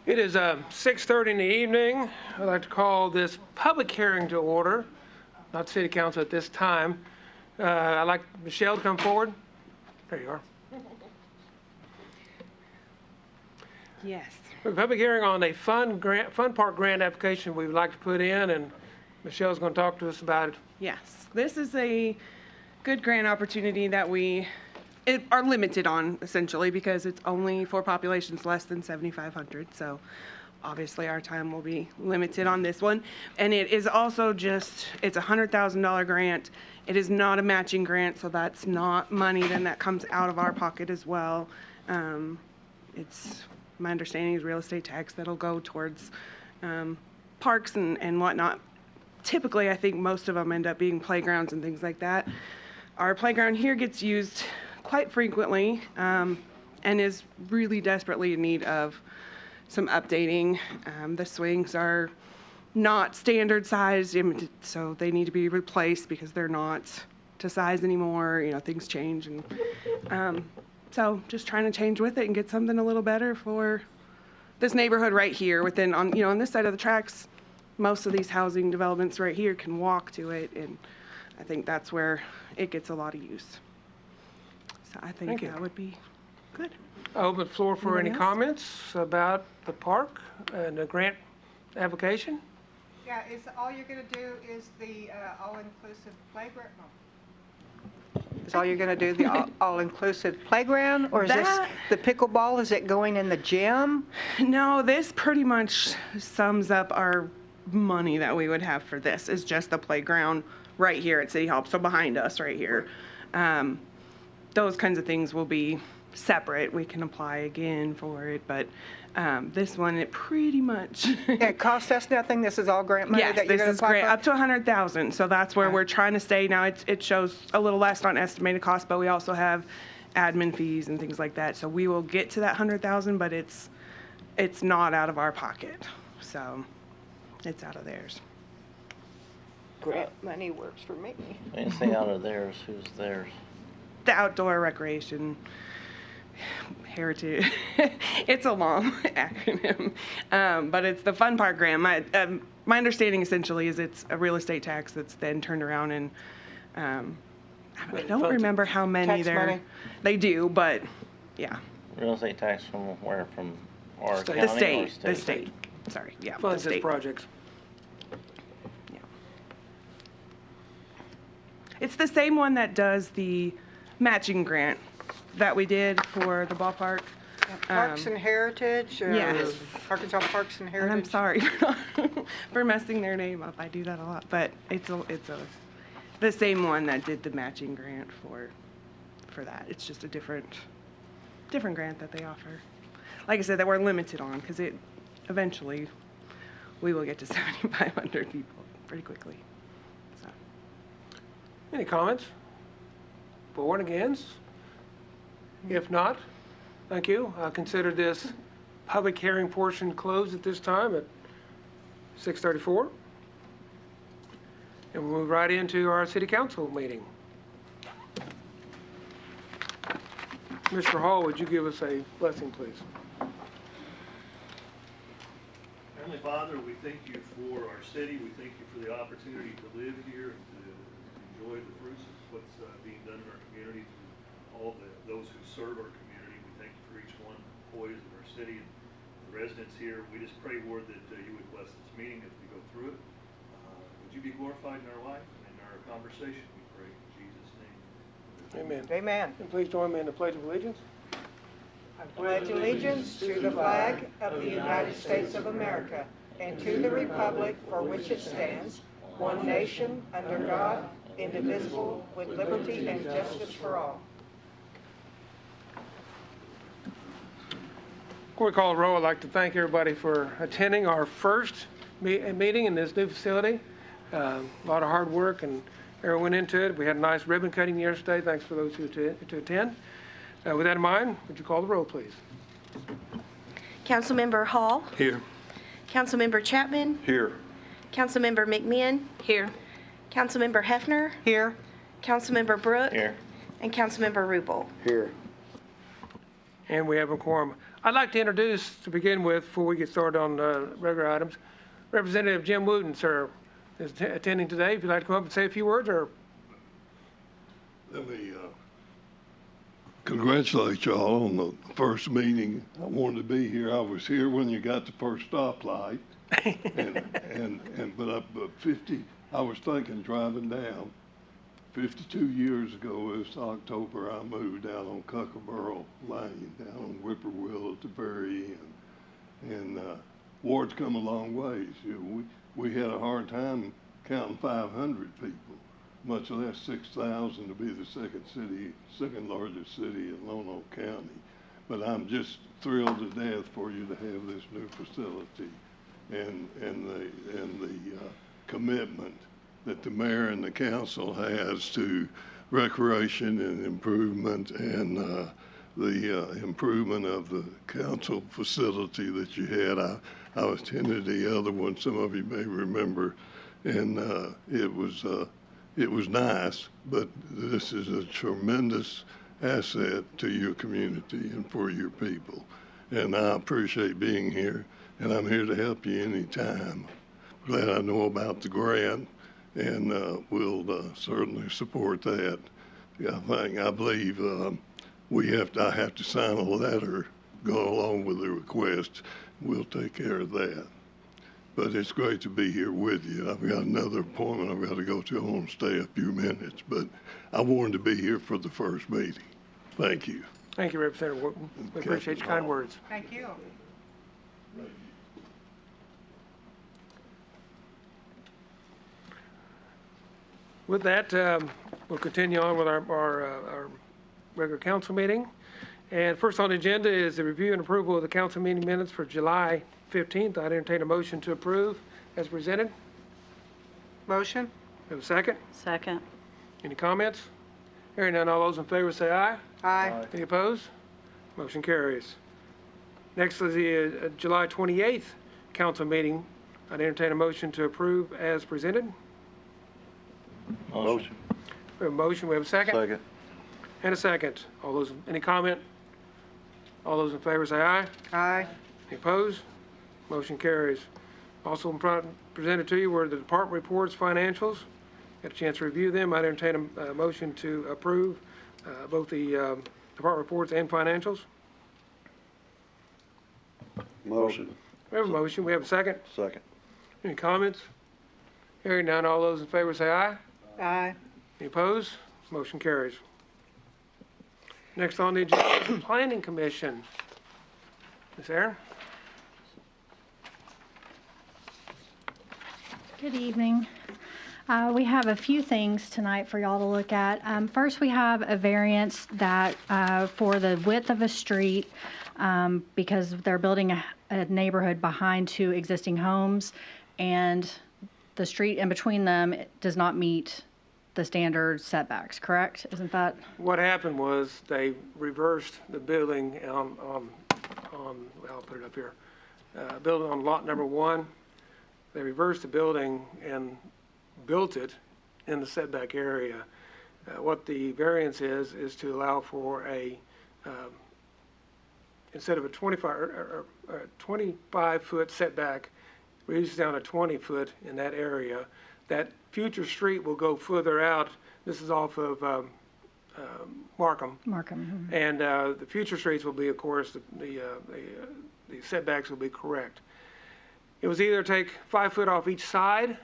It is 6:30 in the evening. I'd like to call this public hearing to order, not city council at this time. I'd like Michelle to come forward. There you are. Yes. A public hearing on a fun park grant application we would like to put in, and Michelle's going to talk to us about it. Yes. This is a good grant opportunity that we are limited on, essentially, because it's only for populations less than 7,500. So obviously our time will be limited on this one. And it is also just, it's a $100,000 grant. It is not a matching grant, so that's not money then that comes out of our pocket as well. It's, my understanding is real estate tax that'll go towards parks and whatnot. Typically, I think most of them end up being playgrounds and things like that. Our playground here gets used quite frequently and is really desperately in need of some updating. The swings are not standard size, so they need to be replaced because they're not to size anymore. You know, things change, and so just trying to change with it and get something a little better for this neighborhood right here. Within on this side of the tracks, most of these housing developments right here can walk to it, and I think that's where it gets a lot of use. So I think that would be good. I open the floor for any comments about the park and the grant application. Yeah, is all you're going to do is the all-inclusive playground? Is all you're going to do the all-inclusive playground, or is this the pickleball? Is it going in the gym? No, this pretty much sums up our money that we would have for this. Is just the playground right here at City Hall, so behind us right here. Those kinds of things will be separate. We can apply again for it, but this one, it pretty much It costs us nothing. This is all grant money that you're going to apply for? Up to $100,000. So that's where we're trying to stay now. It shows a little less on estimated cost, but we also have admin fees and things like that. So we will get to that $100,000, but it's not out of our pocket. So it's out of theirs. Grant money works for me. When you say out of theirs, who's theirs? The outdoor recreation heritage. It's a long acronym, but it's the Fun Park Grant. My understanding essentially is it's a real estate tax that's then turned around and I don't remember how many they do, but yeah. Real estate tax from where? From our county The or state. state? The state. Sorry. Yeah. Funds the this state. projects. Yeah. It's the same one that does the matching grant that we did for the ballpark. Parks and Heritage? Yes. Arkansas Parks and Heritage? And I'm sorry for messing their name up. I do that a lot, but it's the same one that did the matching grant for that. It's just a different grant that they offer. Like I said, that we're limited on because eventually we will get to 7,500 people pretty quickly. So. Any comments? For and against? If not, thank you. I consider this public hearing portion closed at this time at 6:34. And we'll move right into our city council meeting. Mr. Hall, would you give us a blessing, please? Heavenly Father, we thank you for our city. We thank you for the opportunity to live here and to enjoy the fruits of what's being done in our community through all those who serve our community. We thank you for each one, employees of our city and the residents here. We just pray, Lord, that you would bless this meeting as we go through it. Would you be glorified in our life and in our conversation, we pray in Jesus' name. Amen. Amen. And please join me in the Pledge of Allegiance. I pledge allegiance to the flag of the United States of America and to the republic for which it stands, one nation, under God, indivisible, with liberty and justice for all. Before we call the roll, I'd like to thank everybody for attending our first meeting in this new facility. A lot of hard work and everyone went into it. We had a nice ribbon cutting yesterday. Thanks for those who to attend. With that in mind, would you call the roll, please? Councilmember Hall. Here. Councilmember Chapman. Here. Councilmember McMahon. Here. Councilmember Hefner. Here. Councilmember Brooke. Here. And Councilmember Rubel. Here. And we have a quorum. I'd like to introduce, to begin with, before we get started on regular items, Representative Jim Wooten, sir, is attending today. If you'd like to come up and say a few words, or Let me congratulate y'all on the first meeting. I wanted to be here. I was here when you got the first stoplight. I was thinking driving down, 52 years ago this October, I moved down on Cuckaborough Lane, down on Whippoorwill at the very end. And Ward's come a long ways. You know, we had a hard time counting 500 people, much less 6,000 to be the second largest city in Lonoke County. But I'm just thrilled to death for you to have this new facility and the commitment that the mayor and the council has to recreation and improvement and the improvement of the council facility that you had. I attended the other one, some of you may remember, and it was nice, but this is a tremendous asset to your community and for your people. And I appreciate being here, and I'm here to help you anytime. Glad I know about the grant, and we'll certainly support that. I believe I have to sign a letter, go along with the request. We'll take care of that. But it's great to be here with you. I've got another appointment I've got to go to. I want to stay a few minutes, but I wanted to be here for the first meeting. Thank you. thank you, Representative Wooten. We appreciate your kind words. Thank you. With that, we'll continue on with our regular council meeting. And first on the agenda is the review and approval of the council meeting minutes for July 15th. I'd entertain a motion to approve as presented. Motion? Have a second? Second. Any comments? Hearing none, all those in favor say aye. Aye. Any opposed? Motion carries. Next is the July 28th council meeting. I'd entertain a motion to approve as presented. Motion. We have a motion, we have a second? Second. And a second. Any comment? All those in favor say aye. Aye. Any opposed? Motion carries. Also presented to you were the department reports, financials. Got a chance to review them. I'd entertain a motion to approve both the department reports and financials. Motion. We have a motion. We have a second. Second. Any comments? Hearing none, all those in favor say aye. Aye. Any opposed? Motion carries. Next on the agenda is the Planning Commission. Ms. Aaron? Good evening. We have a few things tonight for y'all to look at. First, we have a variance that for the width of a street because they're building a neighborhood behind two existing homes, and the street in between them does not meet the standard setbacks, correct? Isn't that? What happened was they reversed the building on I'll put it up here, building on lot number 1. They reversed the building and built it in the setback area. What the variance is to allow for a, instead of a 25-foot setback, reduce down to 20 foot in that area. That future street will go further out. This is off of Markham. Markham. And the future streets will be, of course, the setbacks will be correct. It was either take 5 foot off each side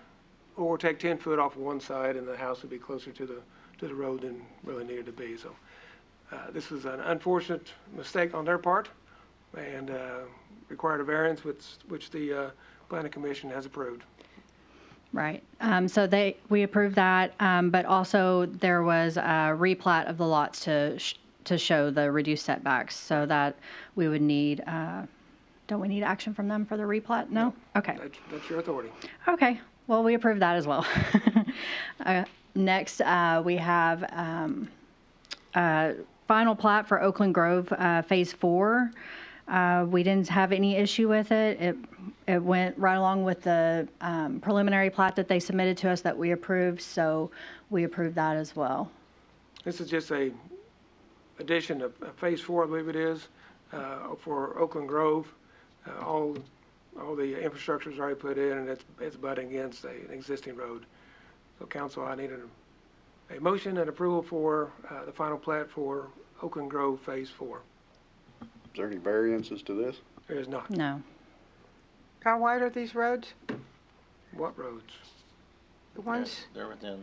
or take 10 foot off one side, and the house would be closer to the road than really needed to be. So this was an unfortunate mistake on their part and required a variance, which the Planning Commission has approved. Right. So we approved that, but also there was a replat of the lots to show the reduced setbacks, so that we would need, don't we need action from them for the replat? No? Okay. That's your authority. Okay. Well, we approved that as well. Next, we have final plat for Oakland Grove, Phase 4. We didn't have any issue with it. It went right along with the preliminary plat that they submitted to us that we approved, so we approved that as well. This is just a addition of Phase 4, I believe it is, for Oakland Grove. All the infrastructure is already put in, and it's butting against an existing road. So council, I need a motion and approval for the final plat for Oakland Grove Phase 4. Is there any variances to this? There is not. No. How wide are these roads? What roads? The ones, They're within,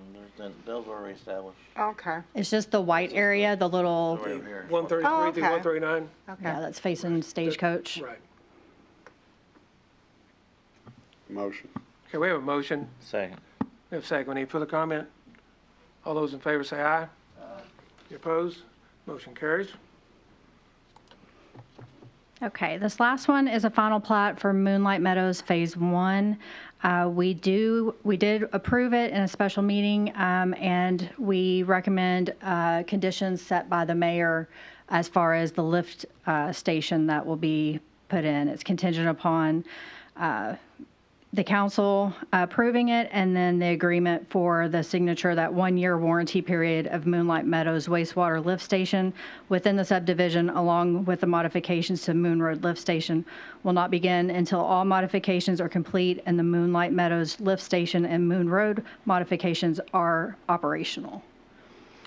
those are already established. okay, It's just the white area, the little, Right over here. 133 Oh, through okay. 139? yeah, okay. that's facing Stagecoach. Right. Motion. Okay, we have a motion. Second. We have a second. Any further comment? All those in favor say aye. You opposed? Motion carries. Okay, this last one is a final plat for Moonlight Meadows Phase 1. We did approve it in a special meeting, and we recommend conditions set by the mayor as far as the lift station that will be put in. It's contingent upon the council approving it, and then the agreement for the signature, that 1-year warranty period of Moonlight Meadows wastewater lift station within the subdivision, along with the modifications to Moon Road lift station, will not begin until all modifications are complete and the Moonlight Meadows lift station and Moon Road modifications are operational.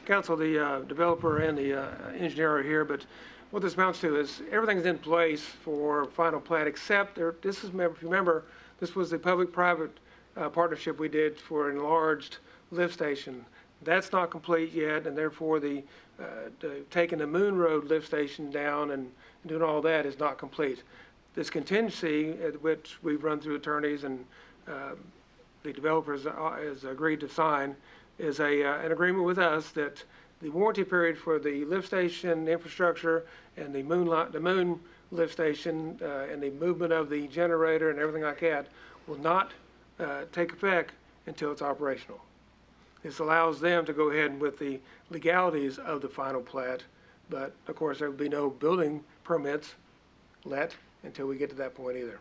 Council, the developer and the engineer are here, but what this amounts to is everything's in place for final plat, except if you remember, this was the public-private partnership we did for an enlarged lift station. That's not complete yet, and therefore taking the Moon Road lift station down and doing all that is not complete. This contingency, at which we've run through attorneys and the developer has agreed to sign, is an agreement with us that the warranty period for the lift station infrastructure and the Moon lift station and the movement of the generator and everything like that will not take effect until it's operational. This allows them to go ahead with the legalities of the final plat, but of course there will be no building permits let until we get to that point either.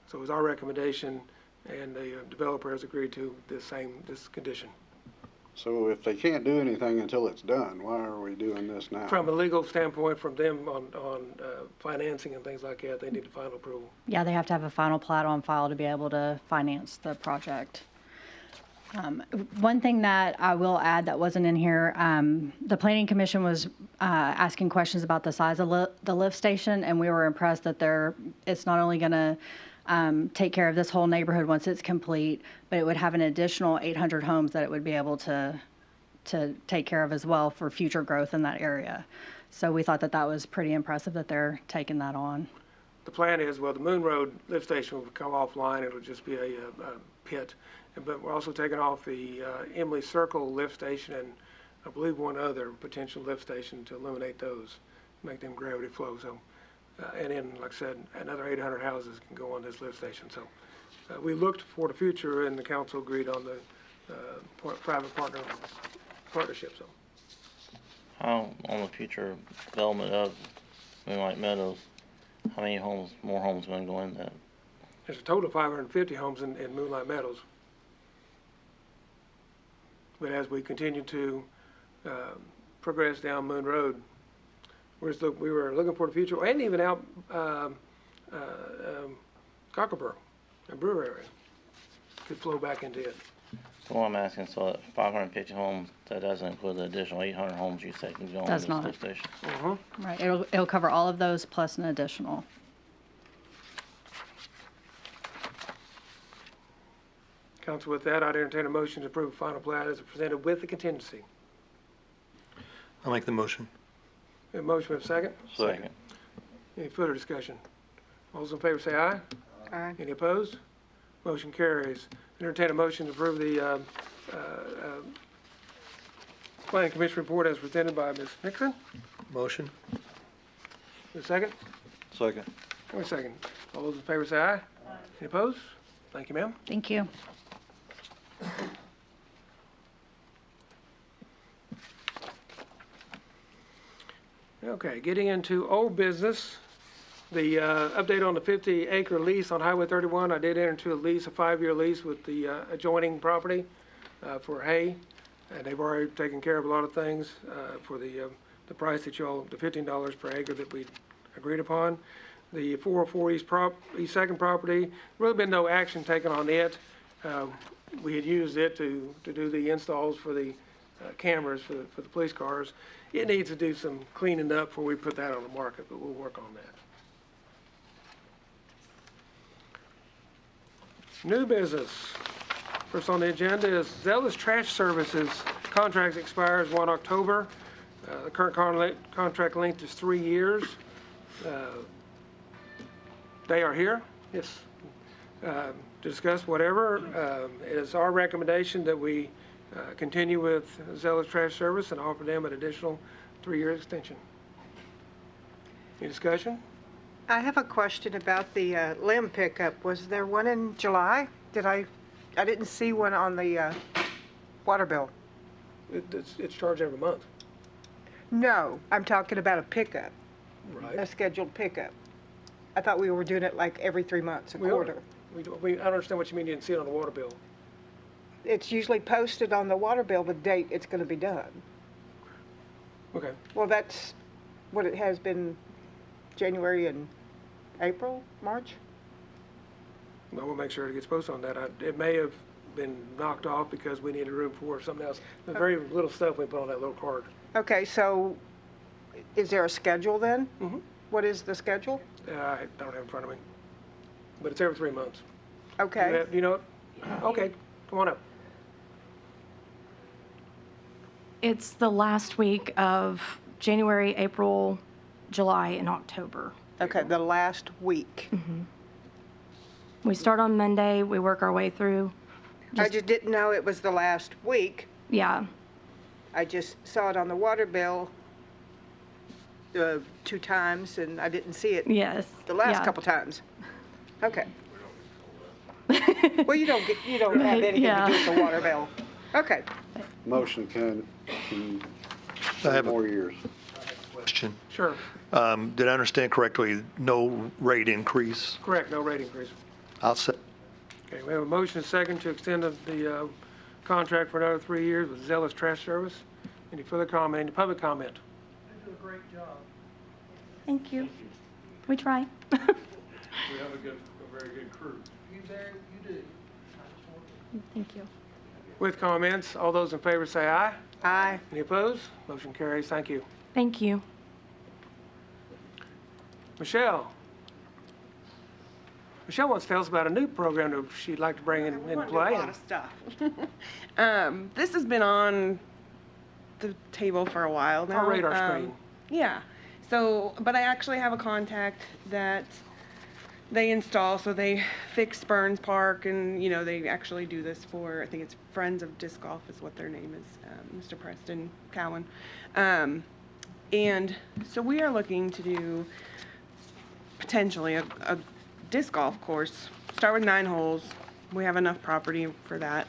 So it was our recommendation, and the developer has agreed to this condition. So if they can't do anything until it's done, why are we doing this now? From a legal standpoint, from them on financing and things like that, they need the final approval. Yeah, they have to have a final plat on file to be able to finance the project. One thing that I will add that wasn't in here, the Planning Commission was asking questions about the size of the lift station, and we were impressed that it's not only going to take care of this whole neighborhood once it's complete, but it would have an additional 800 homes that it would be able to take care of as well for future growth in that area. So we thought that was pretty impressive that they're taking that on. The plan is, well, the Moon Road lift station will come offline. It'll just be a pit. But we're also taking off the Emily Circle lift station and I believe one other potential lift station to eliminate those, make them gravity flow. So, and then, like I said, another 800 houses can go on this lift station. So we looked for the future, and the council agreed on the private partnership. So How, on the future development of Moonlight Meadows, how many more homes gonna go in that? there's a total of 550 homes in Moonlight Meadows. But as we continue to progress down Moon Road, we were looking for the future, and even out Cockerborough, the Brewer area, could flow back into it. So what I'm asking, so that 550 homes, that doesn't include the additional 800 homes you say can go on Does this not. lift station? Right, it'll cover all of those plus an additional. Council, with that, I'd entertain a motion to approve final plat as presented with the contingency. I'll make the motion. We have a motion, we have a second? Second. Any further discussion? All those in favor say aye. Aye. Any opposed? Motion carries. Entertain a motion to approve the Planning Commission report as presented by Ms. Nixon. Motion? A second? Second. Wait a second. All those in favor say aye. Any opposed? Thank you, ma'am. Thank you. Okay, getting into old business, the update on the 50-acre lease on Highway 31. I did enter into a lease, a 5-year lease with the adjoining property for hay, and they've already taken care of a lot of things for the price that y'all, the $15 per acre that we agreed upon. The 404 East Second property, really been no action taken on it. We had used it to do the installs for the cameras for the police cars. It needs to do some cleaning up before we put that on the market, but we'll work on that. New business. First on the agenda is Zealous Trash Services. Contract expires 1 October. The current contract length is 3 years. They are here, yes, to discuss whatever. It is our recommendation that we continue with Zealous Trash Service and offer them an additional 3-year extension. Any discussion? I have a question about the limb pickup. Was there one in July? I didn't see one on the water bill. It's charged every month. No, I'm talking about a pickup, a Right. scheduled pickup. I thought we were doing it like every 3 months, a We are. quarter. I don't understand what you mean you didn't see it on the water bill. It's usually posted on the water bill the date it's going to be done. Okay. Well, that's what it has been, January and April, March? Well, we'll make sure it gets posted on that. It may have been knocked off because we needed room for something else. The very little stuff we put on that little card. Okay, so is there a schedule then? Mhm. What is the schedule? I don't have it in front of me. But it's every 3 months. Okay. You know it? Okay, come on up. It's the last week of January, April, July, and October. Okay, the last week. We start on Monday, we work our way through. I just didn't know it was the last week. Yeah, I just saw it on the water bill 2 times, and I didn't see it yes. the last yeah. couple times. Okay. Well, you don't have anything Yeah. to do with the water bill. Okay. Motion can I have a more years. question. Sure. Did I understand correctly, no rate increase? Correct, no rate increase. I'll say, Okay, we have a motion and a second to extend the contract for another 3 years with Zealous Trash Service. Any further comment, any public comment? They do a great job. Thank you. We try. We have a very good crew. You do. Thank you. With comments, all those in favor say aye. Aye. Any opposed? Motion carries. Thank you. Thank you. Michelle. Michelle wants to tell us about a new program that she'd like to bring in We're gonna do play. a lot of stuff. This has been on the table for a while now. Our radar screen. Yeah. So, but I actually have a contact that they install, so they fix Burns Park, and, you know, they actually do this for, I think it's Friends of Disc Golf is what their name is, Mr. Preston Cowan. And so we are looking to do potentially a disc golf course. Start with 9 holes. We have enough property for that.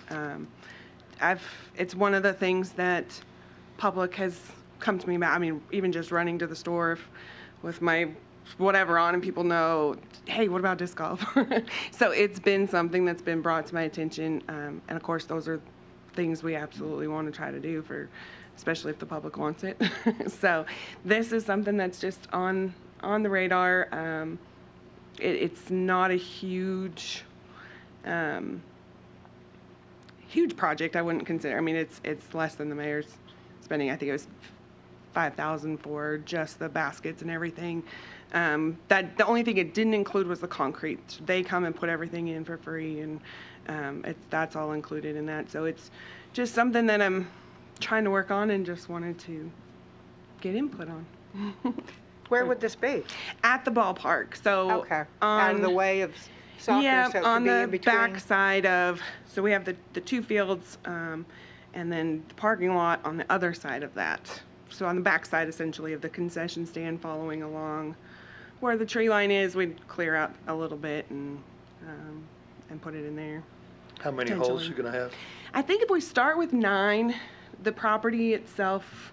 It's one of the things that public has come to me about. I mean, even just running to the store with my whatever on, and people know, hey, what about disc golf? So it's been something that's been brought to my attention, and of course those are things we absolutely want to try to do for, especially if the public wants it. So this is something that's just on the radar. It's not a huge project. I wouldn't consider. I mean, it's less than the mayor's spending. I think it was $5,000 for just the baskets and everything. That the only thing it didn't include was the concrete. They come and put everything in for free, and that's all included in that. So it's just something that I'm trying to work on and just wanted to get input on. Where would this be? At the ballpark. So Okay. Out of the way of soccer, Yeah, so it on could be in the between? back side of, so we have the two fields, and then the parking lot on the other side of that. So on the back side essentially of the concession stand following along where the tree line is, we'd clear out a little bit and put it in there. How many holes you gonna have? I think if we start with 9, the property itself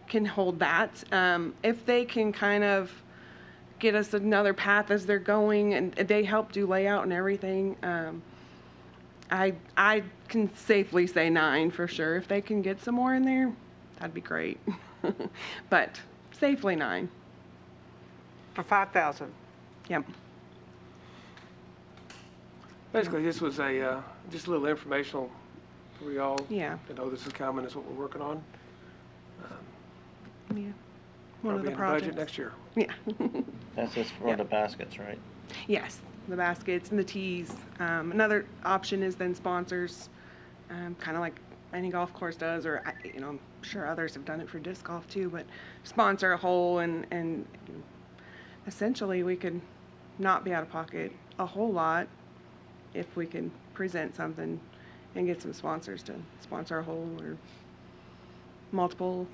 can hold that. If they can kind of get us another path as they're going, and they help do layout and everything, I can safely say 9 for sure. If they can get some more in there, that'd be great. But safely 9. For 5,000? Yep. Basically, this was just a little informational for y'all. Yeah. To know this is coming, is what we're working on. Yeah. One of Probably the in the budget projects. next year. Yeah. That's just for Yeah. the baskets, right? Yes, the baskets and the tees. Another option is then sponsors, kind of like any golf course does, or I'm sure others have done it for disc golf too. But sponsor a hole, and essentially we could not be out of pocket a whole lot if we can present something and get some sponsors to sponsor a hole or multiple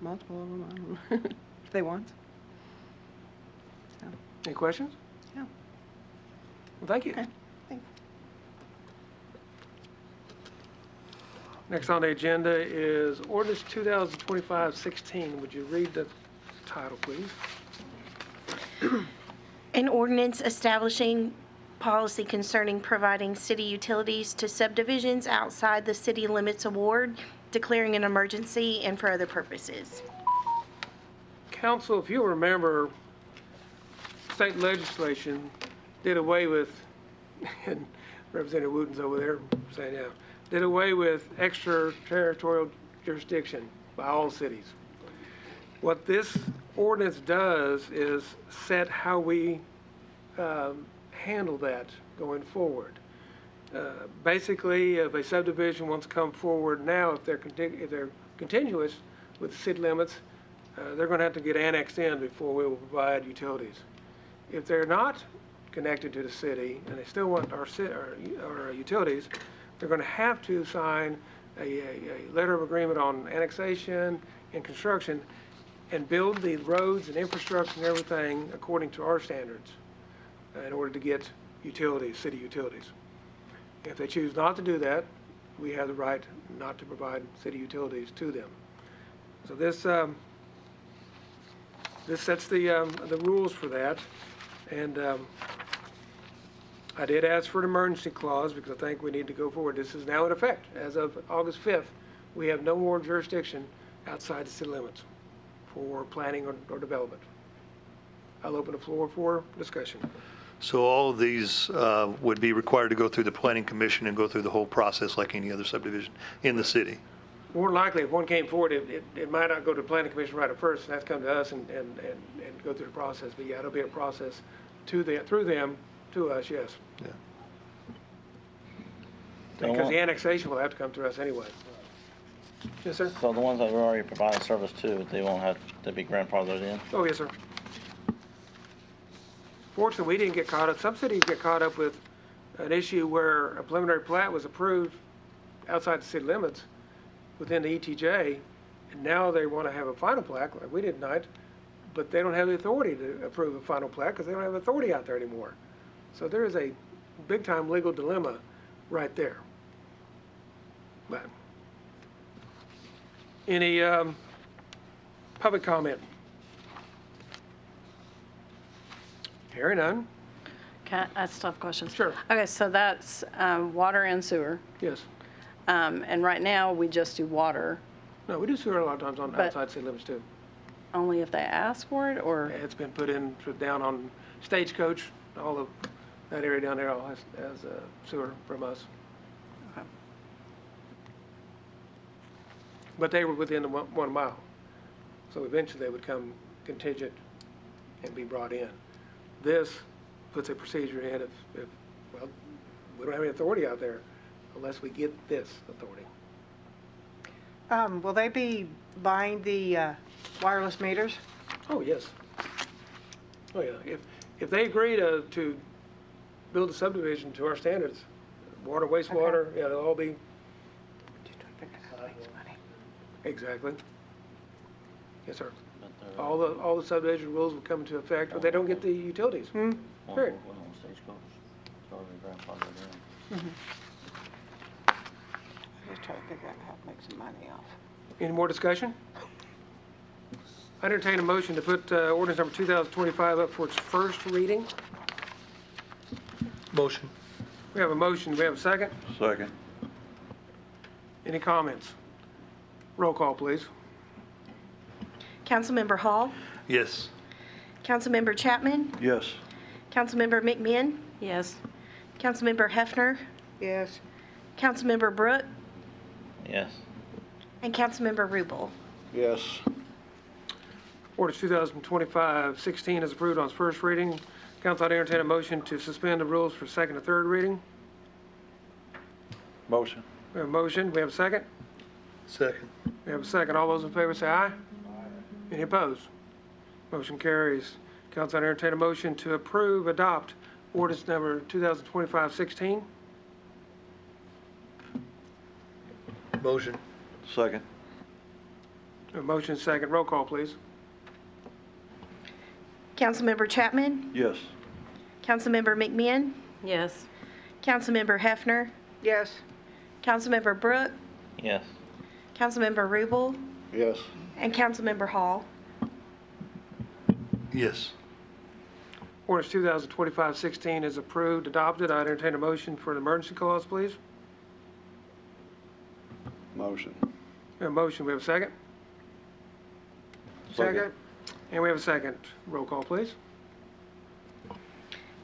of them. I don't know, if they want. So, Any questions? yeah. Well, thank you. Okay. Thanks. Next on the agenda is ordinance 2025-16. Would you read the title, please? An ordinance establishing policy concerning providing city utilities to subdivisions outside the city limits award, declaring an emergency, and for other purposes. Council, if you remember, state legislation did away with, and Representative Wooten's over there saying, yeah, did away with extraterritorial jurisdiction by all cities. What this ordinance does is set how we handle that going forward. Basically, if a subdivision wants to come forward now, if they're continuous with the city limits, they're going to have to get annexed in before we will provide utilities. If they're not connected to the city and they still want our utilities, they're going to have to sign a letter of agreement on annexation and construction and build the roads and infrastructure and everything according to our standards in order to get utilities, city utilities. If they choose not to do that, we have the right not to provide city utilities to them. So this sets the rules for that. And I did ask for an emergency clause because I think we need to go forward. This is now in effect. As of August 5th, we have no more jurisdiction outside the city limits for planning or development. I'll open the floor for discussion. So all of these would be required to go through the planning commission and go through the whole process like any other subdivision in the city? More than likely, if one came forward, it might not go to the planning commission right at first, and that's come to us and go through the process. But yeah, it'll be a process through them, to us, yes. Yeah. Because the annexation will have to come through us anyway. Yes, sir? So the ones that we're already providing service to, they won't have to be grandfathered in? Oh, yes, sir. Fortunately, we didn't get caught up. Some cities get caught up with an issue where a preliminary plat was approved outside the city limits within the ETJ, and now they want to have a final plat, like we did tonight, but they don't have the authority to approve a final plat because they don't have authority out there anymore. So there is a big-time legal dilemma right there. But any public comment? Hearing none? That's a tough question. Sure. Okay, so that's water and sewer. Yes. And right now, we just do water, No, we do sewer a lot of times on But- outside city limits too. only if they ask for it, or? It's been put in down on Stagecoach, all of that area down there all has sewer from us. Okay. But they were within the 1 mile. So eventually they would come contingent and be brought in. This puts a procedure in if well, we don't have any authority out there unless we get this authority. Will they be buying the wireless meters? Oh, yes. Oh, yeah. If they agree to build a subdivision to our standards. Water, wastewater, yeah, they'll all be, exactly. Yes, sir. But they're- All the subdivision rules will come into effect, but they don't get the utilities. One Period. on Stagecoach, it's already grandfathered in. Just trying to figure out how to make some money off. Any more discussion? I entertain a motion to put ordinance number 2025 up for its first reading. Motion. We have a motion. Do we have a second? Second. Any comments? Roll call, please. Councilmember Hall, Yes. Councilmember Chapman, Yes. Councilmember McMahon, Yes. Councilmember Hefner, Yes. Councilmember Brooke, Yes. and Councilmember Rubel. Yes. Ordinance 2025-16 is approved on its first reading. Council, I entertain a motion to suspend the rules for second and third reading. Motion. We have a motion. We have a second. Second. We have a second. All those in favor say aye. Any opposed? Motion carries. Council, I entertain a motion to adopt ordinance number 2025-16. Motion. Second. A motion second. Roll call, please. Councilmember Chapman, Yes. Councilmember McMahon, Yes. Councilmember Hefner, Yes. Councilmember Brooke, Yes. Councilmember Rubel, Yes. and Councilmember Hall. Yes. Ordinance 2025-16 is approved, adopted. I entertain a motion for the emergency clause, please. Motion. We have a motion. We have a second. Second. And we have a second. Roll call, please.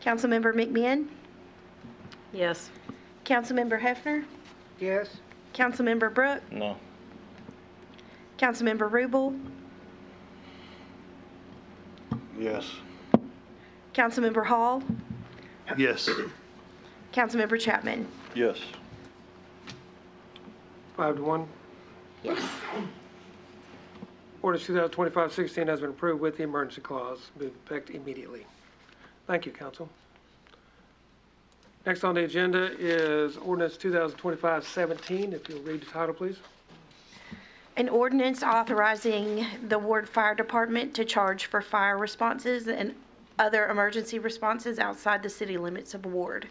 Councilmember McMahon, Yes. Councilmember Hefner, Yes. Councilmember Brooke, No. Councilmember Rubel, Yes. Councilmember Hall, Yes. Councilmember Chapman. Yes. 5-1. Yes. Ordinance 2025-16 has been approved with the emergency clause, be in effect immediately. Thank you, council. Next on the agenda is ordinance 2025-17. If you'll read the title, please. An ordinance authorizing the Ward Fire Department to charge for fire responses and other emergency responses outside the city limits of Ward.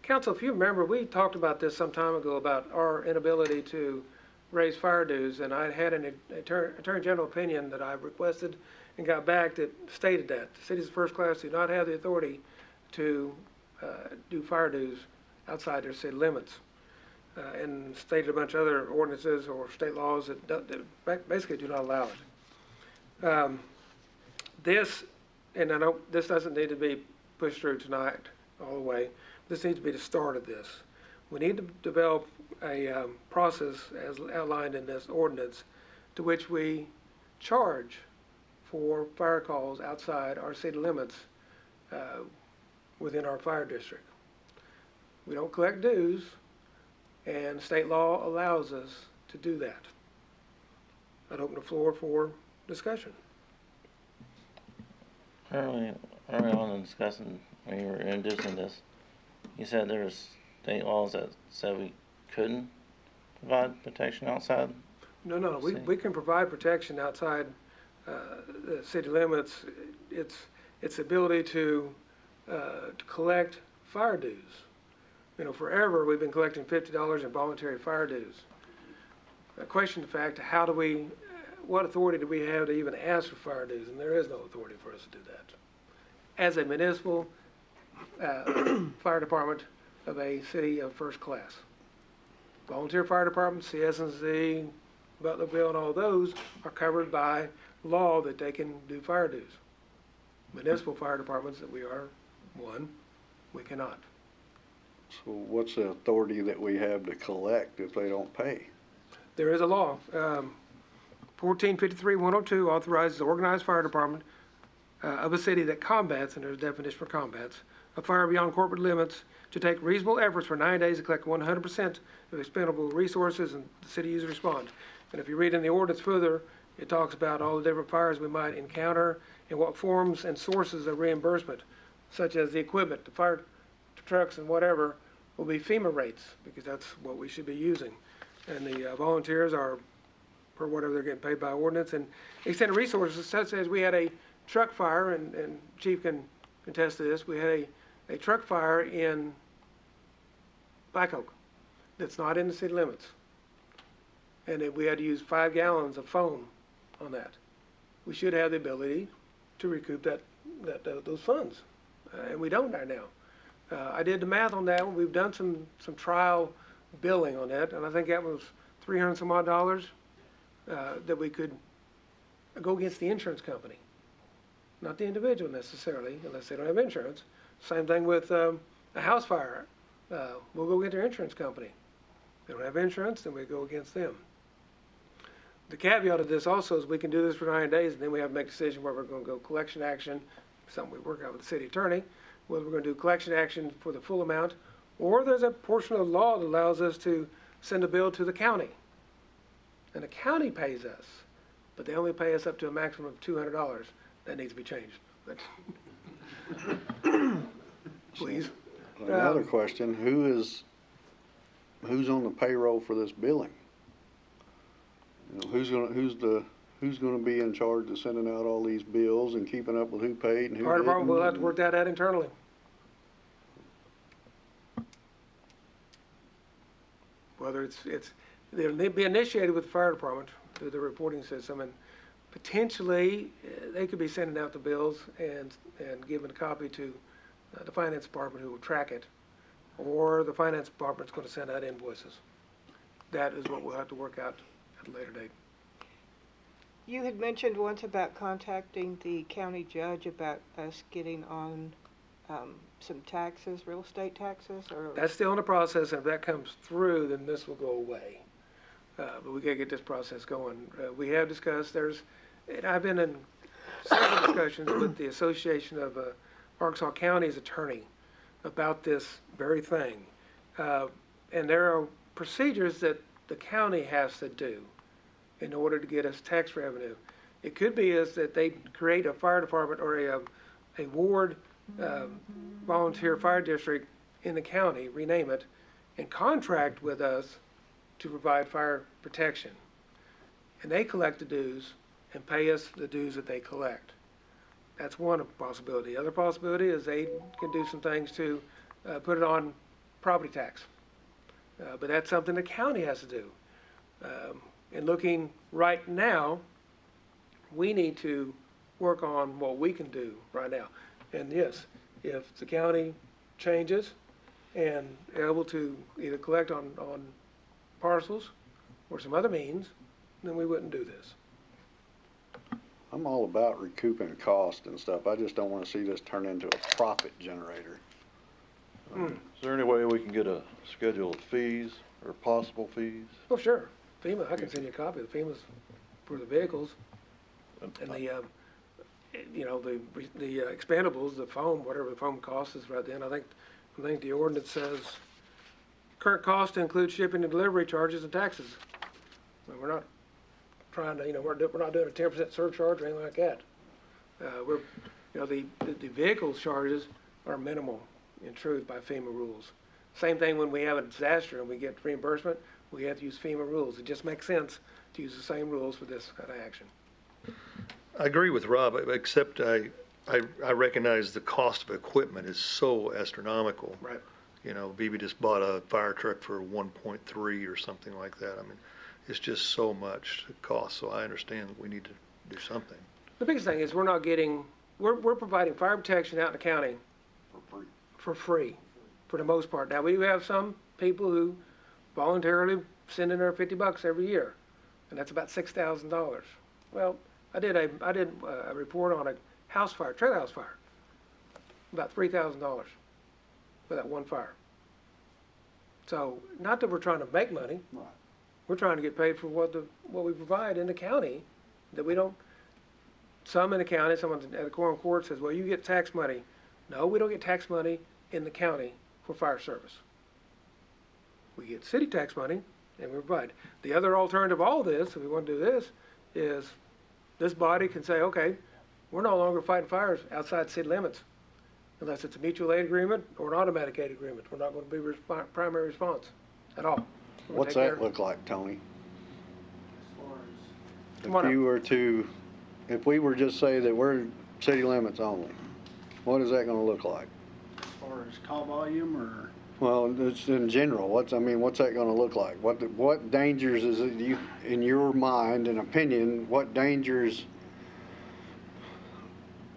Council, if you remember, we talked about this some time ago about our inability to raise fire dues, and I had an Attorney General opinion that I requested and got back that stated that. The cities of first class do not have the authority to do fire dues outside their city limits, and stated a bunch of other ordinances or state laws that basically do not allow it. And I know this doesn't need to be pushed through tonight all the way. This needs to be the start of this. We need to develop a process as outlined in this ordinance to which we charge for fire calls outside our city limits within our fire district. We don't collect dues, and state law allows us to do that. I'd open the floor for discussion. Early on in discussing, when you were introducing this, you said there was state laws that said we couldn't provide protection outside? No. We can provide protection outside the city limits. It's ability to collect fire dues. You know, forever we've been collecting $50 in voluntary fire dues. A question of fact, what authority do we have to even ask for fire dues? And there is no authority for us to do that. As a municipal fire department of a city of first class. Volunteer fire departments, CSNC, Butlerville, and all those are covered by law that they can do fire dues. Municipal fire departments that we are one, we cannot. So what's the authority that we have to collect if they don't pay? There is a law, 1453-102 authorizes the organized fire department of a city that combats, and there's a definition for combats, a fire beyond corporate limits to take reasonable efforts for 9 days to collect 100% of expendable resources and the city user respond. And if you read in the ordinance further, it talks about all the different fires we might encounter and what forms and sources of reimbursement, such as the equipment, the fire trucks and whatever will be FEMA rates, because that's what we should be using. And the volunteers are, for whatever they're getting paid by ordinance, and extended resources, such as we had a truck fire, and Chief can contest to this, we had a truck fire in Black Oak that's not in the city limits. And we had to use 5 gallons of foam on that. We should have the ability to recoup those funds, and we don't right now. I did the math on that one. We've done some trial billing on that, and I think that was $300 some odd that we could go against the insurance company, not the individual necessarily, unless they don't have insurance. Same thing with a house fire. We'll go get their insurance company. If they don't have insurance, then we go against them. The caveat of this also is we can do this for 90 days, and then we have to make a decision whether we're going to go collection action, something we work out with the city attorney, whether we're going to do collection action for the full amount, or there's a portion of the law that allows us to send a bill to the county. And the county pays us, but they only pay us up to a maximum of $200. That needs to be changed. But please. Another question, who's on the payroll for this billing? You know, who's gonna be in charge of sending out all these bills and keeping up with who paid and who Fire department didn't? will have to work that out internally. Whether they'll be initiated with the fire department through the reporting system, and potentially they could be sending out the bills and giving a copy to the finance department, who will track it, or the finance department's going to send out invoices. That is what we'll have to work out at a later date. You had mentioned once about contacting the county judge about us getting on some taxes, real estate taxes, or? That's still in the process, and if that comes through, then this will go away. But we gotta get this process going. We have discussed, and I've been in several discussions with the Association of Arkansas County's attorney about this very thing. And there are procedures that the county has to do in order to get us tax revenue. It could be is that they create a fire department or a ward volunteer fire district in the county, rename it, and contract with us to provide fire protection. And they collect the dues and pay us the dues that they collect. That's one possibility. The other possibility is they can do some things to put it on property tax. But that's something the county has to do. And looking right now, we need to work on what we can do right now. And yes, if the county changes and able to either collect on parcels or some other means, then we wouldn't do this. I'm all about recouping cost and stuff. I just don't want to see this turn into a profit generator. Is there any way we can get a schedule of fees or possible fees? Oh, sure. FEMA, I can send you a copy of the FEMA's for the vehicles. And the expandables, the foam, whatever the foam cost is right then. I think the ordinance says current cost includes shipping and delivery charges and taxes. We're not trying to, we're not doing a 10% surcharge or anything like that. The vehicle charges are minimal in truth by FEMA rules. Same thing when we have a disaster and we get reimbursement, we have to use FEMA rules. It just makes sense to use the same rules for this kind of action. I agree with Rob, except I recognize the cost of equipment is so astronomical. Right. BB just bought a fire truck for 1.3 or something like that. I mean, it's just so much it costs, so I understand that we need to do something. The biggest thing is we're providing fire protection out in the county for free, for the most part. Now, we do have some people who voluntarily send in their $50 every year, and that's about $6,000. Well, I did a report on a house fire, trailer house fire, about $3,000 for that one fire. So, not that we're trying to make money. Right. We're trying to get paid for what we provide in the county, that we don't. Some in the county, someone at the quorum court says, well, you get tax money. No, we don't get tax money in the county for fire service. We get city tax money, and we provide. The other alternative of all this, if we want to do this, is this body can say, okay, we're no longer fighting fires outside city limits. unless it's a mutual aid agreement or an automatic aid agreement. We're not going to be primary response at all. We're gonna What's take that care- look like, Tony? Come on If up. you were to, if we were just say that we're city limits only, what is that gonna look like? As far as call volume or? Well, it's in general, what's that gonna look like? What dangers is it you, in your mind and opinion, what dangers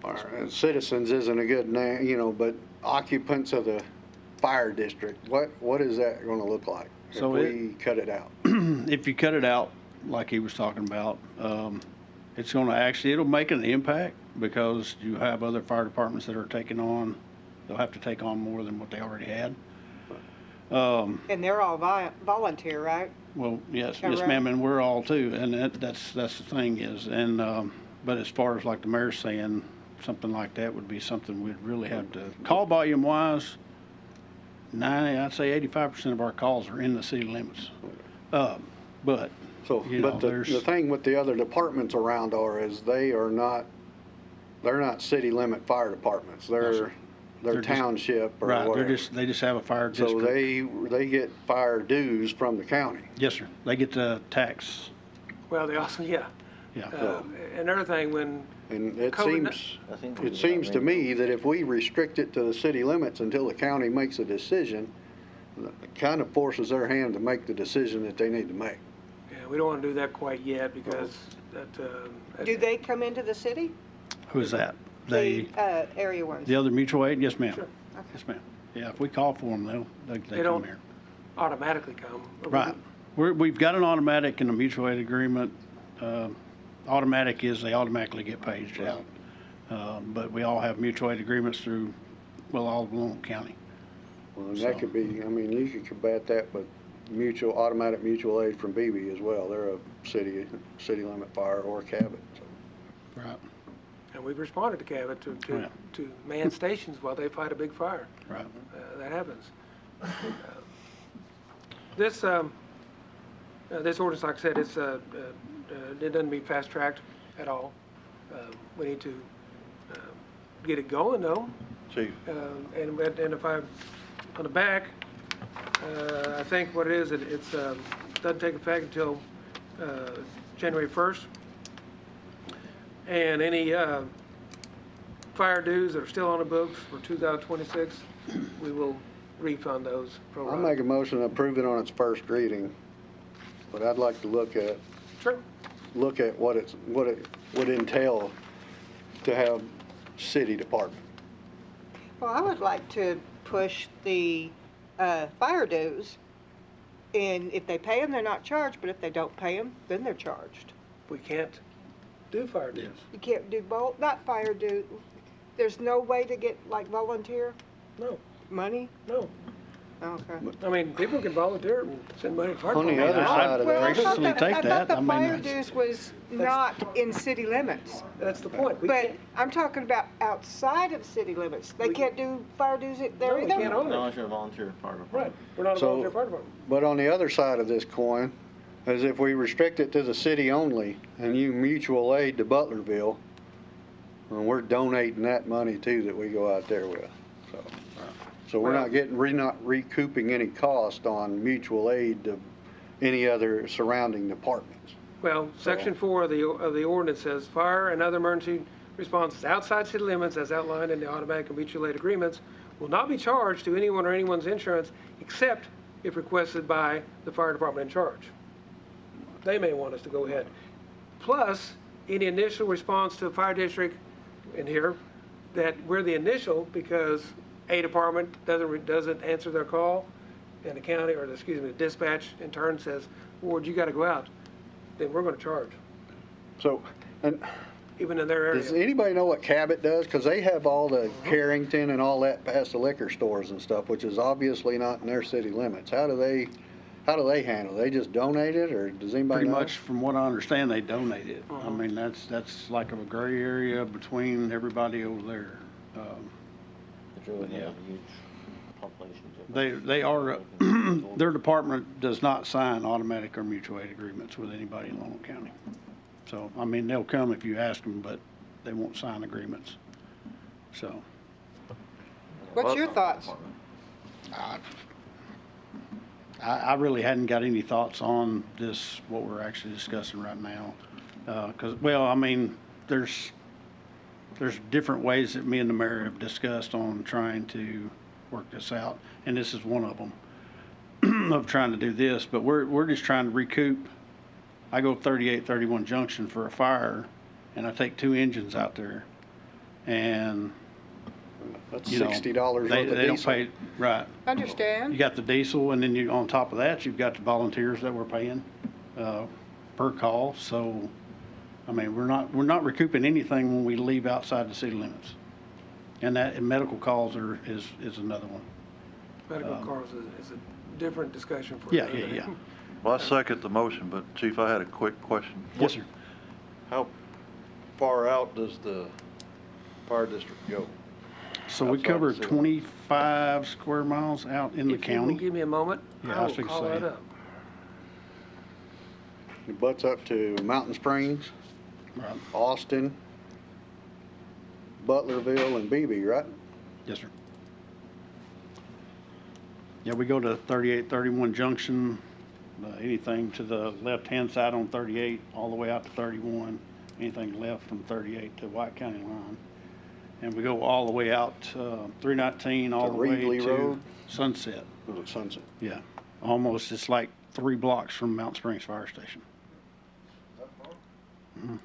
or citizens isn't a good name, but occupants of the fire district, what is that gonna look like if So we cut it out? If you cut it out, like he was talking about, it's gonna actually, it'll make an impact because you have other fire departments that are taking on, they'll have to take on more than what they already had. And they're all volunteer, right? Well, yes, That yes, right? ma'am, and we're all too, and that's the thing is, but as far as like the mayor's saying, something like that would be something we'd really have to, call volume wise, I'd say 85% of our calls are in the city limits. But, So, you know, but the there's, thing with the other departments around is they're not city limit fire departments. They're They're just- township or right, whatever. they just have a fire So district. they get fire dues from the county. Yes, sir, they get the tax, Well, they also, yeah. yeah. Another thing, when And it COVID seems to me that if we restrict it to the city limits until the county makes a decision, it kind of forces their hand to make the decision that they need to make. yeah, we don't want to do that quite yet because Do they come into the city? Who's that? The area ones? The other mutual aid, yes, ma'am. Sure. Yes, ma'am. Yeah, if we call for them, they They come don't here. automatically come. but we Right. do- We've got an automatic and a mutual aid agreement. Automatic is they automatically get paid out. But we all have mutual aid agreements through, well, all of Lonoke County. Well, and that could be, you could combat that with automatic mutual aid from BB as well. They're a city limit fire or Cabot. So. Right, And we've responded to Cabot Yeah. to man stations while they fight a big fire. right. That happens. This ordinance, like I said, it doesn't be fast-tracked at all. We need to get it going, though. Chief, And if on the back, I think what it is, it doesn't take effect until January 1st. And any fire dues that are still on the books for 2026, we will refund those pro I'll rata. make a motion to approve it on its first reading, but I'd like to look at Sure. what it would entail to have city department. Well, I would like to push the fire dues, and if they pay them, they're not charged, but if they don't pay them, then they're charged. We can't do fire dues. You can't do both, not fire due, there's no way to get like volunteer No, money? no. Okay. I mean, people can volunteer and send money to fire On the department. other side of Well, I that, thought graciously take I that. thought I the mean, fire that's- dues was not in city limits. That's the point. We But can't, I'm talking about outside of city limits. They We- can't do fire dues there no, we either? can't own it. Unless you're a volunteer fire department. Right, we're not a So- volunteer fire department. but on the other side of this coin, is if we restrict it to the city only and you mutual aid to Butlerville, and we're donating that money too that we go out there with, so. So we're not recouping any cost on mutual aid to any other surrounding departments. Well, section 4 of the ordinance says, fire and other emergency responses outside city limits as outlined in the automatic and mutual aid agreements will not be charged to anyone or anyone's insurance except if requested by the fire department in charge. They may want us to go ahead. Plus, any initial response to a fire district in here, that we're the initial because a department doesn't answer their call, and the county, or excuse me, the dispatch in turn says, Ward, you gotta go out, then we're gonna charge, So, and even in their does area. anybody know what Cabot does? Because they have all the Carrington and all that past the liquor stores and stuff, which is obviously not in their city limits. How do they handle it? They just donate it, or does anybody Pretty know? much, from what I understand, they donate it. I mean, that's like a gray area between everybody over there. But you would Yeah. have huge populations of. They are, their department does not sign automatic or mutual aid agreements with anybody in Lonoke County. So, I mean, they'll come if you ask them, but they won't sign agreements. So, What's your thoughts? I really hadn't got any thoughts on this, what we're actually discussing right now. Because, well, I mean, there's different ways that me and the mayor have discussed on trying to work this out, and this is one of them, of trying to do this. But we're just trying to recoup. I go 3831 Junction for a fire, and I take 2 engines out there, and That's you know, $60 worth of they don't diesel. pay, right. You Understand? got the diesel, and then on top of that, you've got the volunteers that we're paying per call. So, I mean, we're not recouping anything when we leave outside the city limits. And medical calls is another one. Medical cars is a different discussion for Yeah, another yeah, day. yeah. Well, I second the motion, but Chief, I had a quick question. Yes, sir. How far out does the fire district go? So we Outside cover the city. 25 square miles out in the If you will county. give me a moment, Yeah, I I was will fixing to call say. that up. It butts up to Mountain Springs, Right. Austin, Butlerville, and Beebe, right? Yes, sir. Yeah, we go to 3831 Junction, anything to the left-hand side on 38, all the way out to 31, anything left from 38 to White County line. And we go all the way out 319, all To the way Reedley to Road? Sunset. Was it Sunset? Yeah, almost, it's like 3 blocks from Mount Springs Fire Station. Mhm.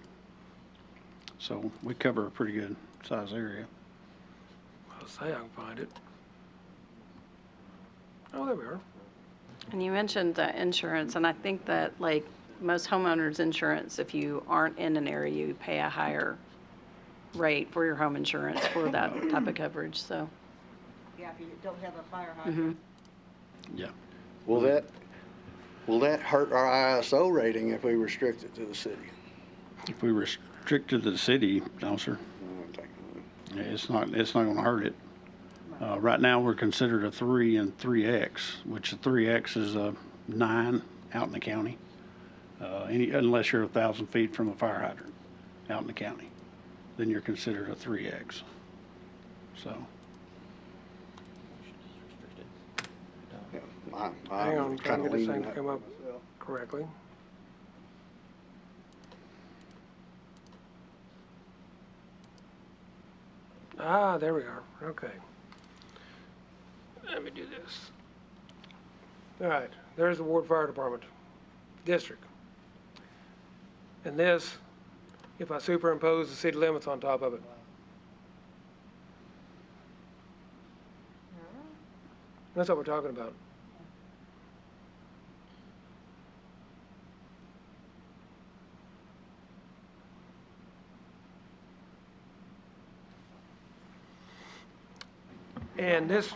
So we cover a pretty good size area. I'll say I can find it. Oh, there we are. And you mentioned insurance, and I think that like most homeowners insurance, if you aren't in an area, you pay a higher rate for your home insurance for that type of coverage, so. Yeah, if you don't have a fire Mhm. Yeah. Will that hurt our ISO rating if we restrict it to the city? If we restrict it to the city, no, sir. Yeah, it's not gonna hurt it. Right now, we're considered a 3 and 3X, which the 3X is a 9 out in the county. Unless you're 1,000 feet from a fire hydrant out in the county, then you're considered a 3X. So, Yeah, Hang on, I'm I'm trying kind to of get this leaning thing to that. come up correctly. Ah, there we are. Okay. Let me do this. All right, there's the Ward Fire Department, district. And this, if I superimpose the city limits on top of it. That's what we're talking about. And this,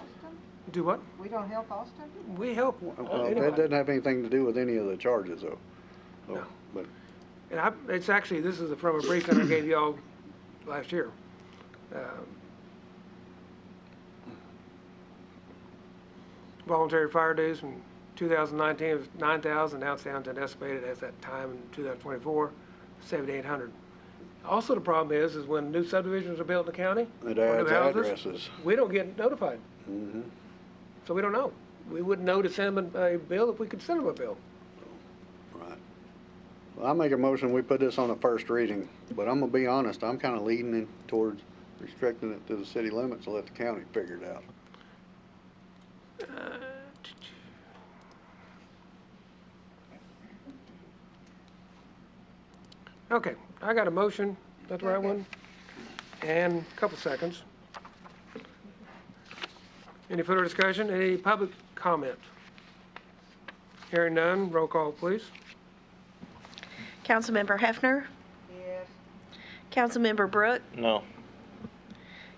do what? We don't help Austin? We help Well, that anybody. doesn't have anything to do with any of the charges, though. So, No. But And it's actually, this is from a briefing I gave y'all last year. Voluntary fire dues from 2019 was 9,000, now it's down to an estimated at that time in 2024, 7,800. Also, the problem is when new subdivisions are built in the county, it or new adds houses, addresses. we don't get notified, Mhm. so we don't know. We wouldn't know to send them a bill if we could send them a bill. Right. Well, I make a motion, we put this on a first reading, but I'm gonna be honest, I'm kind of leaning in towards restricting it to the city limits and let the county figure it out. Okay, I got a motion, that's the right one, and a couple seconds. Any further discussion, any public comment? Hearing none, roll call, please. Councilmember Hefner, Yes. Councilmember Brooke, No.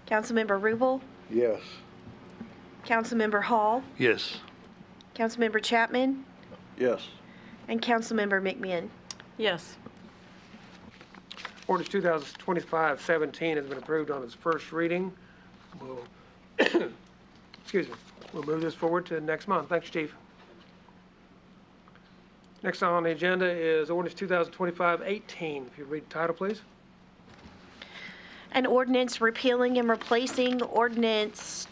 Councilmember Rubel, Yes. Councilmember Hall, Yes. Councilmember Chapman, Yes. and Councilmember McMinn. Yes. Ordinance 2025-17 has been approved on its first reading. We'll, excuse me, we'll move this forward to next month. Thanks, Chief. Next on the agenda is ordinance 2025-18. If you read the title, please. An ordinance repealing and replacing ordinance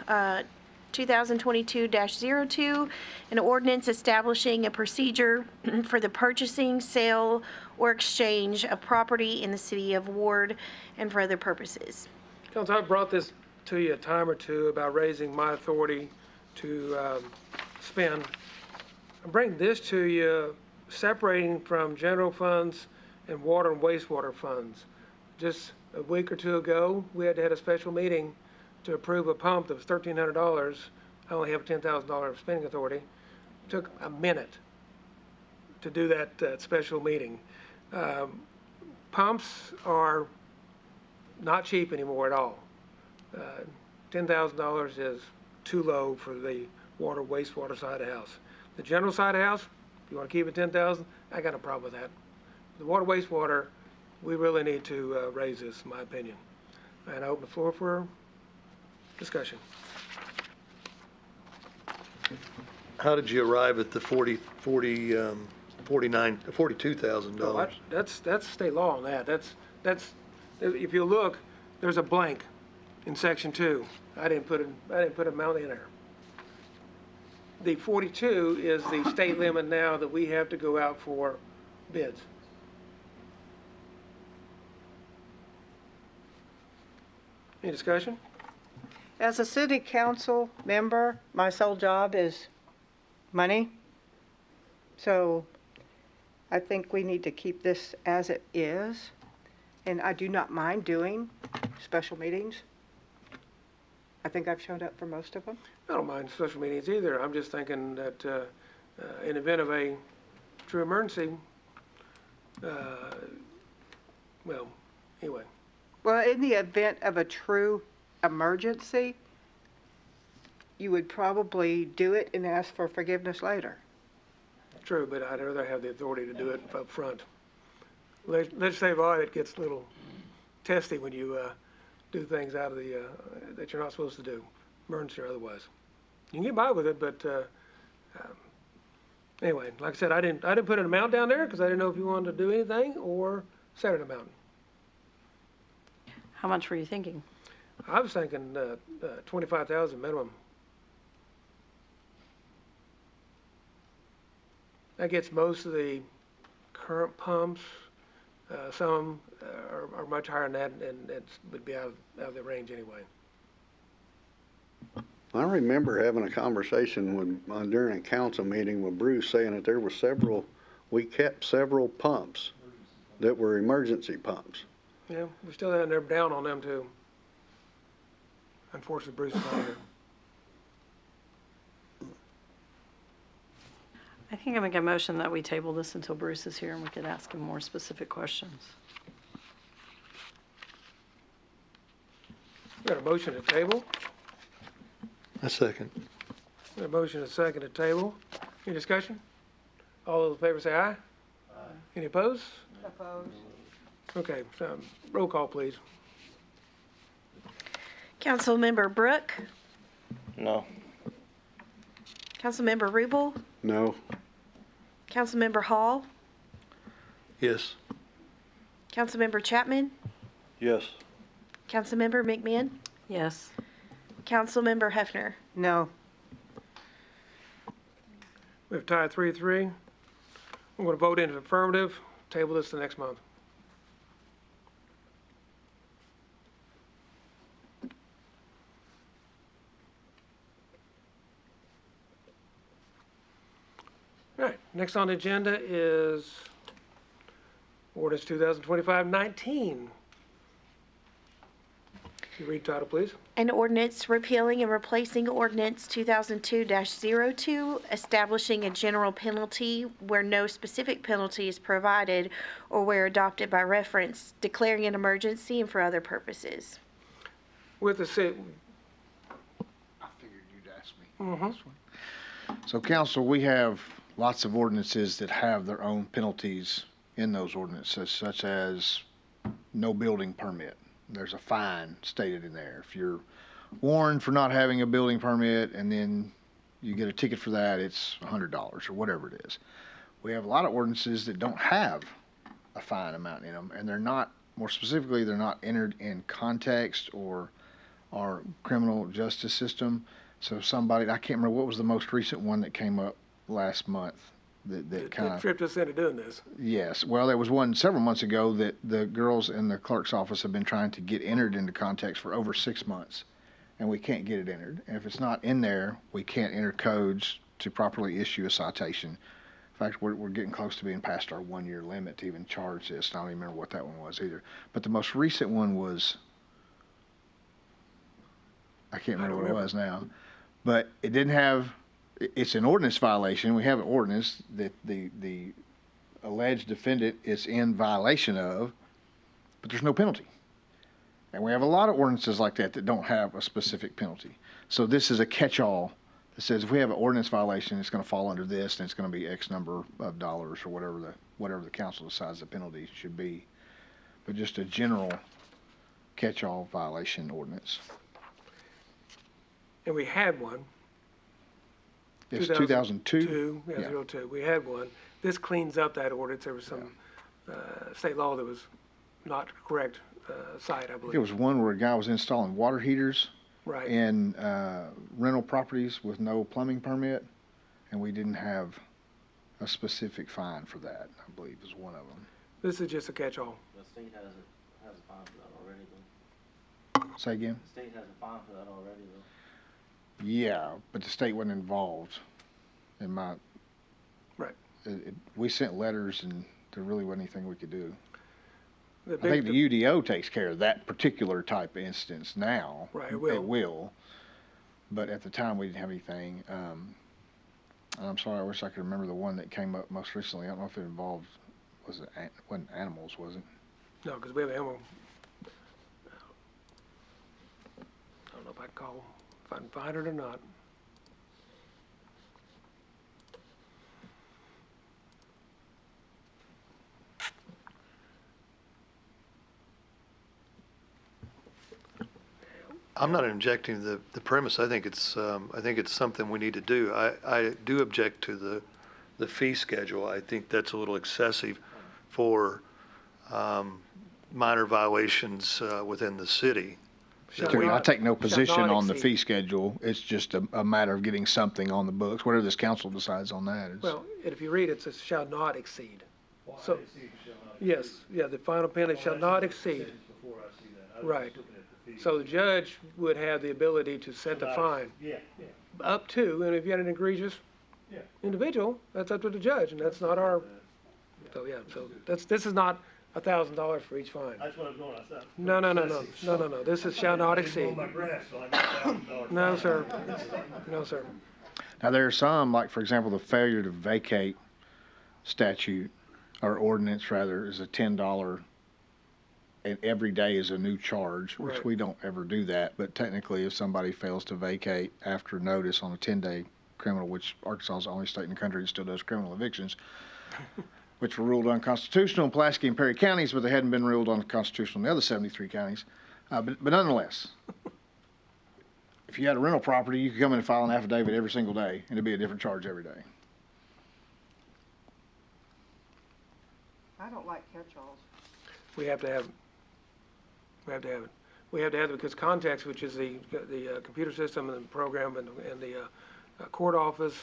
2022-02, an ordinance establishing a procedure for the purchasing, sale, or exchange of property in the city of Ward and for other purposes. Council, I've brought this to you a time or two about raising my authority to spend. I'm bringing this to you separating from general funds and water and wastewater funds. Just a week or two ago, we had to have a special meeting to approve a pump that was $1,300. I only have $10,000 spending authority. Took a minute to do that special meeting. Pumps are not cheap anymore at all. $10,000 is too low for the water, wastewater side of the house. The general side of the house, if you want to keep it 10,000, I got no problem with that. The water, wastewater, we really need to raise this, in my opinion. And I open the floor for discussion. How did you arrive at the $42,000? Oh, that's state law on that. That's, if you look, there's a blank in section 2. I didn't put an amount in there. The 42 is the state limit now that we have to go out for bids. Any discussion? As a city council member, my sole job is money. So I think we need to keep this as it is. And I do not mind doing special meetings. I think I've showed up for most of them. I don't mind special meetings either. I'm just thinking that in event of a true emergency, well, anyway. Well, in the event of a true emergency, you would probably do it and ask for forgiveness later. True, but I'd rather have the authority to do it up front. Legislative audit gets a little testy when you do things out of the, that you're not supposed to do, emergency or otherwise. You can get by with it, but anyway, like I said, I didn't put an amount down there because I didn't know if you wanted to do anything or set an amount. How much were you thinking? I was thinking 25,000 minimum. That gets most of the current pumps. Some are much higher than that, and it would be out of the range anyway. I remember having a conversation with, during a council meeting with Bruce saying that there were we kept several pumps that were emergency pumps. Yeah, we still haven't never down on them too. Unfortunately, Bruce is not here. I think I make a motion that we table this until Bruce is here and we could ask him more specific questions. We got a motion to table. A second. We got a motion to second to table. Any discussion? All those in favor say aye. Aye. Any opposed? Opposed. Okay, so roll call, please. Councilmember Brooke, No. Councilmember Rubel, No? Councilmember Hall, Yes. Councilmember Chapman, Yes. Councilmember McMahon, Yes. Councilmember Hefner. No. We have tied 3-3. I'm going to vote in affirmative. Table this to next month. All right, next on the agenda is ordinance 2025-19. Can you read the title, please? An ordinance repealing and replacing ordinance 2002-02, establishing a general penalty where no specific penalty is provided or where adopted by reference, declaring an emergency and for other purposes. With the city. I figured you'd ask me this one. So council, we have lots of ordinances that have their own penalties in those ordinances, such as no building permit. There's a fine stated in there. If you're warned for not having a building permit and then you get a ticket for that, it's $100 or whatever it is. We have a lot of ordinances that don't have a fine amount in them, and they're not, more specifically, they're not entered in context or our criminal justice system. So somebody, I can't remember, what was the most recent one that came up last month that kind That of. tripped us into doing this. Yes, well, there was one several months ago that the girls in the clerk's office have been trying to get entered into context for over 6 months, and we can't get it entered. And if it's not in there, we can't enter codes to properly issue a citation. In fact, we're getting close to being past our 1-year limit to even charge this. I don't even remember what that one was either. But the most recent one was, I can't remember what it was now, but it didn't have. It's an ordinance violation. We have an ordinance that the alleged defendant is in violation of, but there's no penalty. And we have a lot of ordinances like that that don't have a specific penalty. So this is a catch-all that says if we have an ordinance violation, it's going to fall under this, and it's going to be X number of dollars or whatever the council decides the penalty should be. But just a general catch-all violation ordinance. And we had one. It's 2002? Yeah, 02. We had one. This cleans up that ordinance. There was some state law that was not correct site, I believe. It was one where a guy was installing water heaters Right. in rental properties with no plumbing permit, and we didn't have a specific fine for that, I believe is one of them. This is just a catch-all. The state has a fine for that already, though. Say again? The state has a fine for that already, though. Yeah, but the state wasn't involved in my. Right. We sent letters, and there really wasn't anything we could do. The I think big- the UDO takes care of that particular type of instance now. Right, it will. It will. But at the time, we didn't have anything. And I'm sorry, I wish I could remember the one that came up most recently. I don't know if it involved, wasn't animals, was it? No, because we have animal. I don't know if I can call, if I can find it or not. I'm not injecting the premise. I think it's something we need to do. I do object to the fee schedule. I think that's a little excessive for minor violations within the city. I take no Shall position not on the exceed. fee schedule. It's just a matter of getting something on the books. Whatever this council decides on that is. Well, and if you read it, it says shall not exceed. So, yes, yeah, the final penalty shall not exceed. Before I see that. I was Right. just looking at the fee. So the judge would have the ability to set the fine Yeah, yeah. up to, and if you had an egregious Yeah. individual, that's up to the judge, and that's not our, so, yeah, so this is not $1,000 for each fine. That's what I'm going, I thought. No, this is shall not I didn't exceed. mow my grass, so I got $1,000 No, fine. sir. No, sir. Now, there are some, like, for example, the failure to vacate statute, or ordinance rather, is a $10, and every day is a new charge, which Right. we don't ever do that. But technically, if somebody fails to vacate after notice on a 10-day criminal, which Arkansas is the only state in the country that still does criminal evictions, which were ruled unconstitutional in Pulaski and Perry counties, but they hadn't been ruled unconstitutional in the other 73 counties. But nonetheless, if you had a rental property, you could come in and file an affidavit every single day, and it'd be a different charge every day. I don't like catch-alls. We have to have it. We have to have it. We have to have it because context, which is the computer system and the program and the court office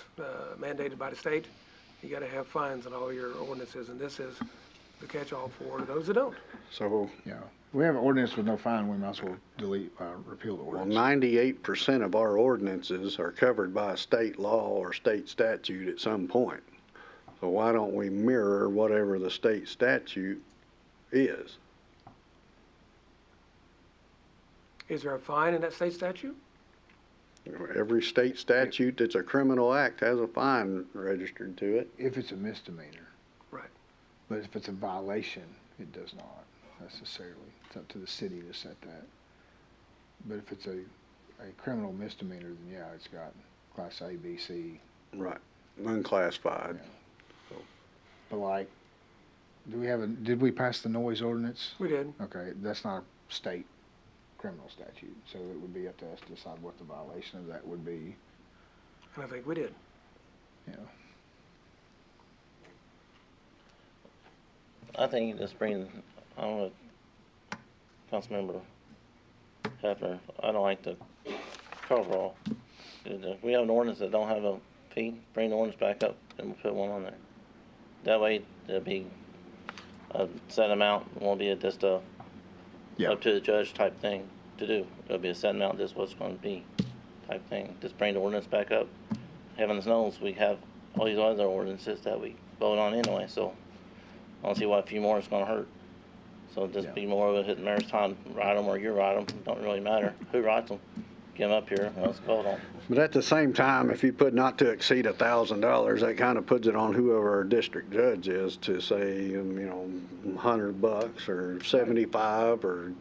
mandated by the state, you gotta have fines on all your ordinances, and this is the catch-all for those that don't. So, Yeah. If we have an ordinance with no fine, we might as well repeal the well, ordinance. 98% of our ordinances are covered by state law or state statute at some point. So why don't we mirror whatever the state statute is? Is there a fine in that state statute? Every state statute that's a criminal act has a fine registered to it. If it's a misdemeanor. Right. But if it's a violation, it does not necessarily. It's up to the city to set that. But if it's a criminal misdemeanor, then yeah, it's got class A, B, C. Right. Unclassified. But like, did we pass the noise ordinance? We did. Okay, that's not a state criminal statute, so it would be up to us to decide what the violation of that would be. And I think we did. Yeah. I think you just bring, I don't know, Councilmember Hefner, I don't like the coverall. If we have an ordinance that don't have a fee, bring the ordinance back up and we'll put one on there. That way, it'll be a set amount, it won't be just a up to the judge type thing to do. It'll be a set amount, this is what's gonna be type thing. Just bring the ordinance back up. Heavens knows, we have all these other ordinances that we vote on anyway, so I don't see why a few more is gonna hurt. So just be more of a hit the mayor's time, write them or you write them, don't really matter who writes them. Get them up here, and let's vote on them. But at the same time, if you put not to exceed $1,000, that kind of puts it on whoever our district judge is to say, $100 or 75 or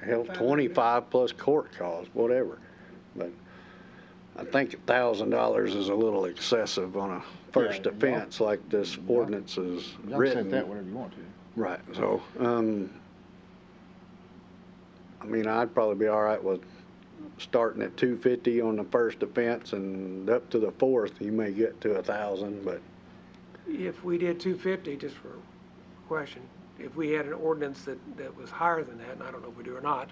hell, 25 plus court costs, whatever. But I think $1,000 is a little excessive on a first offense like this ordinance is Y'all written. set that whatever you want to. Right, so, I'd probably be all right with starting at $250 on the first offense and up to the fourth, you may get to $1,000, but If we did 250, just for a question, if we had an ordinance that was higher than that, and I don't know if we do or not,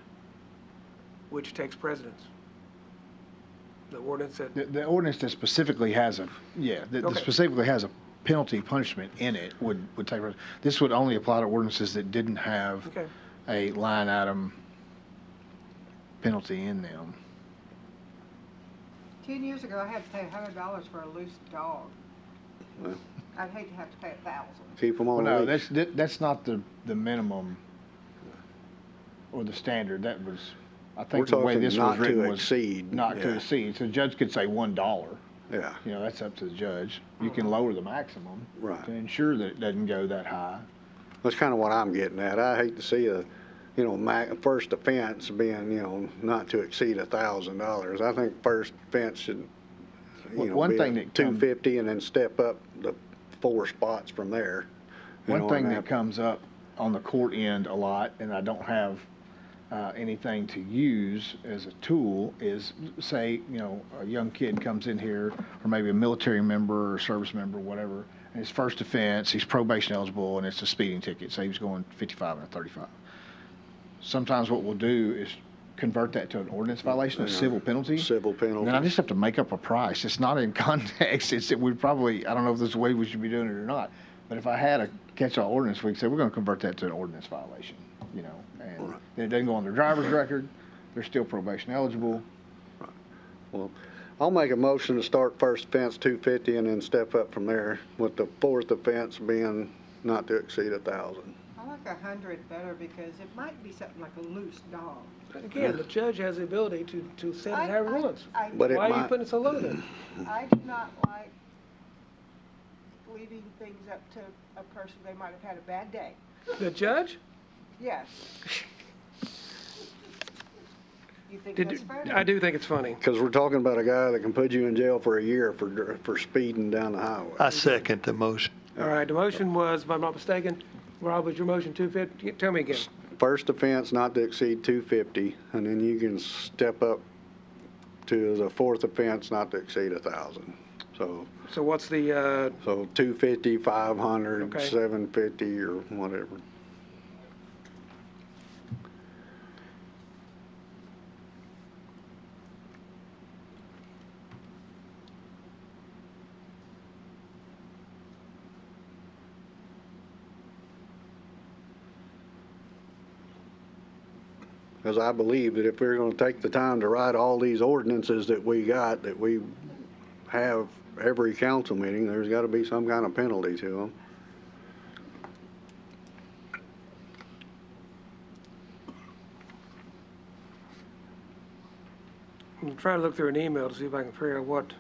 which takes precedence? The ordinance that, The ordinance that specifically has that Okay. specifically has a penalty punishment in it would take, this would only apply to ordinances that didn't have okay, a line item penalty in them. 10 years ago, I had to pay $100 for a loose dog. Well. I'd hate to have to pay $1,000. keep them on Well, no, leash. that's not the minimum or the standard. That was, I We're think the way talking this was not written to was exceed. not to yeah. exceed. So the judge could say $1. Yeah, That's up to the judge. You can lower the maximum right. to ensure that it doesn't go that high. That's kind of what I'm getting at. I hate to see a, first offense being, not to exceed $1,000. I think first offense should, One be thing at that 250 and then step up the 4 spots from there. One thing that comes up on the court end a lot, and I don't have anything to use as a tool, is say, a young kid comes in here, or maybe a military member or service member, whatever, and his first offense, he's probation eligible, and it's a speeding ticket. Say he was going 55 and a 35. Sometimes what we'll do is convert that to an ordinance violation, a civil penalty. Civil penalty. And then I just have to make up a price. It's not in context. It's that we probably, I don't know if this is the way we should be doing it or not, but if I had a catch-all ordinance, we could say, we're gonna convert that to an ordinance violation, and then it doesn't go on their driver's record, they're still probation eligible. Well, I'll make a motion to start first offense 250 and then step up from there, with the fourth offense being not to exceed 1,000. I like 100 better because it might be something like a loose dog. again, the judge has the ability to set it however he wants. But it Why are you might- putting it so low then? I do not like leaving things up to a person, they might have had a bad day. The judge? Yes. You think Did, that's fair? I do think it's funny. Because we're talking about a guy that can put you in jail for a year for speeding down the highway. I second the motion. All right, the motion was, if I'm not mistaken, Rob, was your motion 250? Tell me again. First offense not to exceed 250, and then you can step up to the fourth offense not to exceed 1,000. So what's the, So 250, 500, Okay. 750, or whatever. Because I believe that if we're going to take the time to write all these ordinances that we got, that we have every council meeting, there's got to be some kind of penalty to them. I'm trying to look through an email to see if I can figure out what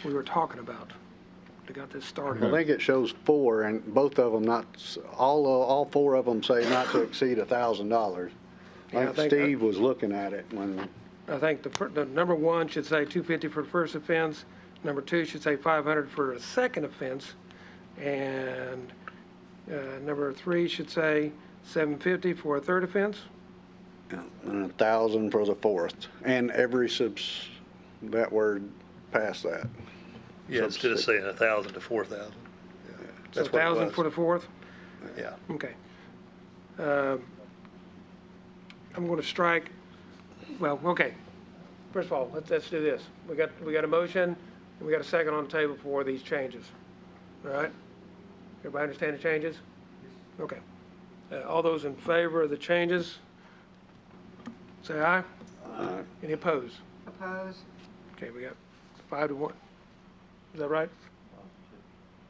we were talking about to got this started. I think it shows 4, and both of them not, all 4 of them say not to exceed $1,000. Yeah, I I think think Steve was looking at it when, I think the number 1 should say 250 for the first offense, number 2 should say 500 for a second offense, and number 3 should say 750 for a third offense. and 1,000 for the fourth, and every that word past that. Yeah, instead of saying 1,000 to 4,000. So That's what it 1,000 was. for the fourth? Yeah. Okay. I'm going to strike Well, okay. First of all, let's do this. We got a motion, and we got a second on the table for these changes. All right? Everybody understand the changes? Okay. All those in favor of the changes, say aye. Aye. Any opposed? Opposed? Okay, we got 5-1. Is that right?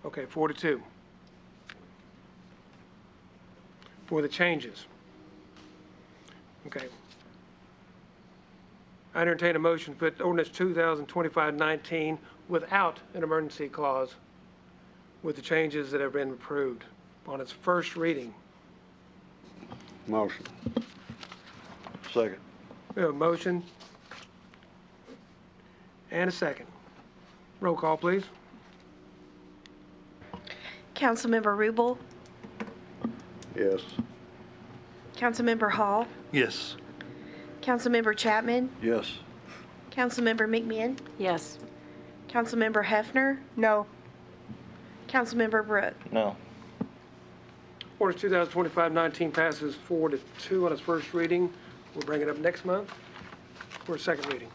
Okay, 4-2. For the changes. Okay. I entertain a motion to put ordinance 2025-19 without an emergency clause with the changes that have been approved on its first reading. Motion. Second. We have a motion and a second. Roll call, please. Councilmember Rubel, Yes. Councilmember Hall, Yes. Councilmember Chapman, Yes. Councilmember McMahon, Yes. Councilmember Hefner, No. Councilmember Brooke. No. Ordinance 2025-19 passes 4-2 on its first reading. We'll bring it up next month for a second reading.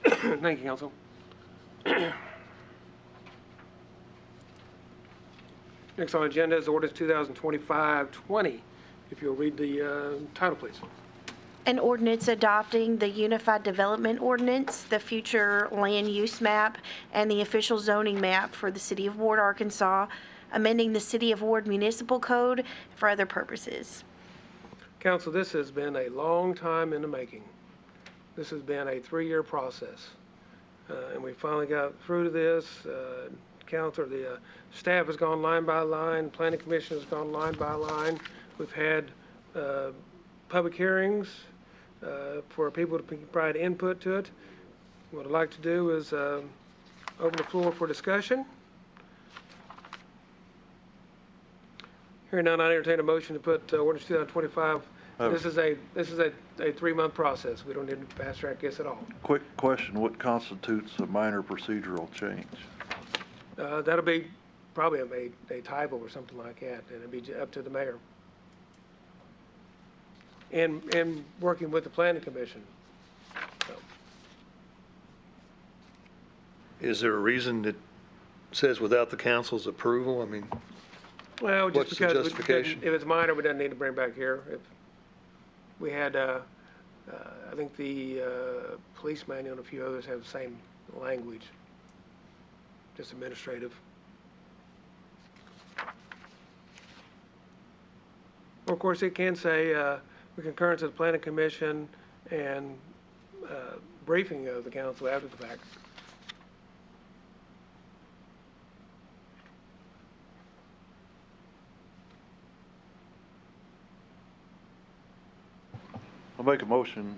Thank you, Council. Next on the agenda is ordinance 2025-20. If you'll read the title, please. An ordinance adopting the Unified Development Ordinance, the future land use map, and the official zoning map for the City of Ward, Arkansas, amending the City of Ward Municipal Code for other purposes. Council, this has been a long time in the making. This has been a 3-year process. And we finally got through to this. Council, the staff has gone line by line, Planning Commission has gone line by line. We've had public hearings for people to provide input to it. What I'd like to do is open the floor for discussion. Hearing none, I entertain a motion to put ordinance 2025. This is a 3-month process. We don't need to fast track this at all. Quick question, what constitutes a minor procedural change? That'll be probably a typo or something like that, and it'll be up to the mayor. And working with the planning commission. So, Is there a reason that says without the council's approval? I mean, well, just What's the because justification? if it's minor, we don't need to bring it back here. If we had, I think the police manual and a few others have the same language, just administrative. Well, of course, it can say with concurrence of the planning commission and briefing of the council after the fact. I'll make a motion,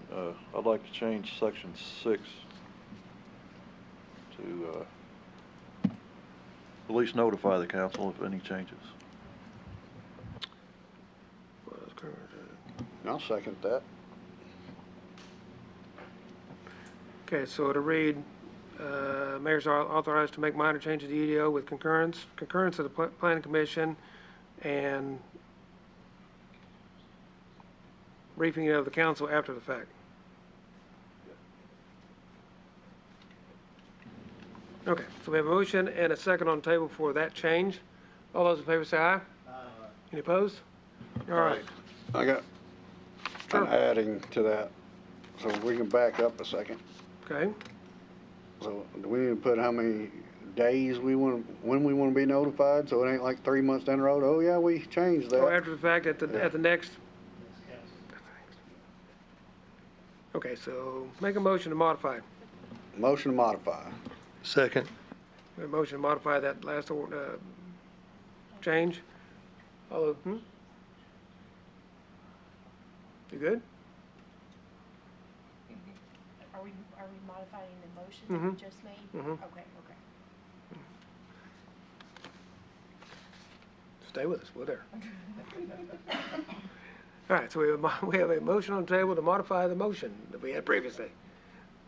I'd like to change section 6 to, at least notify the council of any changes. I'll second that. Okay, so to read, mayor's authorized to make minor changes to EDO with concurrence of the planning commission and briefing of the council after the fact. Okay, so we have a motion and a second on the table for that change. All those in favor say aye. Aye. Any opposed? All right. I got Sure. an adding to that, so we can back up a second. Okay, So do we need to put how many days when we want to be notified, so it ain't like 3 months down the road, oh yeah, we changed so that. after the fact, at the next. Okay, so make a motion to modify. Motion to modify. second. We have a motion to modify that last change. All those, You good? Are we modifying the motion that we just made? Mhm. Okay. Stay with us, we're there. All right, so we have a motion on the table to modify the motion that we had previously.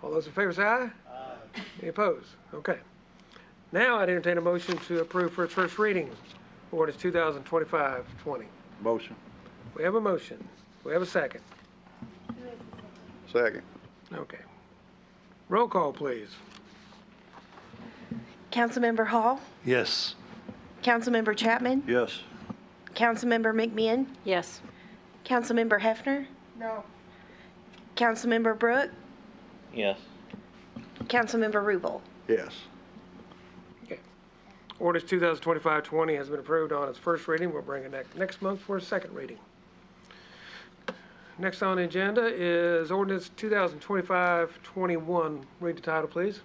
All those in favor say aye. Aye. Any opposed? Okay. Now I'd entertain a motion to approve for its first reading, ordinance 2025-20. Motion. We have a motion. We have a second. Who has the Second. Okay. Roll call, please. Councilmember Hall, Yes. Councilmember Chapman, Yes. Councilmember McMahon, Yes. Councilmember Hefner, No. Councilmember Brooke, Yes. Councilmember Rubel. Yes. Okay. Ordinance 2025-20 has been approved on its first reading. We'll bring it next month for a second reading. Next on the agenda is ordinance 2025-21. Read the title, please.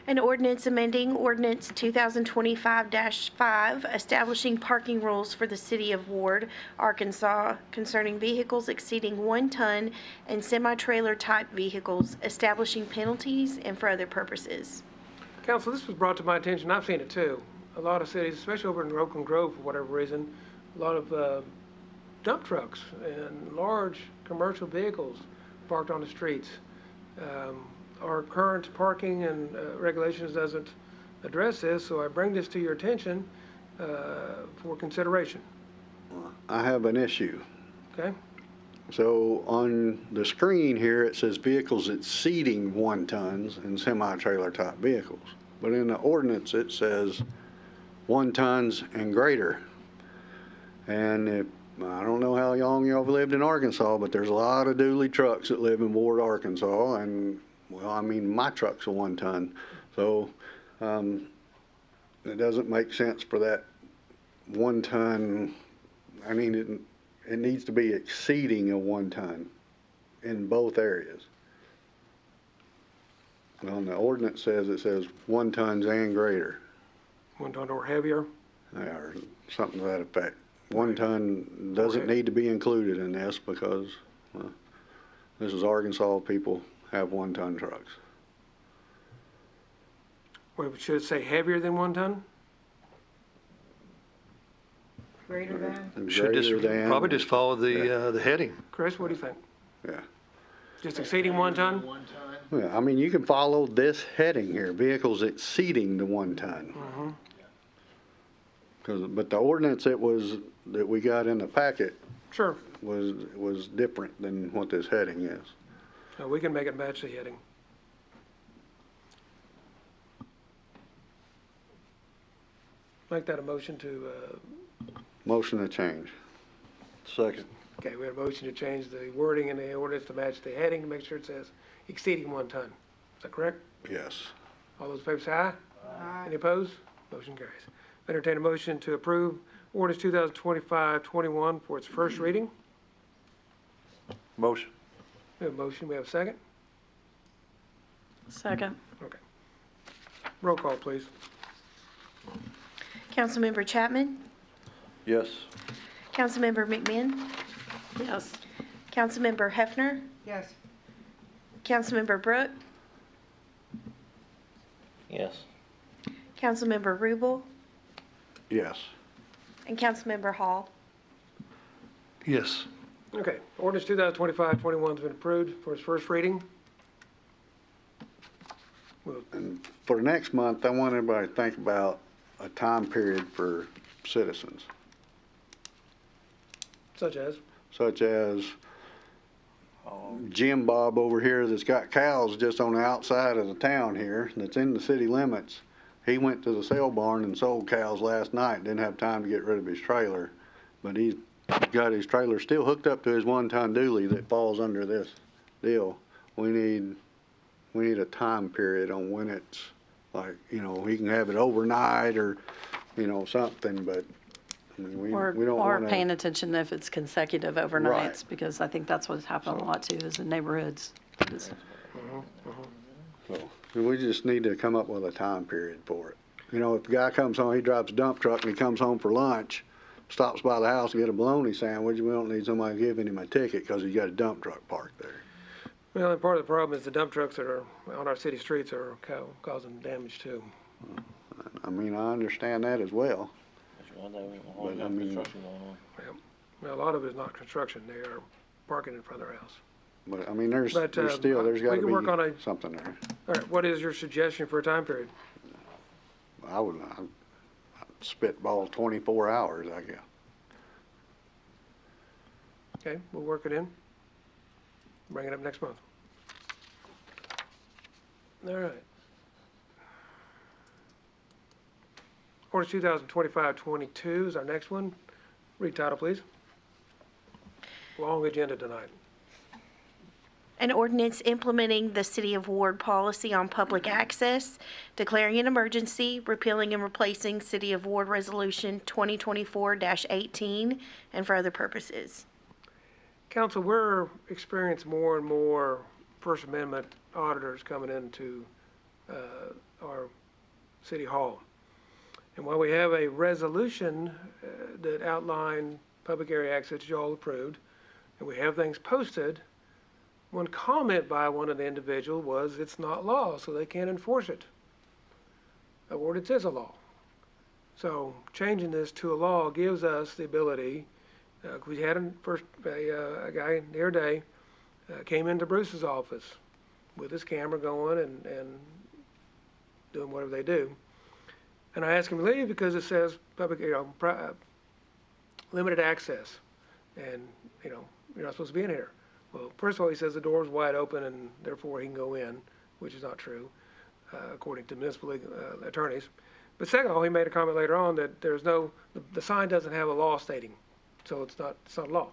An ordinance amending ordinance 2025-5, establishing parking rules for the city of Ward, Arkansas concerning vehicles exceeding 1 ton and semi-trailer type vehicles, establishing penalties and for other purposes. Council, this was brought to my attention. I've seen it too. A lot of cities, especially over in Oakland Grove for whatever reason, a lot of dump trucks and large commercial vehicles parked on the streets. Our current parking and regulations doesn't address this, so I bring this to your attention for consideration. I have an issue. Okay? So on the screen here, it says vehicles exceeding 1 tons and semi-trailer type vehicles. But in the ordinance, it says 1 tons and greater. And I don't know how long y'all have lived in Arkansas, but there's a lot of dually trucks that live in Ward, Arkansas, and well, I mean, my truck's a 1 ton. So it doesn't make sense for that 1 ton. I mean, it needs to be exceeding a 1 ton in both areas. On the ordinance it says 1 tons and greater. 1 ton or heavier. Or something to that effect. 1 ton doesn't need to be included in this because this is Arkansas. People have 1 ton trucks. Well, should it say heavier than 1 ton? Greater than? Should just, Greater than- probably just follow the heading. Chris, what do you think? Yeah. Just exceeding 1 ton? Yeah, I mean, you can follow this heading here, vehicles exceeding the 1 ton. But the ordinance that we got in the packet Sure. was different than what this heading is. We can make it match the heading. Make that a motion to, Motion to change. Second. okay, we have a motion to change the wording in the ordinance to match the heading to make sure it says exceeding 1 ton. Is that correct? Yes. All those in favor say aye. Aye. Any opposed? Motion carries. Entertain a motion to approve ordinance 2025-21 for its first reading. Motion. We have a motion, we have a second. Second. Okay. Roll call, please. Councilmember Chapman, Yes. Councilmember McMahon, Yes. Councilmember Hefner, Yes. Councilmember Brooke, Yes. Councilmember Rubel, Yes. and Councilmember Hall. Yes. Okay, ordinance 2025-21 has been approved for its first reading. And for next month, I want everybody to think about a time period for citizens, Such as? Jim Bob over here that's got cows just on the outside of the town here, that's in the city limits. He went to the sale barn and sold cows last night, didn't have time to get rid of his trailer, but he's got his trailer still hooked up to his 1 ton dually that falls under this deal. We need a time period on when it's like, he can have it overnight or, something, but I mean, we don't Or want paying to. attention if it's consecutive overnights, Right. because I think that's what's happened a lot too, is in neighborhoods. So we just need to come up with a time period for it. If the guy comes home, he drives a dump truck and he comes home for lunch, stops by the house and get a bologna sandwich, we don't need somebody giving him a ticket because he's got a dump truck parked there. Well, and part of the problem is the dump trucks that are on our city streets are causing damage too. I mean, I understand that as well. But I mean- construction going on. Well, a lot of it is not construction, they are parking in front of their house. But I mean, there's But, there's we got can work on to a- be something there. All right, what is your suggestion for a time period? I'd spitball 24 hours, I guess. Okay, we'll work it in. Bring it up next month. All right. Ordinance 2025-22 is our next one. Read title, please. Long agenda tonight. An ordinance implementing the City of Ward policy on public access, declaring an emergency, repealing and replacing City of Ward Resolution 2024-18, and for other purposes. Council, we're experiencing more and more First Amendment auditors coming into our City Hall. And while we have a resolution that outlined public area access you all approved, and we have things posted, one comment by one of the individuals was it's not law, so they can't enforce it. The ordinance is a law. So changing this to a law gives us the ability, we had a guy the other day came into Bruce's office with his camera going and doing whatever they do. And I asked him to leave because it says public, limited access. And, you're not supposed to be in here. Well, first of all, he says the door's wide open and therefore he can go in, which is not true, according to municipal attorneys. But second of all, he made a comment later on that there's the sign doesn't have a law stating, so it's not law.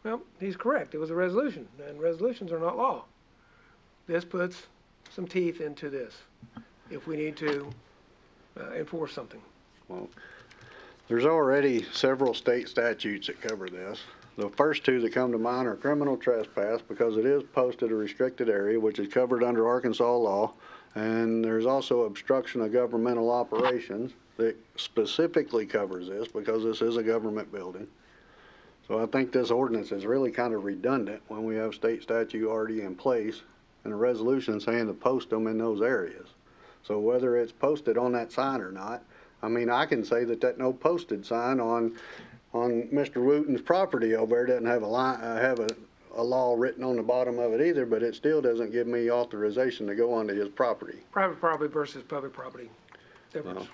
Well, he's correct. It was a resolution, and resolutions are not law. This puts some teeth into this if we need to enforce something. Well, there's already several state statutes that cover this. The first two that come to mind are criminal trespass, because it is posted a restricted area, which is covered under Arkansas law. And there's also obstruction of governmental operations that specifically covers this, because this is a government building. So I think this ordinance is really kind of redundant when we have state statute already in place and a resolution saying to post them in those areas. So whether it's posted on that sign or not, I mean, I can say that no posted sign on Mr. Wooten's property over there doesn't have a law written on the bottom of it either, but it still doesn't give me authorization to go onto his property. Private property versus public property. Difference.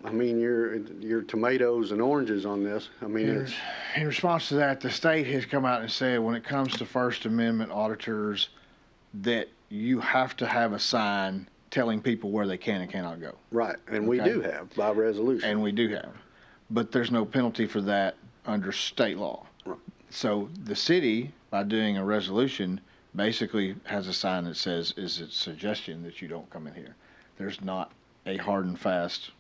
I mean, your tomatoes and oranges on this. I mean, In response to that, the state has come out and said when it comes to First Amendment auditors that you have to have a sign telling people where they can and cannot go. Right, and we do have by resolution. And we do have. But there's no penalty for that under state law. Right. So the city, by doing a resolution, basically has a sign that says, is it suggestion that you don't come in here? There's not a hard and fast.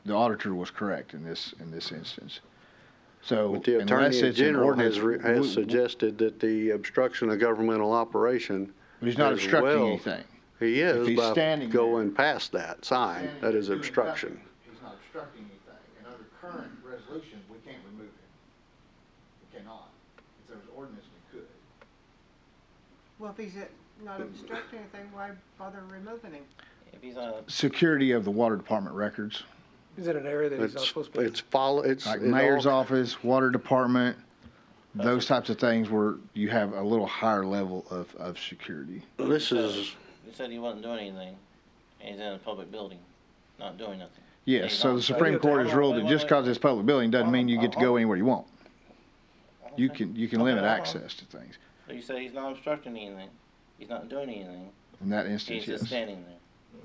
The auditor was correct in this instance. So But the unless Attorney it's an General ordinance, has suggested that the obstruction of governmental operation. But he's not as obstructing well- anything. He If is he's by standing going past that sign. That is obstruction. He's not obstructing anything. And under current resolution, we can't remove him. We cannot. If there was ordinance, we could. Well, if he's not obstructing anything, why bother removing him? If he's Security of the water department records, Is it an area that he's not supposed to be? like mayor's office, water department, those types of things where you have a little higher level of security. This is, he said he wasn't doing anything, and he's in a public building, not doing nothing. Yes, He's so on the site. Supreme Court has ruled that Wait, just wait, because it's public building doesn't mean you get to go anywhere you want. You can limit hold on. access to things. So you say he's not obstructing anything, he's not doing anything, In that instance, he's just yes. standing there.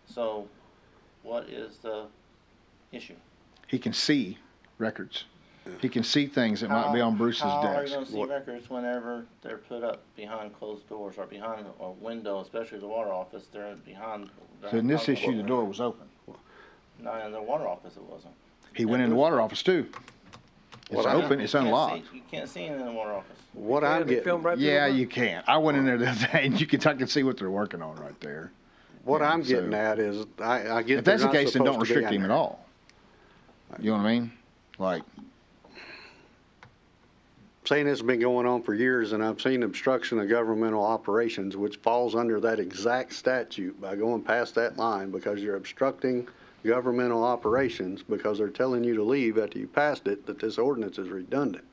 So, what is the issue? He can see records. He can see things that might be on Bruce's How are you desk. gonna see records whenever they're put up behind closed doors or behind a window, especially the water office, they're behind. So in this issue, the door was open. Not in the water office, it wasn't. He went in the water office too. It's open, it's unlocked. You can't see in the water office. what I'm getting, Yeah, you can. I went in there the other day and I can see what they're working on right there. what I'm So- getting at is, I get If that's they're the not case, then don't supposed to be restrict in him at there. all. You know what I mean? Like, Saying this has been going on for years, and I've seen obstruction of governmental operations, which falls under that exact statute by going past that line, because you're obstructing governmental operations because they're telling you to leave after you passed it, that this ordinance is redundant.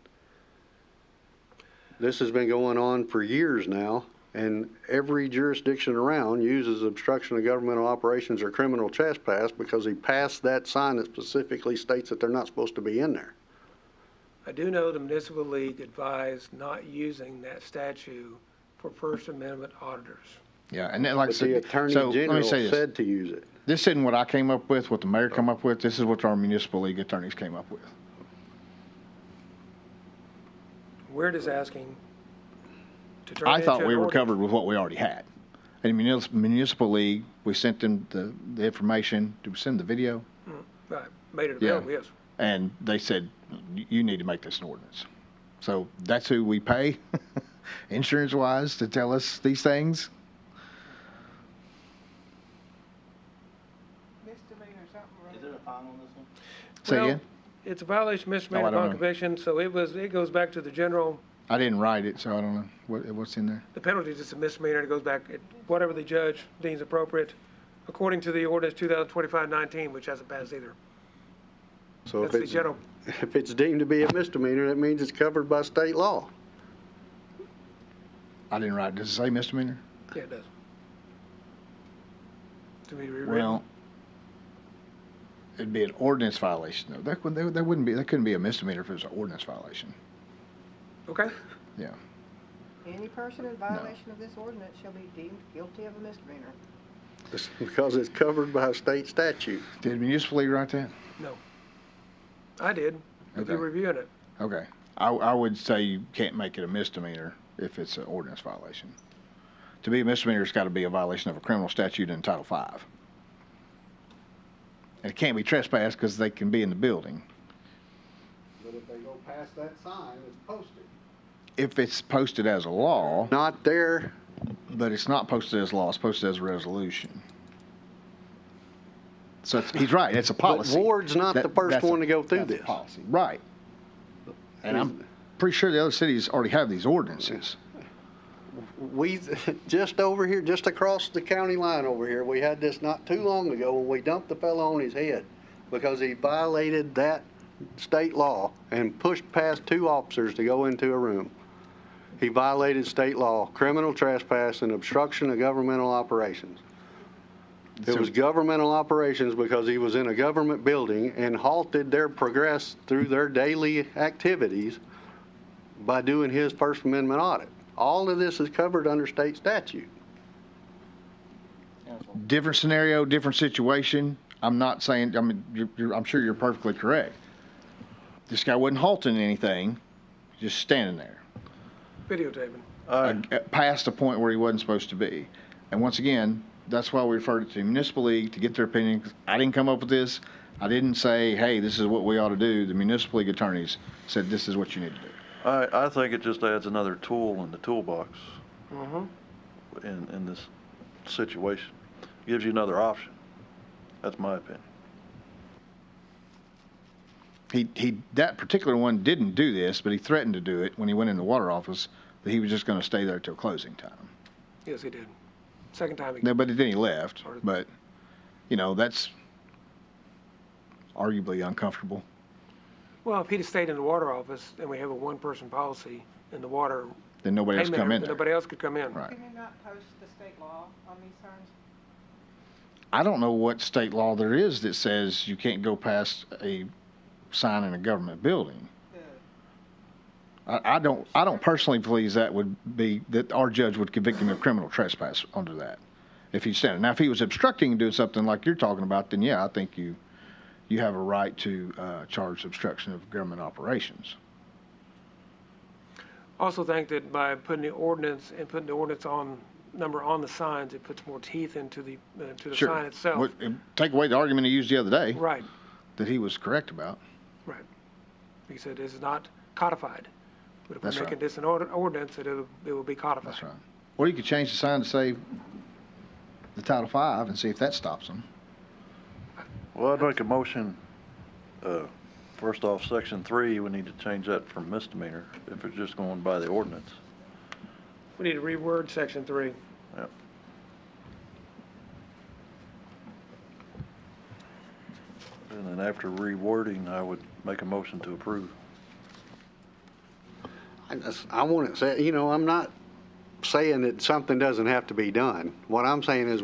This has been going on for years now, and every jurisdiction around uses obstruction of governmental operations or criminal trespass because he passed that sign that specifically states that they're not supposed to be in there. I do know the municipal league advised not using that statute for First Amendment auditors. Yeah, and then, like I But the said, Attorney so let me General say this. said to use it. This isn't what I came up with, what the mayor come up with. This is what our municipal league attorneys came up with. We're just asking to turn I it thought into we an were ordinance. covered with what we already had. And municipal league, we sent them the information. Did we send the video? Right, made it Yeah. available, yes. And they said, you need to make this an ordinance. So that's who we pay, insurance-wise, to tell us these things. Misdemeanor, something Is there a fine on this one? Say Well, again? It's a violation, misdemeanor Oh, I don't upon know. conviction, so it goes back to the general, I didn't write it, so I don't know what's in there. the penalty is just a misdemeanor, and it goes back, whatever the judge deems appropriate, according to the ordinance 2025-19, which hasn't passed either. So That's the general, if it's deemed to be a misdemeanor, that means it's covered by state law. I didn't write it. Does it say misdemeanor? yeah, it does. To be rewritten. Well, it'd be an ordinance violation, though. That couldn't be a misdemeanor if it was an ordinance violation. Okay, Yeah. Any person in violation of this ordinance shall be deemed guilty of a misdemeanor. It's because it's covered by state statute. Did municipal league write that? no. I did, if Okay. you're reviewing it. Okay. I would say you can't make it a misdemeanor if it's an ordinance violation. To be a misdemeanor, it's got to be a violation of a criminal statute in Title V. And it can't be trespass because they can be in the building. But if they go past that sign, it's posted. If it's posted as a law, Not there. but it's not posted as law, it's posted as a resolution. So he's right, it's a policy. But Ward's not the first That's one to go through that's a this. policy, right. And I'm pretty sure the other cities already have these ordinances. We, just over here, just across the county line over here, we had this not too long ago when we dumped the fellow on his head because he violated that state law and pushed past two officers to go into a room. He violated state law, criminal trespass and obstruction of governmental operations. It was governmental operations because he was in a government building and halted their progress through their daily activities by doing his First Amendment audit. All of this is covered under state statute. Different scenario, different situation. I'm not saying, I mean, I'm sure you're perfectly correct. This guy wasn't halting anything, just standing there. Videotaping. Past the point where he wasn't supposed to be. And once again, that's why we referred it to the municipal league to get their opinion. I didn't come up with this. I didn't say, hey, this is what we ought to do. The municipal league attorneys said, this is what you need to do. I think it just adds another tool in the toolbox in this situation. Gives you another option. That's my opinion. That particular one didn't do this, but he threatened to do it when he went in the water office, that he was just gonna stay there till closing time. Yes, he did. Second time he. No, but then he left, but, you know, that's arguably uncomfortable. Well, if he'd have stayed in the water office and we have a one-person policy in the water. Then nobody else payment, come in then there. Nobody else could come in. Right. Can you not post the state law on these signs? I don't know what state law there is that says you can't go past a sign in a government building. I don't personally believe that our judge would convict him of criminal trespass under that, if he's standing. Now, if he was obstructing and doing something like you're talking about, then yeah, I think you have a right to charge obstruction of government operations. Also think that by putting the ordinance and putting the ordinance number on the signs, it puts more teeth into the Sure. sign itself. Take away the argument he used the other day. Right, That he was correct about. right. He said this is not codified. But if That's we're right. making this an ordinance, it will be codified. That's right. Or you could change the sign to say the Title V and see if that stops them. Well, I'd make a motion, first off, Section 3, we need to change that from misdemeanor if it's just going by the ordinance. We need to reword section 3. Yep. And then after rewording, I would make a motion to approve. I want to say, you know, I'm not saying that something doesn't have to be done. What I'm saying is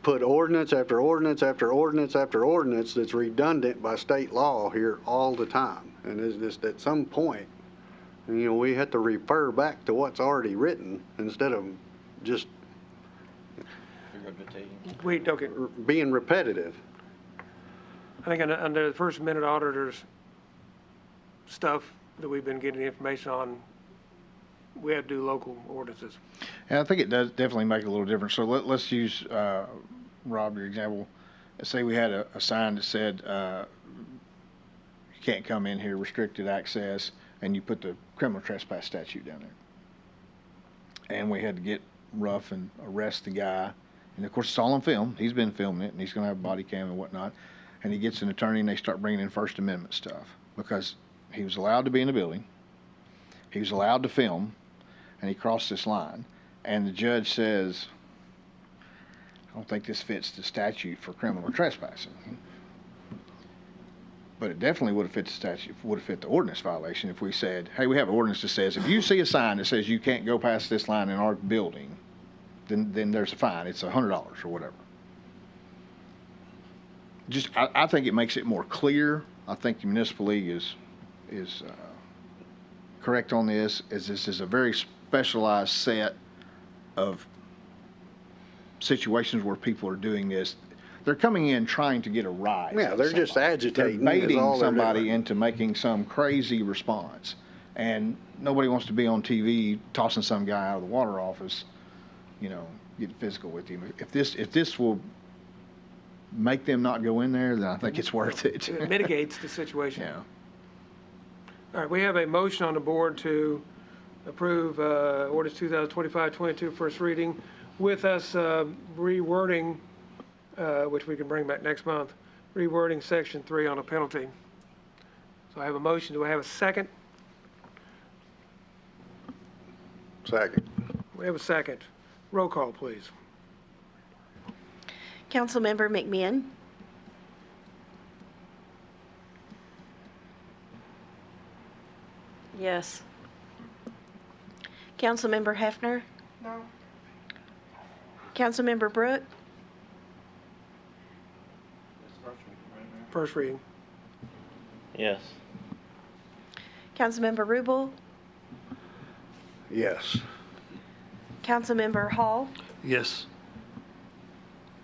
put ordinance after ordinance after ordinance after ordinance that's redundant by state law here all the time. And it's just at some point, you know, we have to refer back to what's already written instead of just Wait, okay. being repetitive. I think under the First Minute Auditor's stuff that we've been getting information on, we have to do local ordinances. And I think it does definitely make a little difference. So let's use, Rob, your example. Say we had a sign that said, you can't come in here, restricted access, and you put the criminal trespass statute down there. And we had to get rough and arrest the guy. And of course, it's all on film. He's been filming it, and he's going to have a body cam and whatnot. And he gets an attorney, and they start bringing in First Amendment stuff because he was allowed to be in the building. He was allowed to film, and he crossed this line. And the judge says, I don't think this fits the statute for criminal trespassing. But it definitely would have fit the statute, would have fit the ordinance violation if we said, hey, we have an ordinance that says if you see a sign that says you can't go past this line in our building, then there's a fine. It's $100 or whatever. Just, I think it makes it more clear. I think the Municipal League is correct on this, as this is a very specialized set of situations where people are doing this. They're coming in trying to get a rise. Yeah, they're just agitating. They're is baiting all they're somebody doing. into making some crazy response. And nobody wants to be on TV tossing some guy out of the water office, you know, getting physical with him. If this will make them not go in there, then I think it's worth it. It mitigates the situation. Yeah. All right, we have a motion on the board to approve ordinance 2025-22 first reading with us rewording, which we can bring back next month, rewording section 3 on a penalty. So I have a motion. Do I have a second? Second. We have a second. Roll call, please. Councilmember McMahon, Yes. Councilmember Hefner, No. Councilmember Brooke, First reading. Yes. Councilmember Rubel, Yes. Councilmember Hall, Yes.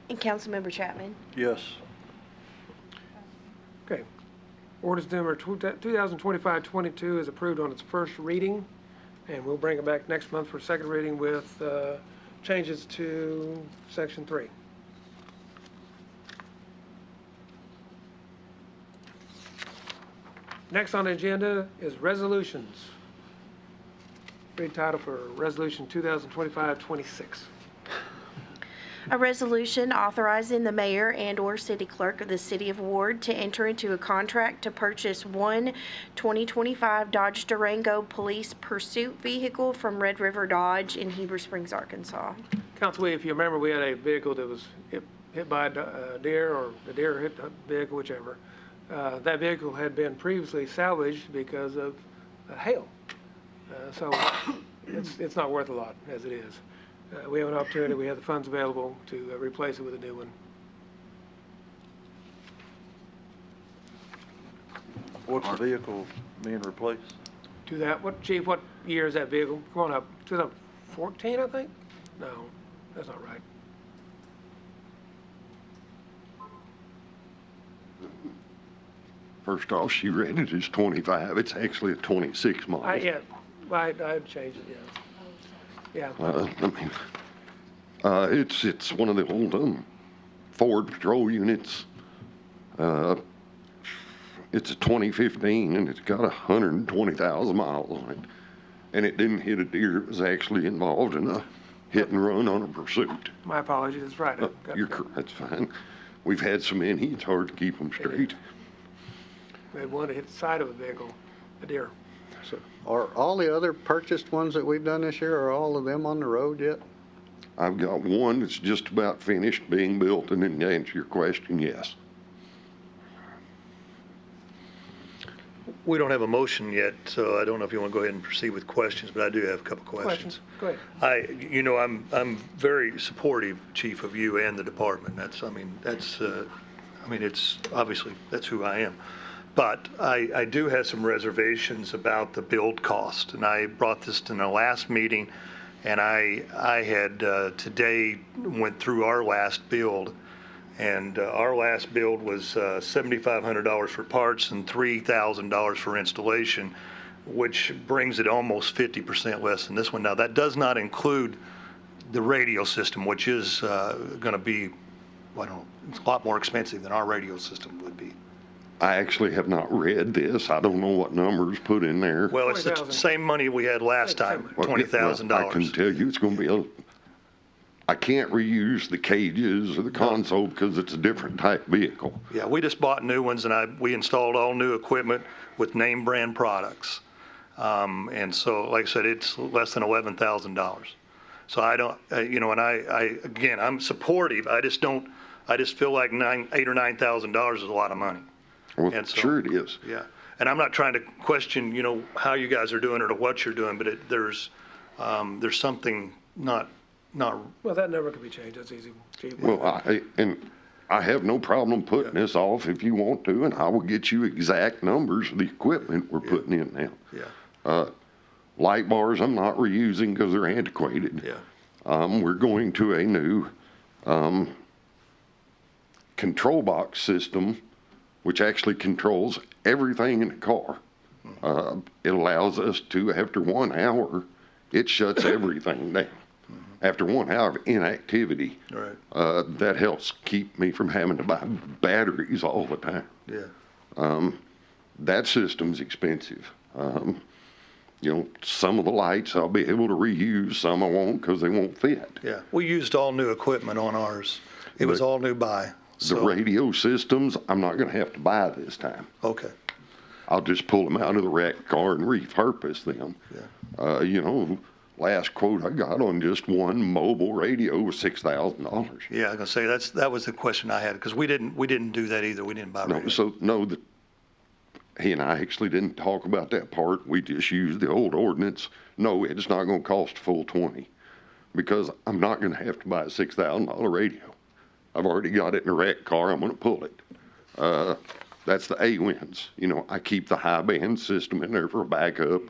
and Councilmember Chapman. Yes. Okay. Ordinance number 2025-22 is approved on its first reading, and we'll bring it back next month for second reading with changes to section 3. Next on the agenda is resolutions. Read title for resolution 2025-26. A resolution authorizing the mayor and/or city clerk of the city of Ward to enter into a contract to purchase one 2025 Dodge Durango police pursuit vehicle from Red River Dodge in Heber Springs, Arkansas. Council, if you remember, we had a vehicle that was hit by a deer, or the deer hit the vehicle, whichever. That vehicle had been previously salvaged because of hail. So it's not worth a lot as it is. We have an opportunity, we have the funds available to replace it with a new one. What's the vehicle being replaced? Do that, Chief, what year is that vehicle? Come on up, 2014, I think? No, that's not right. First off, she read it as 25. It's actually a 26 model. I'd change it, yeah. It's one of the old Ford patrol units. It's a 2015, and it's got 120,000 miles on it. And it didn't hit a deer. It was actually involved in a hit and run on a pursuit. My apologies, that's right. That's fine. We've had so many, it's hard to keep them straight. We had one that hit the side of a vehicle, a deer. So are all the other purchased ones that we've done this year, are all of them on the road yet? I've got one that's just about finished being built, and then to answer your question, yes. We don't have a motion yet, so I don't know if you want to go ahead and proceed with questions, but I do have a couple questions. Questions? Go ahead. I'm very supportive, Chief, of you and the department. It's obviously, that's who I am. But I do have some reservations about the build cost, and I brought this to the last meeting, and I had today went through our last build, and our last build was $7,500 for parts and $3,000 for installation, which brings it almost 50% less than this one. Now, that does not include the radio system, which is going to be, I don't know, it's a lot more expensive than our radio system would be. I actually have not read this. I don't know what numbers put in there. Well, it's the same money we had last time, $20,000. I can tell you it's going to be I can't reuse the cages or the console because it's a different type vehicle. Yeah, we just bought new ones, and we installed all new equipment with name brand products. And so, like I said, it's less than $11,000. So I don't, again, I'm supportive. I just feel like $8,000 or $9,000 is a lot of money. Well, and so, sure it is. Yeah, and I'm not trying to question, how you guys are doing it or what you're doing, but there's something not. Well, that number can be changed. That's easy. Well, I have no problem putting this off if you want to, and I will get you exact numbers of the equipment we're putting in now. Yeah. Light bars I'm not reusing because they're antiquated. Yeah. We're going to a new control box system, which actually controls everything in the car. It allows us to, after 1 hour, it shuts everything down. After 1 hour of inactivity, that helps keep me from having to buy batteries all the time. Yeah. That system's expensive. Some of the lights I'll be able to reuse, some I won't because they won't fit. Yeah, we used all new equipment on ours. It was all new buy. The radio systems, I'm not going to have to buy this time. Okay. I'll just pull them out of the wrecked car and repurpose them. Yeah. Last quote I got on just one mobile radio was $6,000. Yeah, I was gonna say that was the question I had because we didn't do that either. We didn't buy radio. He and I actually didn't talk about that part. We just used the old ordinance. No, it's not going to cost a full 20 because I'm not going to have to buy a $6,000 radio. I've already got it in a wrecked car. I'm going to pull it. That's the A-Winds. I keep the high band system in there for a backup.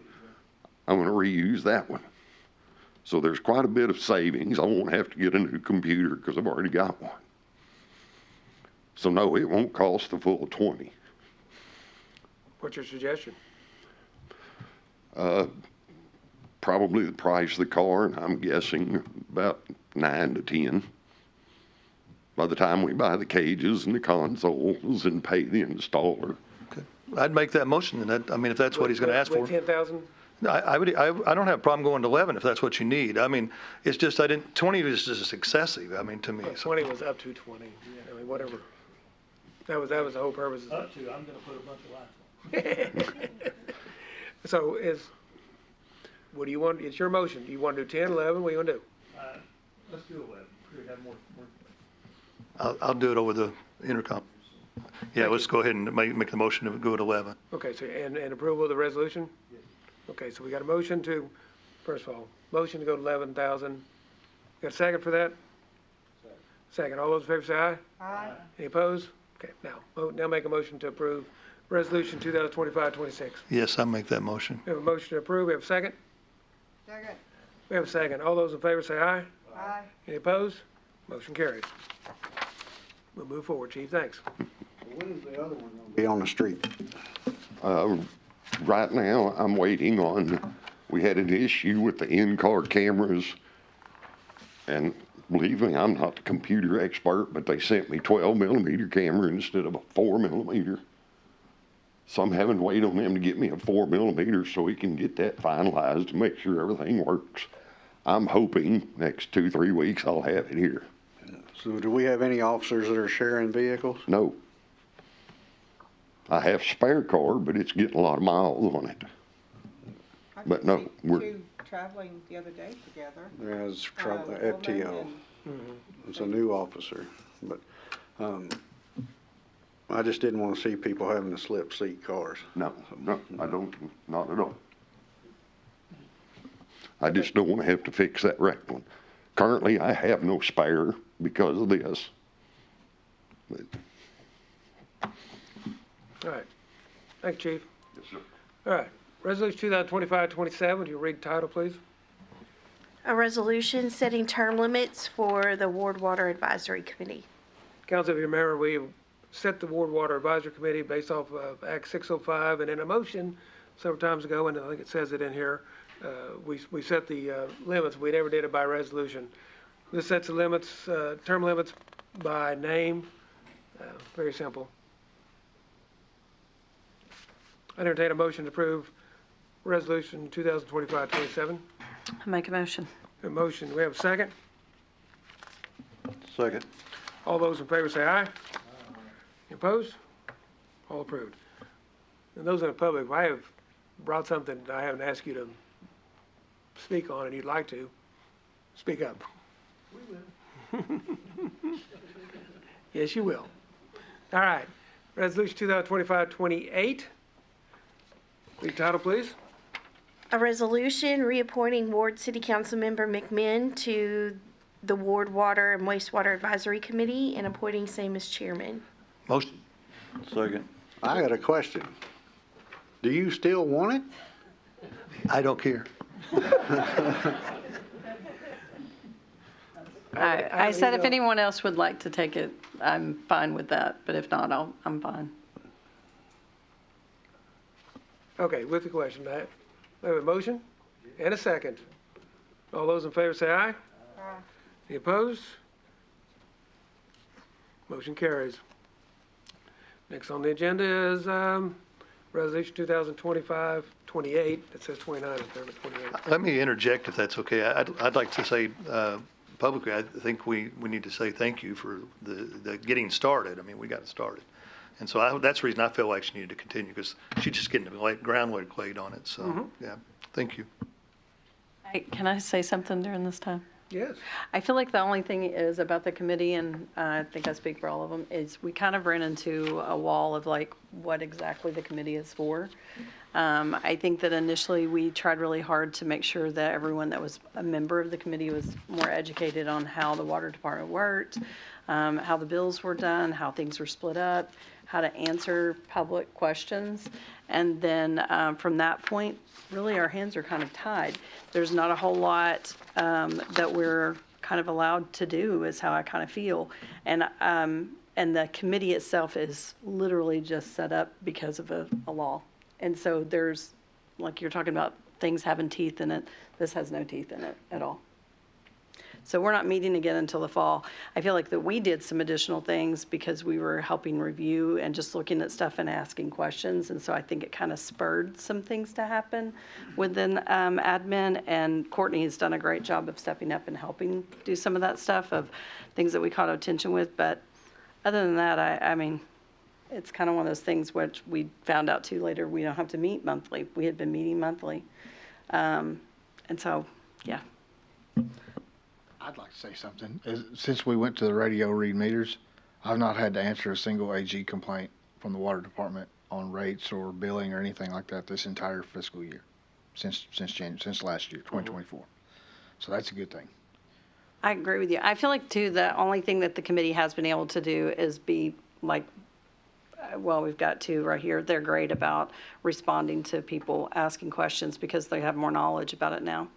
I'm going to reuse that one. So there's quite a bit of savings. I won't have to get a new computer because I've already got one. So no, it won't cost the full 20. What's your suggestion? Probably the price of the car, and I'm guessing about 9 to 10. By the time we buy the cages and the consoles and pay the installer. Okay. I'd make that motion, and if that's what he's going to ask for. 10,000? I don't have a problem going to 11 if that's what you need. It's just 20 is just excessive. To me. 20 was up to 20. Whatever. That was the whole purpose. Up to. I'm going to put a bunch of lights on. So what do you want? It's your motion. Do you want to do 10, 11? What do you want to do? Let's do 11. We have more. I'll do it over the intercom. Yeah, let's go ahead and make the motion to go at 11. Okay. So and approval of the resolution. Yes. Okay, so we got a motion to, first of all, motion to go to 11,000. Got a second for that? Second. All those in favor say aye. Aye. Any opposed? Okay, now make a motion to approve resolution 2025-26. Yes, I make that motion. We have a motion to approve. We have a second? Second. We have a second. All those in favor say aye. Aye. Any opposed? Motion carries. We'll move forward, Chief. Thanks. When is the other one going to be on the street? Right now, I'm waiting on, we had an issue with the in-car cameras, and believe me, I'm not the computer expert, but they sent me 12-millimeter camera instead of a 4-millimeter. So I'm having to wait on them to get me a 4-millimeter so we can get that finalized to make sure everything works. I'm hoping next 2-3 weeks I'll have it here. So do we have any officers that are sharing vehicles? No. I have a spare car, but it's getting a lot of miles on it. But no, we're Two traveling the other day together. There's FTO. It's a new officer, but I just didn't want to see people having to slip seat cars. No, I don't, not at all. I just don't want to have to fix that wrecked one. Currently, I have no spare because of this. But All right. Thank you, Chief. yes, sir. All right. Resolution 2025-27, you read the title, please? A resolution setting term limits for the Ward Water Advisory Committee. Council, if you remember, we set the Ward Water Advisory Committee based off of Act 605, and in a motion several times ago, and I think it says it in here, we set the limits. We never did it by resolution. This sets the limits, term limits by name. Very simple. I entertain a motion to approve Resolution 2025-27. I make a motion. A motion, we have a second? Second. All those in favor say aye. Any opposed? All approved. And those in the public, if I have brought something I haven't asked you to speak on and you'd like to, speak up. We will. Yes, you will. All right. Resolution 2025-28. Read title, please. A resolution reappointing Ward City Council Member McMinn to the Ward Water and Wastewater Advisory Committee and appointing same as chairman. Motion. Second. I got a question. Do you still want it? I don't care. I said if anyone else would like to take it, I'm fine with that, but if not, I'm fine. Okay, with the question, I have a motion and a second. All those in favor say aye. Aye. Any opposed? Motion carries. Next on the agenda is Resolution 2025-28. It says 29 up there, but 28. Let me interject if that's okay. I'd like to say publicly, I think we need to say thank you for the getting started. I mean, we got started. And so that's the reason I feel like she needed to continue, because she's just getting the groundwork laid on it. So, yeah, thank you. Can I say something during this time? Yes. I feel like the only thing is about the committee, and I think I speak for all of them, is we kind of ran into a wall of like what exactly the committee is for. I think that initially we tried really hard to make sure that everyone that was a member of the committee was more educated on how the water department worked, how the bills were done, how things were split up, how to answer public questions. And then from that point, really our hands are kind of tied. There's not a whole lot that we're kind of allowed to do, is how I kind of feel. And the committee itself is literally just set up because of a law. And so there's, like you're talking about things having teeth in it, this has no teeth in it at all. So we're not meeting again until the fall. I feel like that we did some additional things because we were helping review and just looking at stuff and asking questions. And so I think it kind of spurred some things to happen within admin. And Courtney has done a great job of stepping up and helping do some of that stuff of things that we caught attention with. But other than that, I mean, it's kind of one of those things which we found out too later, we don't have to meet monthly. We had been meeting monthly. And so, yeah. I'd like to say something. Since we went to the radio read meters, I've not had to answer a single AG complaint from the water department on rates or billing or anything like that this entire fiscal year, since last year, 2024. So that's a good thing. I agree with you. I feel like too, the only thing that the committee has been able to do is be like, well, we've got two right here. They're great about responding to people asking questions because they have more knowledge about it now.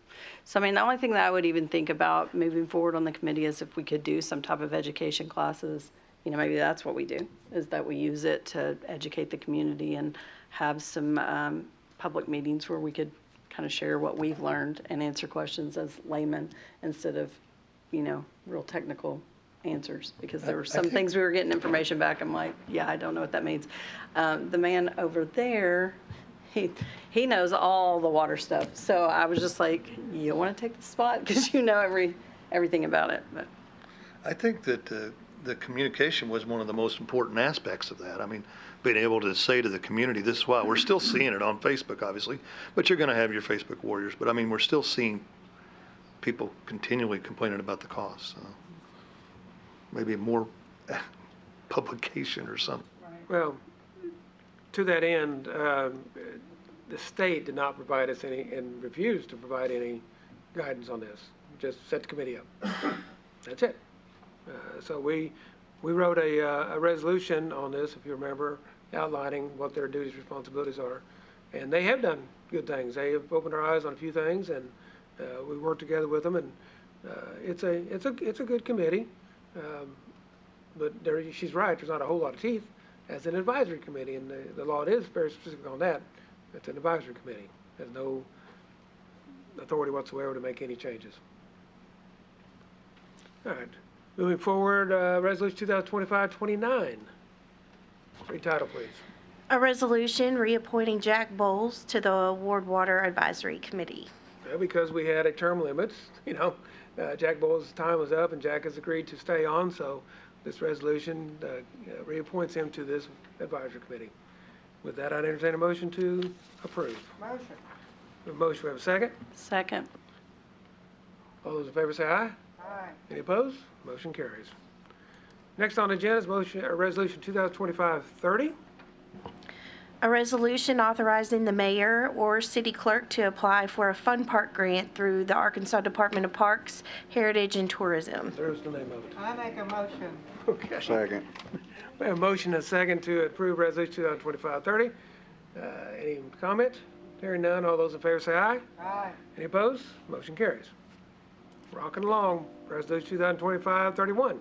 So, I mean, the only thing that I would even think about moving forward on the committee is if we could do some type of education classes. You know, maybe that's what we do, is that we use it to educate the community and have some public meetings where we could kind of share what we've learned and answer questions as laymen instead of, you know, real technical answers, because there were some things we were getting information back. I'm like, yeah, I don't know what that means. The man over there, he knows all the water stuff. So I was just like, you want to take the spot because you know everything about it. But I think that the communication was one of the most important aspects of that. I mean, being able to say to the community, this is why we're still seeing it on Facebook, obviously, but you're going to have your Facebook warriors. But I mean, we're still seeing people continually complaining about the cost. So maybe more publication or something. Well, to that end, the state did not provide us any, and refused to provide any guidance on this. Just set the committee up. That's it. So we wrote a resolution on this, if you remember, outlining what their duties, responsibilities are. And they have done good things. They have opened our eyes on a few things, and we worked together with them, and it's a good committee. But she's right, there's not a whole lot of teeth as an advisory committee, and the law is very specific on that. It's an advisory committee. Has no authority whatsoever to make any changes. All right, moving forward, Resolution 2025-29. Read title, please. A resolution reappointing Jack Bowles to the Ward Water Advisory Committee. Well, because we had a term limit, Jack Bowles' time was up, and Jack has agreed to stay on, so this resolution reappoints him to this advisory committee. With that, I'd entertain a motion to approve. Motion. A motion, we have a second? Second. All those in favor say aye. Aye. Any opposed? Motion carries. Next on the agenda is Resolution 2025-30. A resolution authorizing the mayor or city clerk to apply for a fun park grant through the Arkansas Department of Parks, Heritage, and Tourism. There's the name of it. I make a motion. Okay. Second. We have a motion and a second to approve Resolution 2025-30. Any comment? Hearing none, all those in favor say aye. Aye. Any opposed? Motion carries. Rocking along, Resolution 2025-31.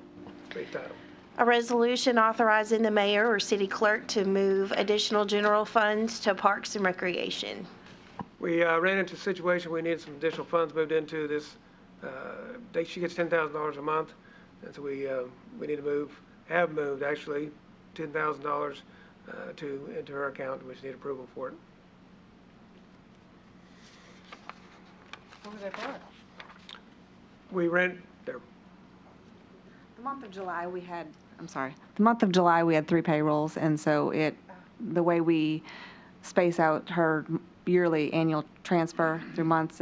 Read title. A resolution authorizing the mayor or city clerk to move additional general funds to Parks and Recreation. We ran into a situation, we needed some additional funds moved into this. She gets $10,000 a month, and so we need to have moved actually $10,000 into her account, which need approval for it. What was that for? We ran there. The month of July, the month of July, we had 3 payrolls, and so the way we space out her yearly annual transfer through months,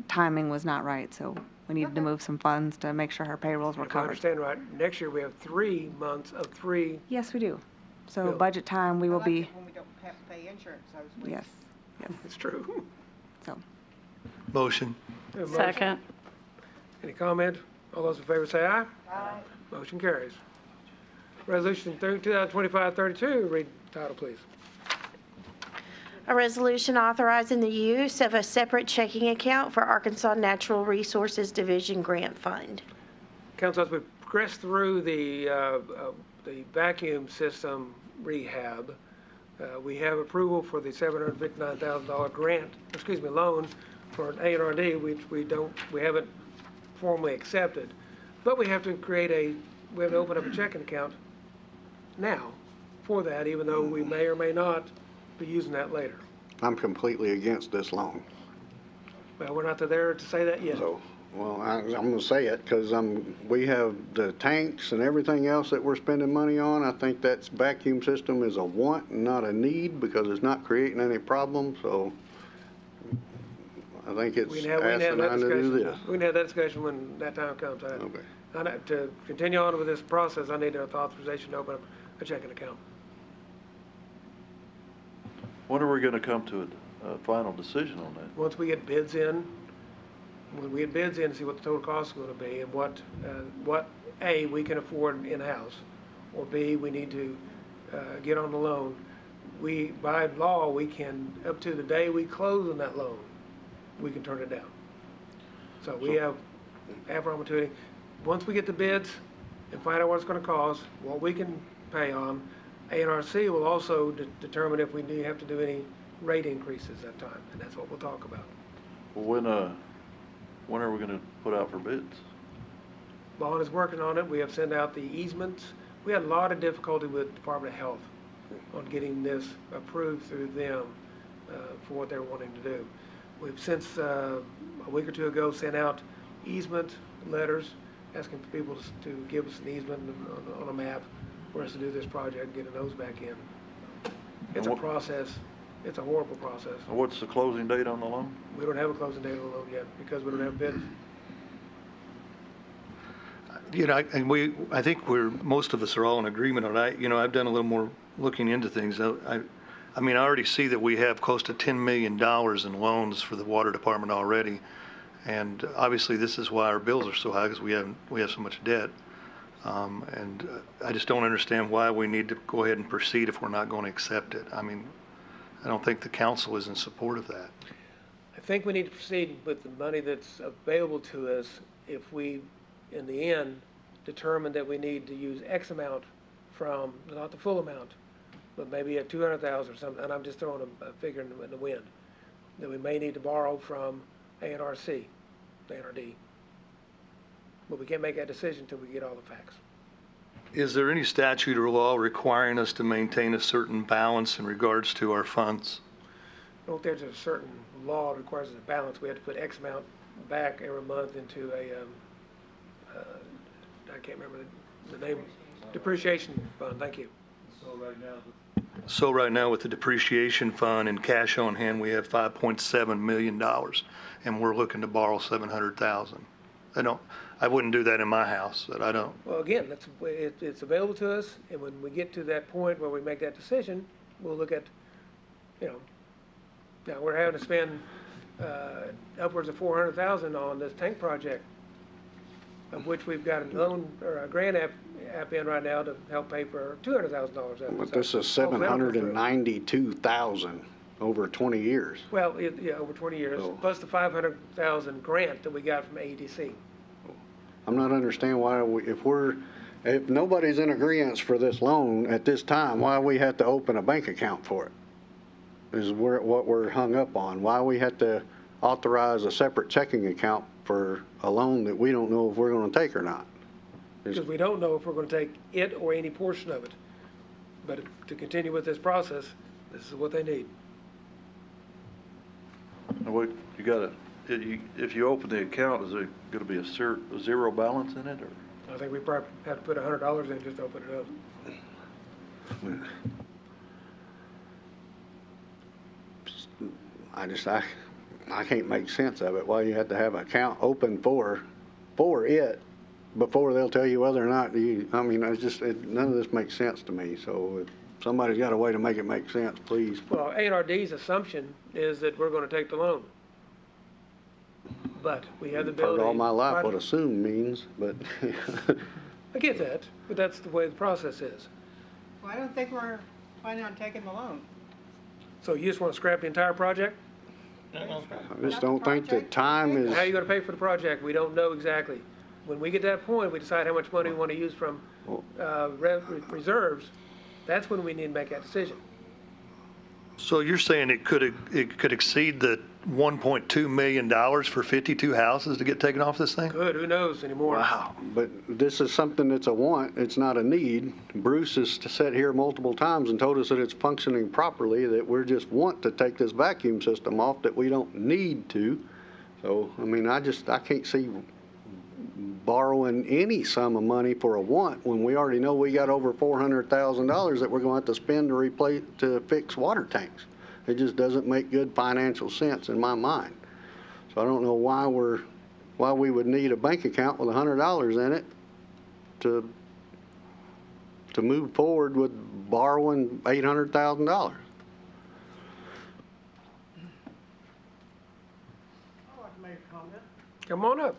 timing was not right, so we needed to move some funds to make sure her payrolls were If I covered. understand right, next year we have 3 months of 3. Yes, we do. So Bill. budget time, we will be, When we don't have to pay insurance those weeks. yes, It's true. so. Motion. We have a motion. Second. Any comment? All those in favor say aye. Aye. Motion carries. Resolution 2025-32, read title, please. A resolution authorizing the use of a separate checking account for Arkansas Natural Resources Division Grant Fund. Council, as we progress through the vacuum system rehab, we have approval for the $759,000 loan for an A&RD, which we haven't formally accepted. But we have to we have to open up a checking account now for that, even though we may or may not be using that later. I'm completely against this loan. Well, we're not there to say that yet. So, well, I'm gonna say it, because we have the tanks and everything else that we're spending money on. I think that vacuum system is a want and not a need, because it's not creating any problems, so I think it's We can have that asinine to do discussion. this. We can have that discussion when that time comes. Okay. To continue on with this process, I need an authorization to open up a checking account. When are we gonna come to a final decision on that? Once we get bids in, see what the total cost is gonna be and what A, we can afford in-house, or B, we need to get on the loan. By law, we can, up to the day we close on that loan, we can turn it down. So we have ample opportunity. Once we get the bids and find out what it's gonna cost, what we can pay on, A&RC will also determine if we have to do any rate increases that time, and that's what we'll talk about. Well, when are we gonna put out for bids? Bond is working on it. We have sent out the easements. We had a lot of difficulty with Department of Health on getting this approved through them for what they're wanting to do. We've since, a week or two ago, sent out easement letters asking for people to give us an easement on a map for us to do this project, getting those back in. It's a process. It's a horrible process. What's the closing date on the loan? We don't have a closing date on the loan yet because we don't have bids. You know, I think most of us are all in agreement on it. I've done a little more looking into things. I mean, I already see that we have close to $10 million in loans for the water department already. And obviously this is why our bills are so high, because we have so much debt. And I just don't understand why we need to go ahead and proceed if we're not going to accept it. I mean, I don't think the council is in support of that. I think we need to proceed with the money that's available to us if we, in the end, determine that we need to use X amount from, not the full amount, but maybe at 200,000 or something, and I'm just throwing a figure in the wind, that we may need to borrow from ANRC, ANRD. But we can't make that decision until we get all the facts. Is there any statute or law requiring us to maintain a certain balance in regards to our funds? I don't think there's a certain law that requires us to balance. We have to put X amount back every month into a, I can't remember the name, depreciation fund, thank you. So right now with the depreciation fund and cash on hand, we have $5.7 million, and we're looking to borrow $700,000. I wouldn't do that in my house, but I don't. Well, again, it's available to us, and when we get to that point where we make that decision, we'll look at, now we're having to spend upwards of $400,000 on this tank project, of which we've got a loan or a grant app in right now to help pay for $200,000 of it. But this is 792,000 over 20 years. Well, yeah, over 20 years, plus the 500,000 grant that we got from AEDC. I'm not understanding why if nobody's in agreement for this loan at this time, why we have to open a bank account for it, is what we're hung up on. Why we have to authorize a separate checking account for a loan that we don't know if we're going to take or not. Because we don't know if we're going to take it or any portion of it. But to continue with this process, this is what they need. If you open the account, is there going to be a zero balance in it, or? I think we probably have to put $100 in just to open it up. I can't make sense of it. Why you have to have an account open for it before they'll tell you whether or not none of this makes sense to me. So if somebody's got a way to make it make sense, please. Well, A&RD's assumption is that we're going to take the loan. But we have the ability. Heard all my life what assume means, but. I get that, but that's the way the process is. Well, I don't think we're planning on taking the loan. So you just want to scrap the entire project? I just don't think the time is. How are you going to pay for the project? We don't know exactly. When we get to that point, we decide how much money we want to use from reserves. That's when we need to make that decision. So you're saying it could exceed the $1.2 million for 52 houses to get taken off this thing? Good, who knows anymore? Wow. But this is something that's a want, it's not a need. Bruce has sat here multiple times and told us that it's functioning properly, that we're just want to take this vacuum system off, that we don't need to. So, I mean, I can't see borrowing any sum of money for a want when we already know we got over $400,000 that we're going to have to spend to fix water tanks. It just doesn't make good financial sense in my mind. So I don't know why we would need a bank account with $100 in it to move forward with borrowing $800,000. Come on up.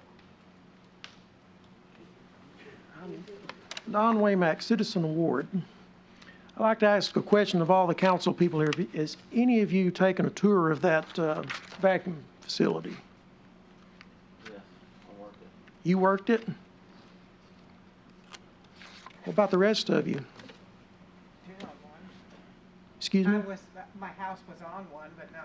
Don Waymack, Citizen Award. I'd like to ask a question of all the council people here. Has any of you taken a tour of that vacuum facility? Yes, I worked it. You worked it? What about the rest of you? Excuse me? My house was on one, but no.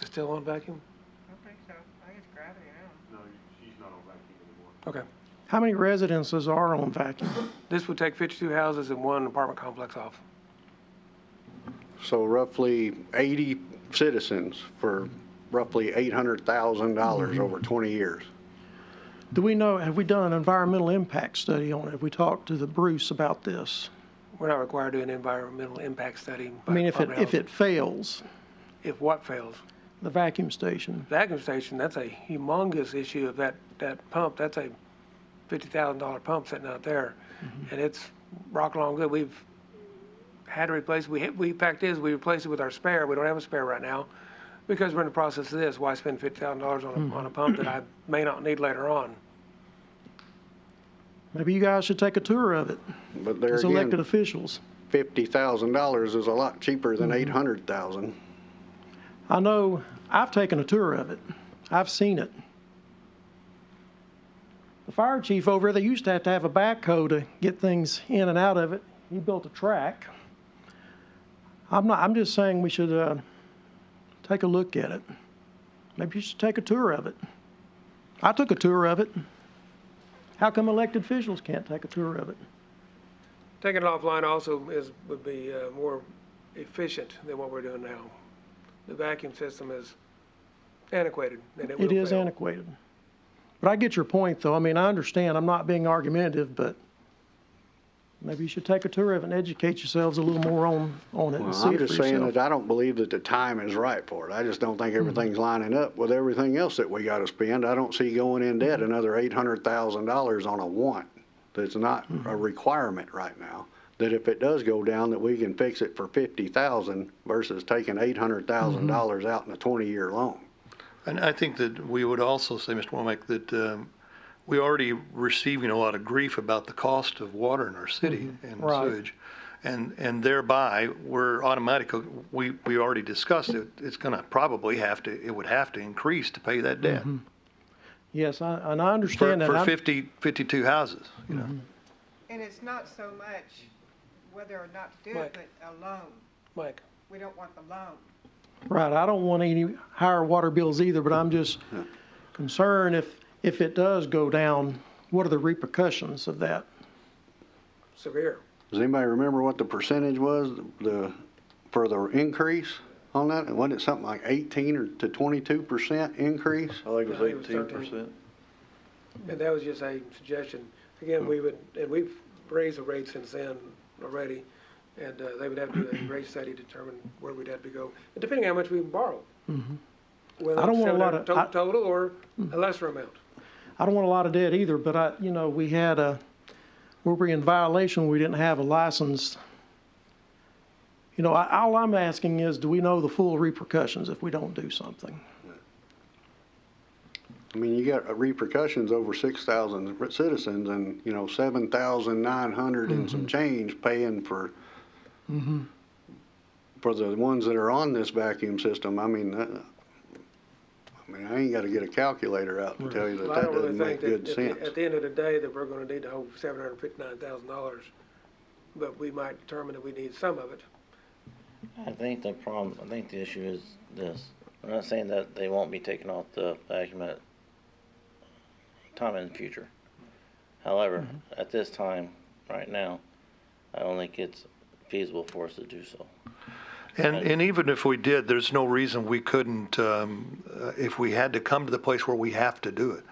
Still on vacuum? I don't think so. I think it's gravity now. No, she's not on vacuum anymore. Okay. How many residences are on vacuum? This would take 52 houses and one apartment complex off. So roughly 80 citizens for roughly $800,000 over 20 years. Do we know, have we done an environmental impact study on it? Have we talked to the Bruce about this? We're not required to do an environmental impact study. I mean, if it fails, If what fails? the vacuum station. Vacuum station, that's a humongous issue of that pump. That's a $50,000 pump sitting out there, and it's rock along good. We've had to replace, fact is, we replaced it with our spare. We don't have a spare right now because we're in the process of this. Why spend $50,000 on a pump that I may not need later on? Maybe you guys should take a tour of it But there as elected again, officials. $50,000 is a lot cheaper than $800,000. I know, I've taken a tour of it. I've seen it. The fire chief over there, they used to have a backhoe to get things in and out of it. He built a track. I'm just saying we should take a look at it. Maybe you should take a tour of it. I took a tour of it. How come elected officials can't take a tour of it? Taking it offline also would be more efficient than what we're doing now. The vacuum system is antiquated, and it will It is fail. antiquated. But I get your point, though. I mean, I understand. I'm not being argumentative, but maybe you should take a tour of it and educate yourselves a little more on it and Well, see I'm it for just saying yourself. that I don't believe that the time is right for it. I just don't think everything's lining up with everything else that we got to spend. I don't see going in debt another $800,000 on a want. That's not a requirement right now. That if it does go down, that we can fix it for $50,000 versus taking $800,000 out in a 20-year loan. And I think that we would also say, Mr. Womack, that we're already receiving a lot of grief about the cost of water in our city and Right. sewage. And thereby, we're automatic, we already discussed it, it's gonna probably it would have to increase to pay that debt. Yes, and I understand that. For I'm- 52 houses, you know. And it's not so much whether or not to do Mike. it, but a loan. Mike. We don't want the loan. Right, I don't want any higher water bills either, but I'm just concerned if it does go down, what are the repercussions of that? Severe. Does anybody remember what the percentage was for the increase on that? And wasn't it something like 18 or to 22% increase? I think it No, it was was 18%. And that was just a suggestion. Again, we've raised the rate since then already, and they would have to do a rate study to determine where we'd have to go, and depending on how much we can borrow. Whether I don't it's want a lot $700 of- total or a lesser amount. I don't want a lot of debt either, but we had we were in violation, we didn't have a license. All I'm asking is, do we know the full repercussions if we don't do something? I mean, you got repercussions over 6,000 citizens and, 7,900 and some change paying for the ones that are on this vacuum system. I mean, I ain't got to get a calculator out to tell you that Well, I that don't really doesn't make think good that sense. at the end of the day that we're gonna need the whole $759,000, but we might determine that we need some of it. I think the issue is this. I'm not saying that they won't be taking off the vacuum at time in the future. However, at this time, right now, I don't think it's feasible for us to do so. And even if we did, there's no reason we couldn't, if we had to come to the place where we have to do it,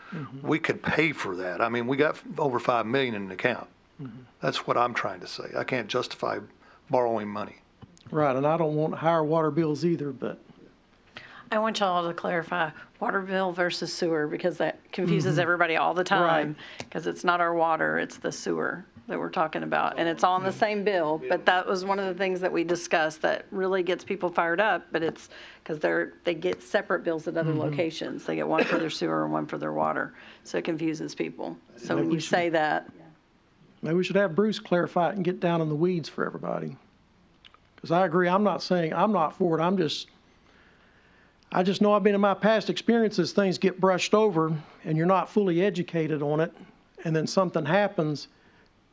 we could pay for that. I mean, we got over $5 million in the account. That's what I'm trying to say. I can't justify borrowing money. Right, and I don't want higher water bills either, but I want y'all to clarify water bill versus sewer because that confuses everybody all the time. Because it's not our water, it's the sewer that we're talking about. And it's all on the same bill, but that was one of the things that we discussed that really gets people fired up. But it's because they get separate bills at other locations. They get one for their sewer and one for their water. So it confuses people. So when you say that, maybe we should have Bruce clarify it and get down in the weeds for everybody. Because I agree, I'm not saying I'm not for it, I just know I've been in my past experiences, things get brushed over and you're not fully educated on it, and then something happens,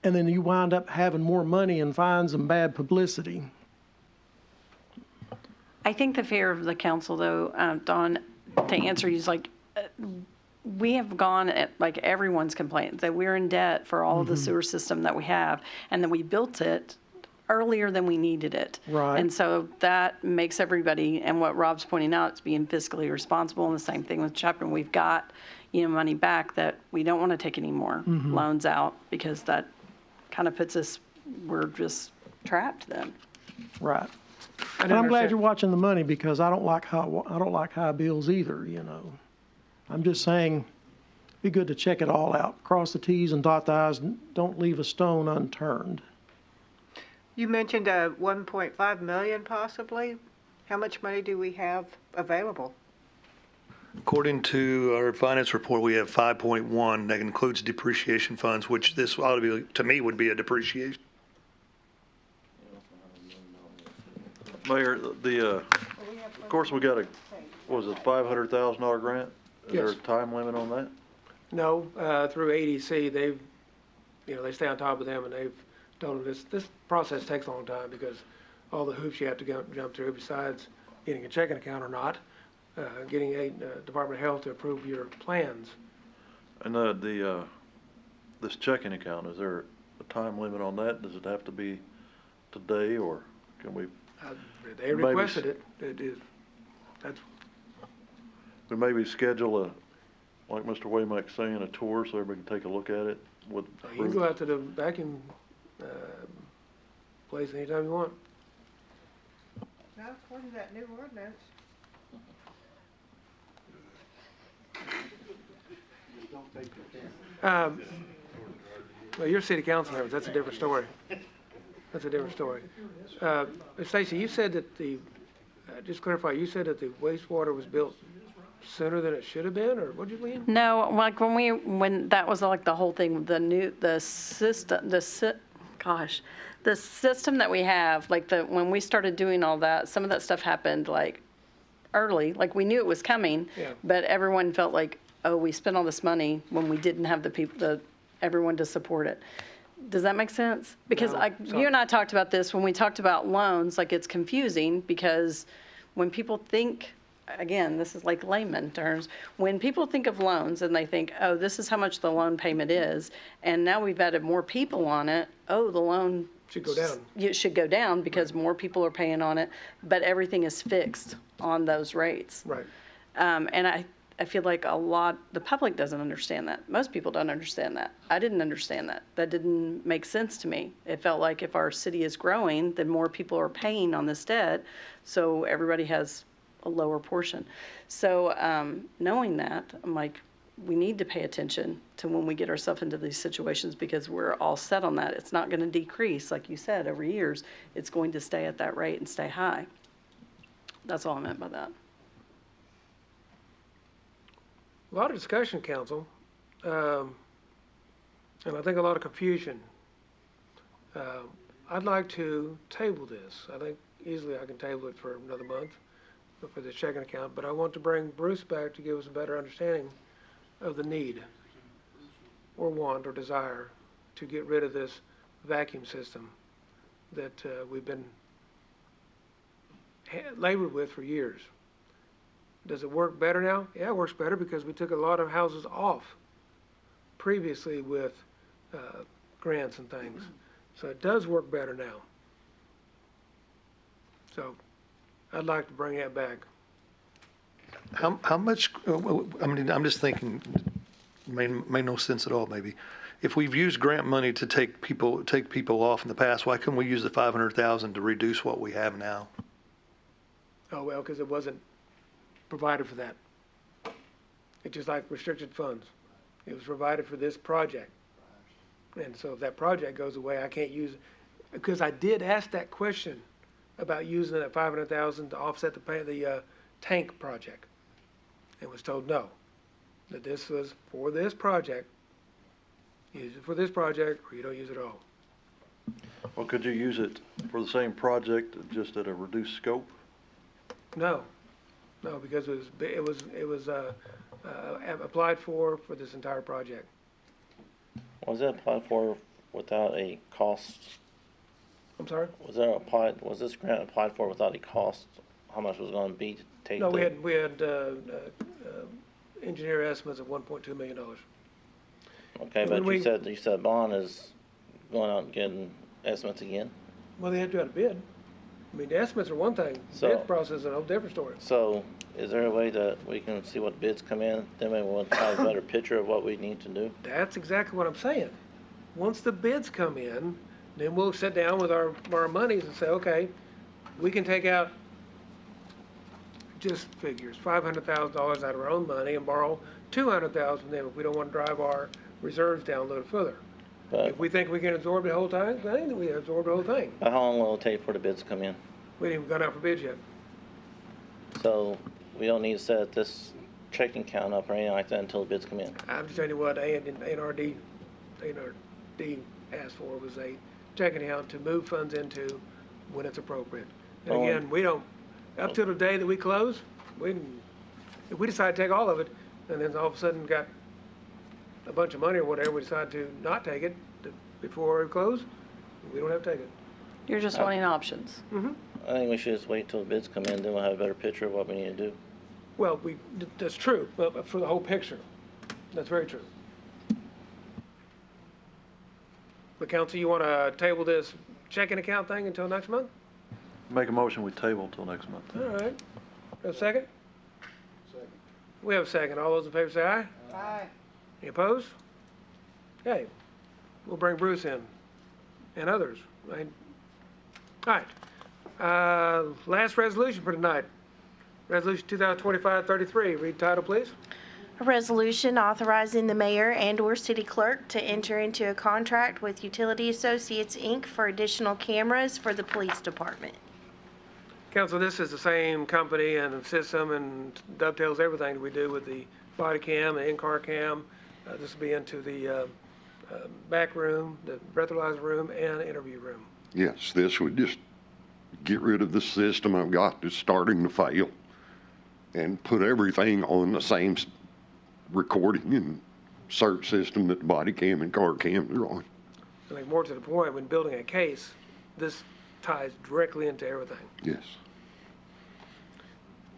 and then you wind up having more money and fines and bad publicity. I think the fear of the council, though, Dawn, to answer you is like, we have gone at like everyone's complaint that we're in debt for all of the sewer system that we have, and then we built it earlier than we needed it. Right. And so that makes everybody, and what Rob's pointing out, is being fiscally responsible, and the same thing with Chapman. We've got, money back that we don't want to take any more loans out because that kind of puts us, we're just trapped then. Right. And I'm glad you're watching the money because I don't like high bills either, I'm just saying, be good to check it all out, cross the Ts and dot the Is, and don't leave a stone unturned. You mentioned 1.5 million possibly. How much money do we have available? According to our finance report, we have 5.1 that includes depreciation funds, which this ought to be, to me, would be a depreciation. Mayor, of course, we got a, what was it, $500,000 grant? Is there a Yes. time limit on that? No, through ADC, they've, they stay on top of them, and they've told them this process takes a long time because all the hoops you have to jump through besides getting a checking account or not, getting a Department of Health to approve your plans. And this checking account, is there a time limit on that? Does it have to be today, or can we? They requested it. We maybe schedule like Mr. Waymack's saying, a tour so everybody can take a look at it with. You can go out to the vacuum place anytime you want. Now, according to that new ordinance. Well, you're city council members, that's a different story. That's a different story. Stacy, you said that just clarify, you said that the wastewater was built sooner than it should have been, or what did you mean? No, like when that was like the whole thing, the system that we have, like when we started doing all that, some of that stuff happened like early, like we knew it was coming, Yeah. but everyone felt like, oh, we spent all this money when we didn't have everyone to support it. Does that make sense? Because No, you and I talked about this when we talked about loans, like it's confusing because when people think, again, this is like layman terms, when people think of loans and they think, oh, this is how much the loan payment is, and now we've added more people on it, oh, the loan Should go down. it should go down because more people are paying on it, but everything is fixed on those rates. Right. And I feel like the public doesn't understand that. Most people don't understand that. I didn't understand that. That didn't make sense to me. It felt like if our city is growing, then more people are paying on this debt, so everybody has a lower portion. So knowing that, I'm like, we need to pay attention to when we get ourselves into these situations because we're all set on that. It's not going to decrease, like you said, over years. It's going to stay at that rate and stay high. That's all I meant by that. A lot of discussion, council, and I think a lot of confusion. I'd like to table this. I think easily I can table it for another month for the checking account, but I want to bring Bruce back to give us a better understanding of the need or want or desire to get rid of this vacuum system that we've been labored with for years. Does it work better now? Yeah, it works better because we took a lot of houses off previously with grants and things. So it does work better now. So I'd like to bring that back. How much, I mean, I'm just thinking, made no sense at all, maybe. If we've used grant money to take people off in the past, why couldn't we use the 500,000 to reduce what we have now? Oh, well, because it wasn't provided for that. It's just like restricted funds. It was provided for this project. And so if that project goes away, I can't use it. Because I did ask that question about using that 500,000 to offset the tank project. And was told no, that this was for this project. Use it for this project or you don't use it at all. Well, could you use it for the same project, just at a reduced scope? No, because it was applied for this entire project. Was it applied for without a cost? I'm sorry? Was this grant applied for without a cost? How much was it going to be to take? No, we had engineer estimates of $1.2 million. Okay, but you said bond is going out and getting estimates again? Well, they have to have a bid. I mean, the estimates are one thing, bid process is a whole different story. So is there a way that we can see what bids come in? Then we will have a better picture of what we need to do? That's exactly what I'm saying. Once the bids come in, then we'll sit down with our monies and say, okay, we can take out just figures, $500,000 out of our own money and borrow $200,000 from them if we don't want to drive our reserves down a little further. But If we think we can absorb the whole thing, then we absorb the whole thing. how long will it take for the bids to come in? We ain't even gone out for bids yet. So we don't need to set this checking account up or anything like that until the bids come in. I'm just telling you what NRD asked for was a checking account to move funds into when it's appropriate. And Oh. again, we don't, up till the day that we close, if we decide to take all of it, and then all of a sudden got a bunch of money or whatever, we decide to not take it before we close, we don't have to take it. You're just wanting options. I think we should just wait till the bids come in, then we'll have a better picture of what we need to do. Well, that's true, but for the whole picture, that's very true. But council, you want to table this checking account thing until next month? Make a motion, we table till next month. All right. Have a second? We have a second. All those in favor say aye. Aye. Any opposed? Okay. We'll bring Bruce in and others. Right? All right. Last resolution for tonight. Resolution 2025-33. Read title, please. A resolution authorizing the mayor and/or city clerk to enter into a contract with Utility Associates, Inc. for additional cameras for the police department. Council, this is the same company and system and dovetails everything that we do with the body cam, the in-car cam. This will be into the back room, the breathalyzer room, and interview room. Yes, this would just get rid of the system I've got that's starting to fail and put everything on the same recording and search system that the body cam and car cams are on. I think more to the point, when building a case, this ties directly into everything. Yes.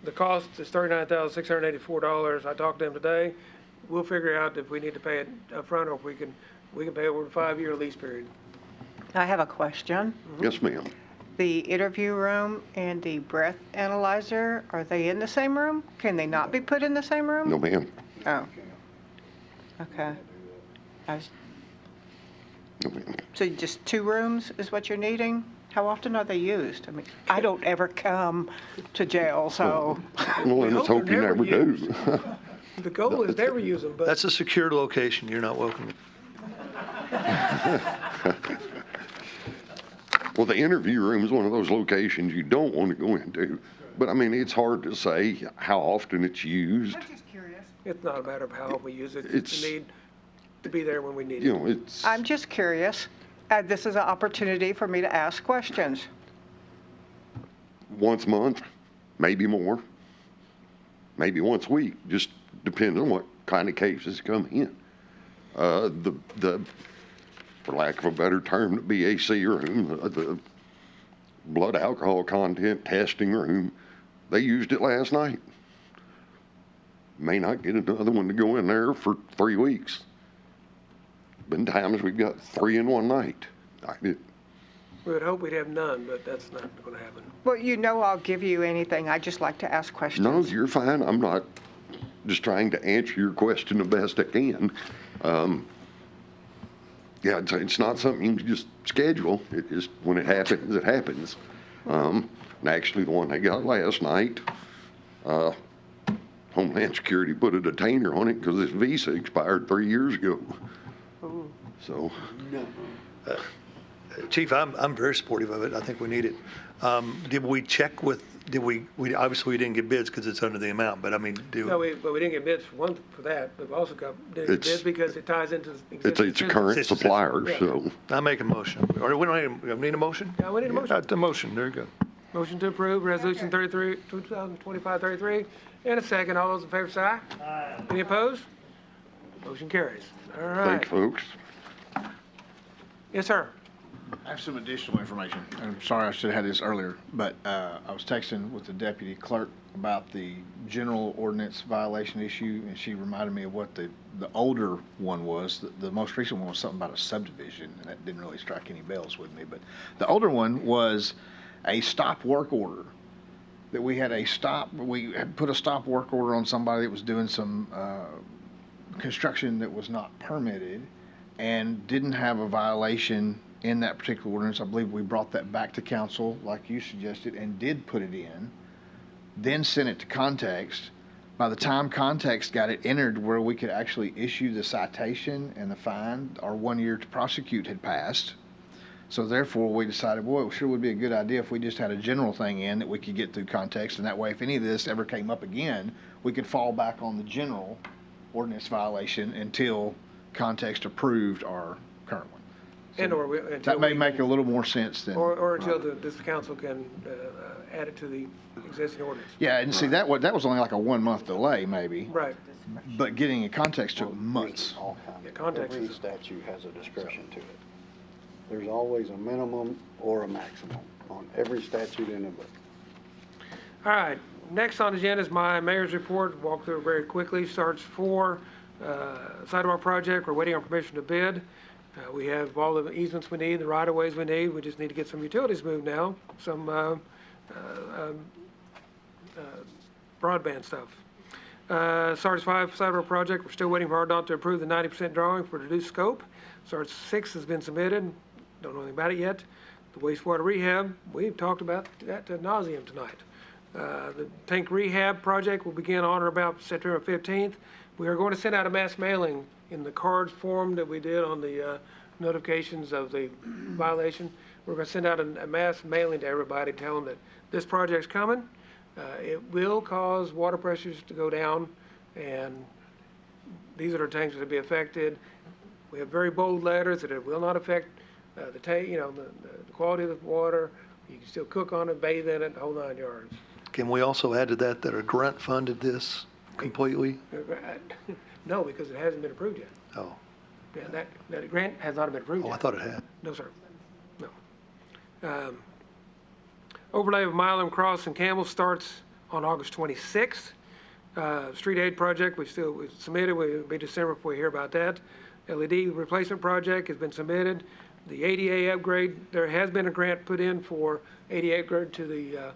The cost is $39,684. I talked to them today. We'll figure out if we need to pay it upfront or if we can pay it over a 5-year lease period. I have a question. Yes, ma'am. The interview room and the breath analyzer, are they in the same room? Can they not be put in the same room? No, ma'am. Oh. Okay. No, ma'am. So just 2 rooms is what you're needing? How often are they used? I mean, I don't ever come to jail, so. Well, let's hope you never do. The goal is never use them, but. That's a secured location. You're not welcome. Well, the interview room is one of those locations you don't want to go into. But I mean, it's hard to say how often it's used. I'm just curious. It's not a matter of how often we use it. It's- We need to be there when we need it. You know, it's, I'm just curious. This is an opportunity for me to ask questions. once a month, maybe more, maybe once a week, just depends on what kind of cases come in. For lack of a better term, the BAC room, the blood alcohol content testing room, they used it last night. May not get another one to go in there for 3 weeks. Been times we've got 3 in one night. We would hope we'd have none, but that's not going to happen. Well, you know I'll give you anything. I just like to ask questions. No, you're fine. I'm not just trying to answer your question the best I can. Yeah, it's not something you can just schedule. It is, when it happens, it happens. And actually, the one I got last night, Homeland Security put a detainer on it because this visa expired 3 years ago. Ooh. So, Chief, I'm very supportive of it. I think we need it. Did we check with, we obviously we didn't get bids because it's under the amount, but I mean, No, but we didn't get bids for that, but we also didn't get bids because it ties into the existing it's a current system. supplier, Yeah. so. I make a motion. Or we don't need a motion? Yeah, we need a motion. The motion, there you go. Motion to approve Resolution 2025-33, and a second. All those in favor say aye. Aye. Any opposed? Motion carries. All right. Thanks, folks. Yes, sir. I have some additional information. I'm sorry, I should have had this earlier, but I was texting with the deputy clerk about the general ordinance violation issue, and she reminded me of what the older one was. The most recent one was something about a subdivision, and that didn't really strike any bells with me. But the older one was a stop work order. That we had had put a stop work order on somebody that was doing some construction that was not permitted and didn't have a violation in that particular ordinance. I believe we brought that back to council, like you suggested, and did put it in. then sent it to Context. By the time Context got it entered where we could actually issue the citation and the fine, our 1 year to prosecute had passed. So therefore, we decided, boy, it sure would be a good idea if we just had a general thing in that we could get through Context, and that way, if any of this ever came up again, we could fall back on the general ordinance violation until Context approved our current one. Until That may we- make a little more sense than. Or until this council can add it to the existing ordinance. Yeah, and see, that was only like a 1 month delay, maybe. Right. But getting a Context took months. Yeah, context Every is- statute has a discretion to it. There's always a minimum or a maximum on every statute in the book. All right, next on the agenda is my mayor's report. Walk through it very quickly. Starts for sidewalk project. We're waiting on permission to bid. We have all the easements we need, the right-of-ways we need. We just need to get some utilities moved now, some broadband stuff. SARS 5 sidewalk project, we're still waiting for RDOT to approve the 90% drawing for reduced scope. SARS 6 has been submitted. Don't know anything about it yet. The wastewater rehab, we've talked about that ad nauseum tonight. The tank rehab project will begin on or about September 15th. We are going to send out a mass mailing in the cards form that we did on the notifications of the violation. We're going to send out a mass mailing to everybody, tell them that this project's coming. It will cause water pressures to go down, and these are the tanks that will be affected. We have very bold letters that it will not affect the tank, the quality of the water. You can still cook on it, bathe in it, the whole 9 yards. Can we also add to that a grant funded this completely? No, because it hasn't been approved yet. Oh, Yeah, that grant has not been approved oh, yet. I thought it had. No, sir. No. Overlay of Milam Cross and Campbell starts on August 26th. Street aid project, we submitted, it'll be December before we hear about that. LED replacement project has been submitted. The ADA upgrade, there has been a grant put in for ADA upgrade to the,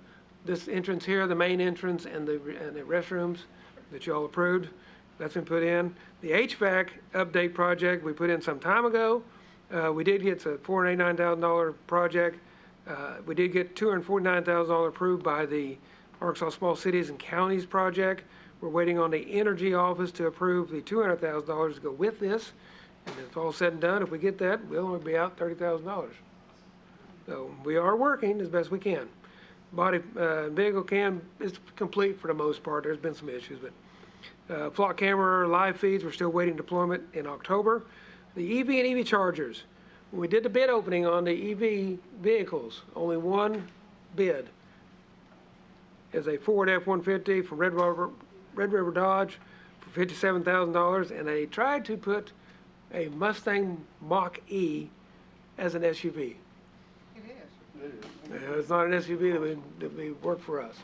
this entrance here, the main entrance and the restrooms that you all approved. That's been put in. The HVAC update project, we put in some time ago. We did get a $489,000 project. We did get $249,000 approved by the Arkansas Small Cities and Counties project. We're waiting on the Energy Office to approve the $200,000 to go with this. And if it's all said and done, if we get that, we'll only be out $30,000. So we are working as best we can. Body vehicle cam is complete for the most part. There's been some issues, but flock camera live feeds, we're still waiting deployment in October. The EV and EV chargers, when we did the bid opening on the EV vehicles, only one bid is a Ford F-150 from Red River Dodge for $57,000, and they tried to put a Mustang Mach-E as an SUV. It's not an SUV that would work for us.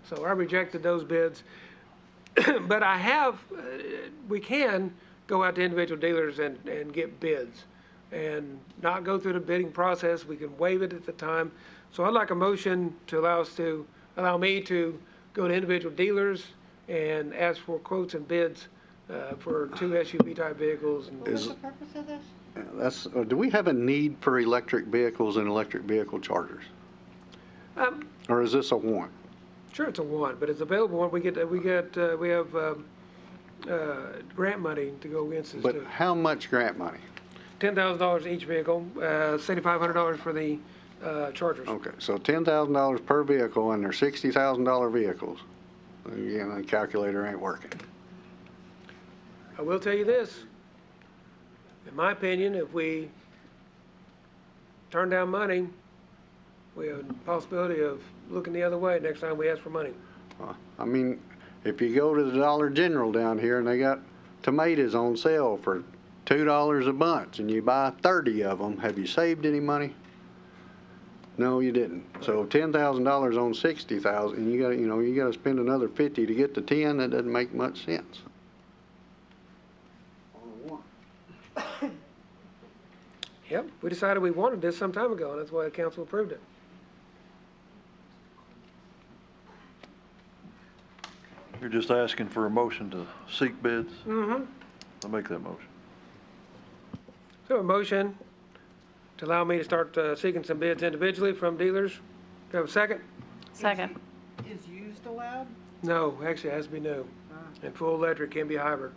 So I rejected those bids. But I have, we can go out to individual dealers and get bids and not go through the bidding process. We can waive it at the time. So I'd like a motion to allow me to go to individual dealers and ask for quotes and bids for 2 SUV type vehicles. What's the purpose of this? Do we have a need for electric vehicles and electric vehicle chargers? Or is this a want? Sure, it's a one, but it's available when we have grant money to go against this But too. how much grant money? $10,000 each vehicle, $7,500 for the chargers. Okay, so $10,000 per vehicle, and they're $60,000 vehicles. Again, the calculator ain't working. I will tell you this, in my opinion, if we turn down money, we have a possibility of looking the other way next time we ask for money. I mean, if you go to the Dollar General down here and they got tomatoes on sale for $2 a bunch and you buy 30 of them, have you saved any money? No, you didn't. So $10,000 on 60,000, you got to spend another 50 to get to 10. That doesn't make much sense. Yep, we decided we wanted this some time ago, and that's why the council approved it. You're just asking for a motion to seek bids? Mm-hmm. I'll make that motion. So a motion to allow me to start seeking some bids individually from dealers. Do I have a second? Second. Is used allowed? No, actually, it has to be new. And full electric can be hybrid.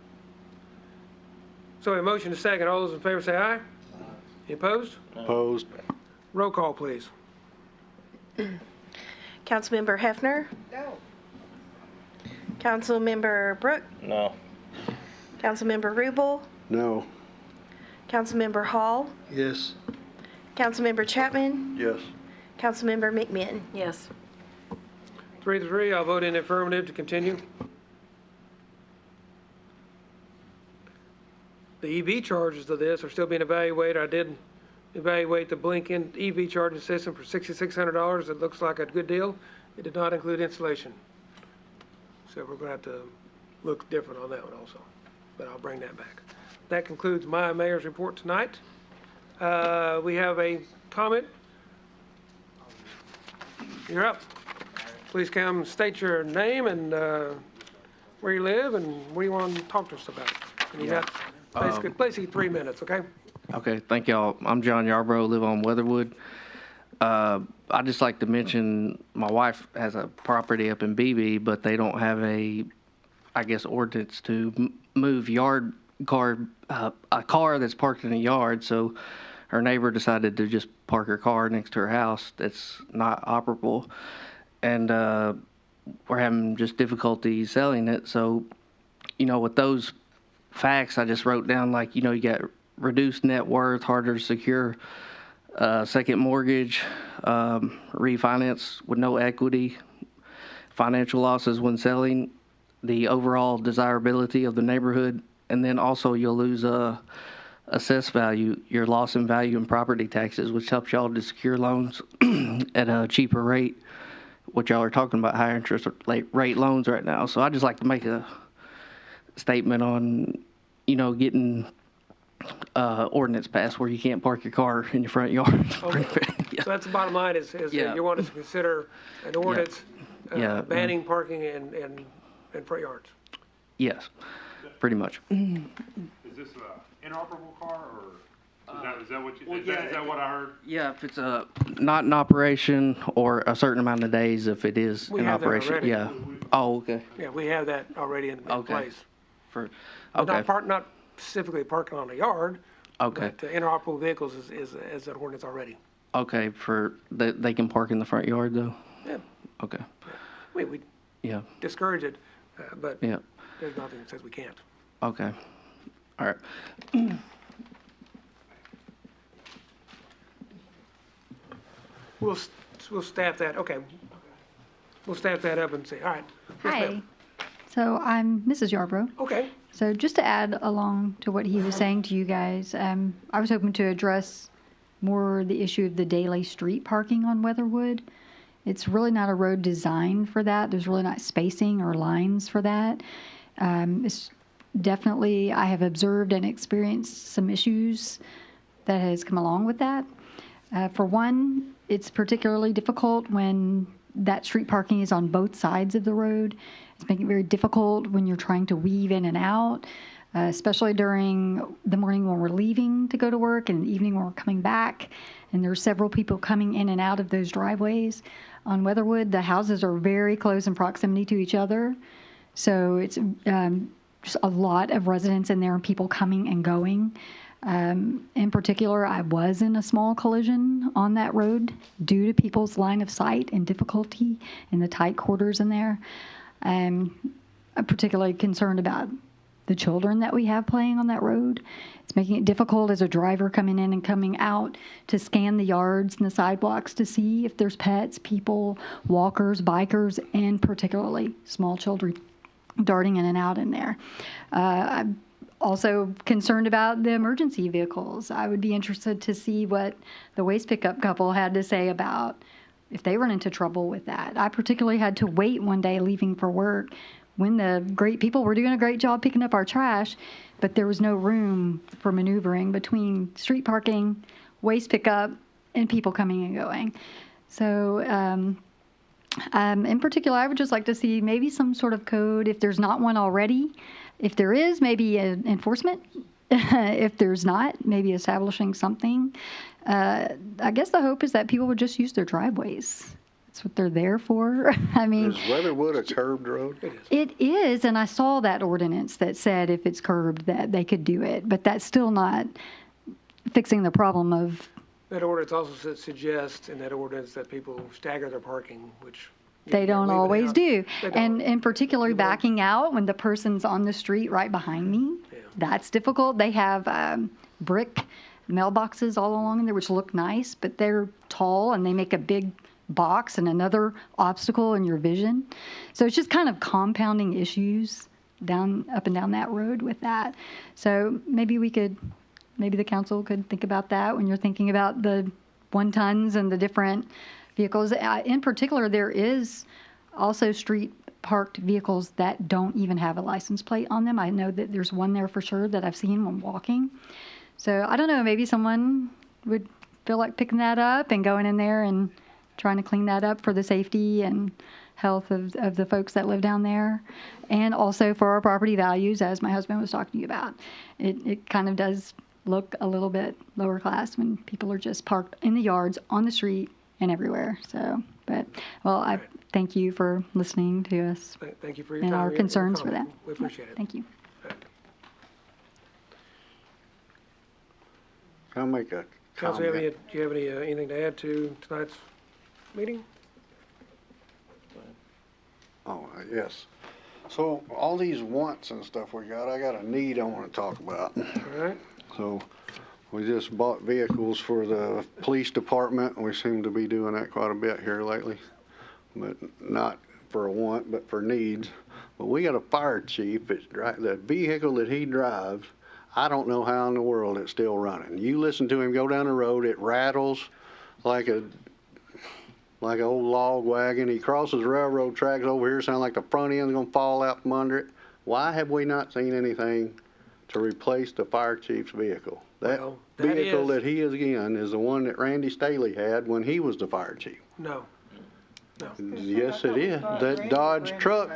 So a motion is second. All those in favor say aye. Any opposed? Opposed? Roll call, please. Councilmember Hefner, No. Councilmember Brooke, No. Councilmember Rubel, No. Councilmember Hall, Yes. Councilmember Chapman, Yes. Councilmember McMinn. Yes. 3-3, I'll vote in affirmative to continue. The EV charges of this are still being evaluated. I did evaluate the Blink-in EV charging system for $6,600. It looks like a good deal. It did not include installation. So we're gonna have to look different on that one also, but I'll bring that back. That concludes my mayor's report tonight. We have a comment. You're up. Please come state your name and where you live and what you want to talk to us about. And you got basically 3 minutes, okay? Okay, thank y'all. I'm John Yarbrough, live on Weatherwood. I'd just like to mention, my wife has a property up in BB, but they don't have a ordinance to move a car that's parked in a yard, so her neighbor decided to just park her car next to her house that's not operable. And we're having just difficulty selling it. So, with those facts, I just wrote down, you got reduced net worth, harder to secure second mortgage, refinance with no equity, financial losses when selling, the overall desirability of the neighborhood, and then also you'll lose assessed value, your loss in value in property taxes, which helps y'all to secure loans at a cheaper rate, which y'all are talking about higher interest rate loans right now. So I'd just like to make a statement on, getting ordinance passed where you can't park your car in your front yard. Okay. So that's the bottom line is that you want us to consider an ordinance banning parking in front yards. Yes, pretty much. Is this an inoperable car, or is that what you, is that what I heard? Yeah, if it's not in operation or a certain amount of days, if it is We in have that operation. already. Yeah. Oh, okay. Yeah, we have that already in place. For But okay. Not specifically parking on a yard. Okay. But inoperable vehicles is an ordinance already. Okay, they can park in the front yard though. Yeah. Okay. We Yeah. discourage it, but Yeah. there's nothing that says we can't. Okay. All right. We'll staff that. Okay. We'll staff that up and say, all right. Yes, Hi. ma'am. So I'm Mrs. Yarbrough. Okay. So just to add along to what he was saying to you guys, I was hoping to address more the issue of the daily street parking on Weatherwood. It's really not a road designed for that. There's really not spacing or lines for that. It's definitely, I have observed and experienced some issues that has come along with that. For one, it's particularly difficult when that street parking is on both sides of the road. It's making it very difficult when you're trying to weave in and out, especially during the morning when we're leaving to go to work and the evening when we're coming back. And there's several people coming in and out of those driveways. On Weatherwood, the houses are very close in proximity to each other. So it's just a lot of residents in there and people coming and going. In particular, I was in a small collision on that road due to people's line of sight and difficulty in the tight quarters in there. I'm particularly concerned about the children that we have playing on that road. It's making it difficult as a driver coming in and coming out to scan the yards and the sidewalks to see if there's pets, people, walkers, bikers, and particularly small children darting in and out in there. I'm also concerned about the emergency vehicles. I would be interested to see what the waste pickup couple had to say about if they run into trouble with that. I particularly had to wait one day leaving for work when the great people were doing a great job picking up our trash, but there was no room for maneuvering between street parking, waste pickup, and people coming and going. So in particular, I would just like to see maybe some sort of code, if there's not one already. If there is, maybe enforcement. If there's not, maybe establishing something. I guess the hope is that people would just use their driveways. That's what they're there for. I mean, Is Weatherwood a curved road? it is, and I saw that ordinance that said if it's curbed that they could do it, but that's still not fixing the problem of That ordinance also suggests in that ordinance that people stagger their parking, which. they don't always do. They don't. And in particular, backing out when the person's on the street right behind me, that's difficult. They have brick mailboxes all along there, which look nice, but they're tall and they make a big box and another obstacle in your vision. So it's just kind of compounding issues up and down that road with that. So maybe the council could think about that when you're thinking about the 1 tons and the different vehicles. In particular, there is also street parked vehicles that don't even have a license plate on them. I know that there's one there for sure that I've seen when walking. So I don't know, maybe someone would feel like picking that up and going in there and trying to clean that up for the safety and health of the folks that live down there. And also for our property values, as my husband was talking to you about. It kind of does look a little bit lower class when people are just parked in the yards, on the street, and everywhere. So, I thank you for listening to us. Thank you for your and time. our and concerns for that. comment. We appreciate it. Thank you. Can I make a Council, comment? do you have anything to add to tonight's meeting? Oh, yes. So all these wants and stuff we got, I got a need I want to talk about. All right. So we just bought vehicles for the police department, and we seem to be doing that quite a bit here lately. But not for a want, but for needs. But we got a fire chief, the vehicle that he drives, I don't know how in the world it's still running. You listen to him go down the road, it rattles like an old log wagon. He crosses railroad tracks over here, sound like the front end's gonna fall out from under it. Why have we not seen anything to replace the fire chief's vehicle? That vehicle that he is in is the one that Randy Staley had when he was the fire chief. No. Yes, it is. That Dodge truck.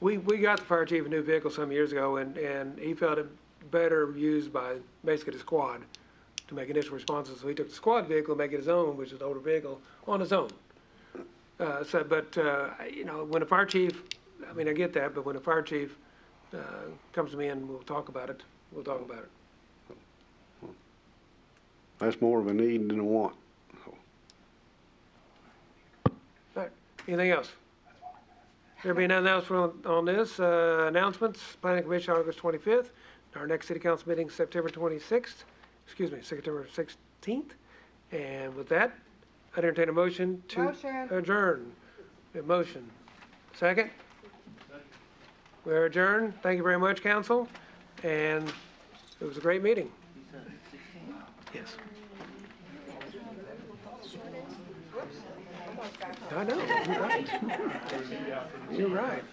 We got the fire chief a new vehicle some years ago, and he felt it better used by basically the squad to make initial responses. So he took the squad vehicle and make it his own, which is an older vehicle, on his own. When a fire chief, I mean, I get that, but when a fire chief comes to me and we'll talk about it. That's more of a need than a want. All right. Anything else? There being nothing else on this, announcements, Planning Commission August 25th. Our next city council meeting September 16th. And with that, I entertain a motion to adjourn. A motion. Second? We're adjourned. Thank you very much, council. And it was a great meeting. Yes. I know. You're right. You're right.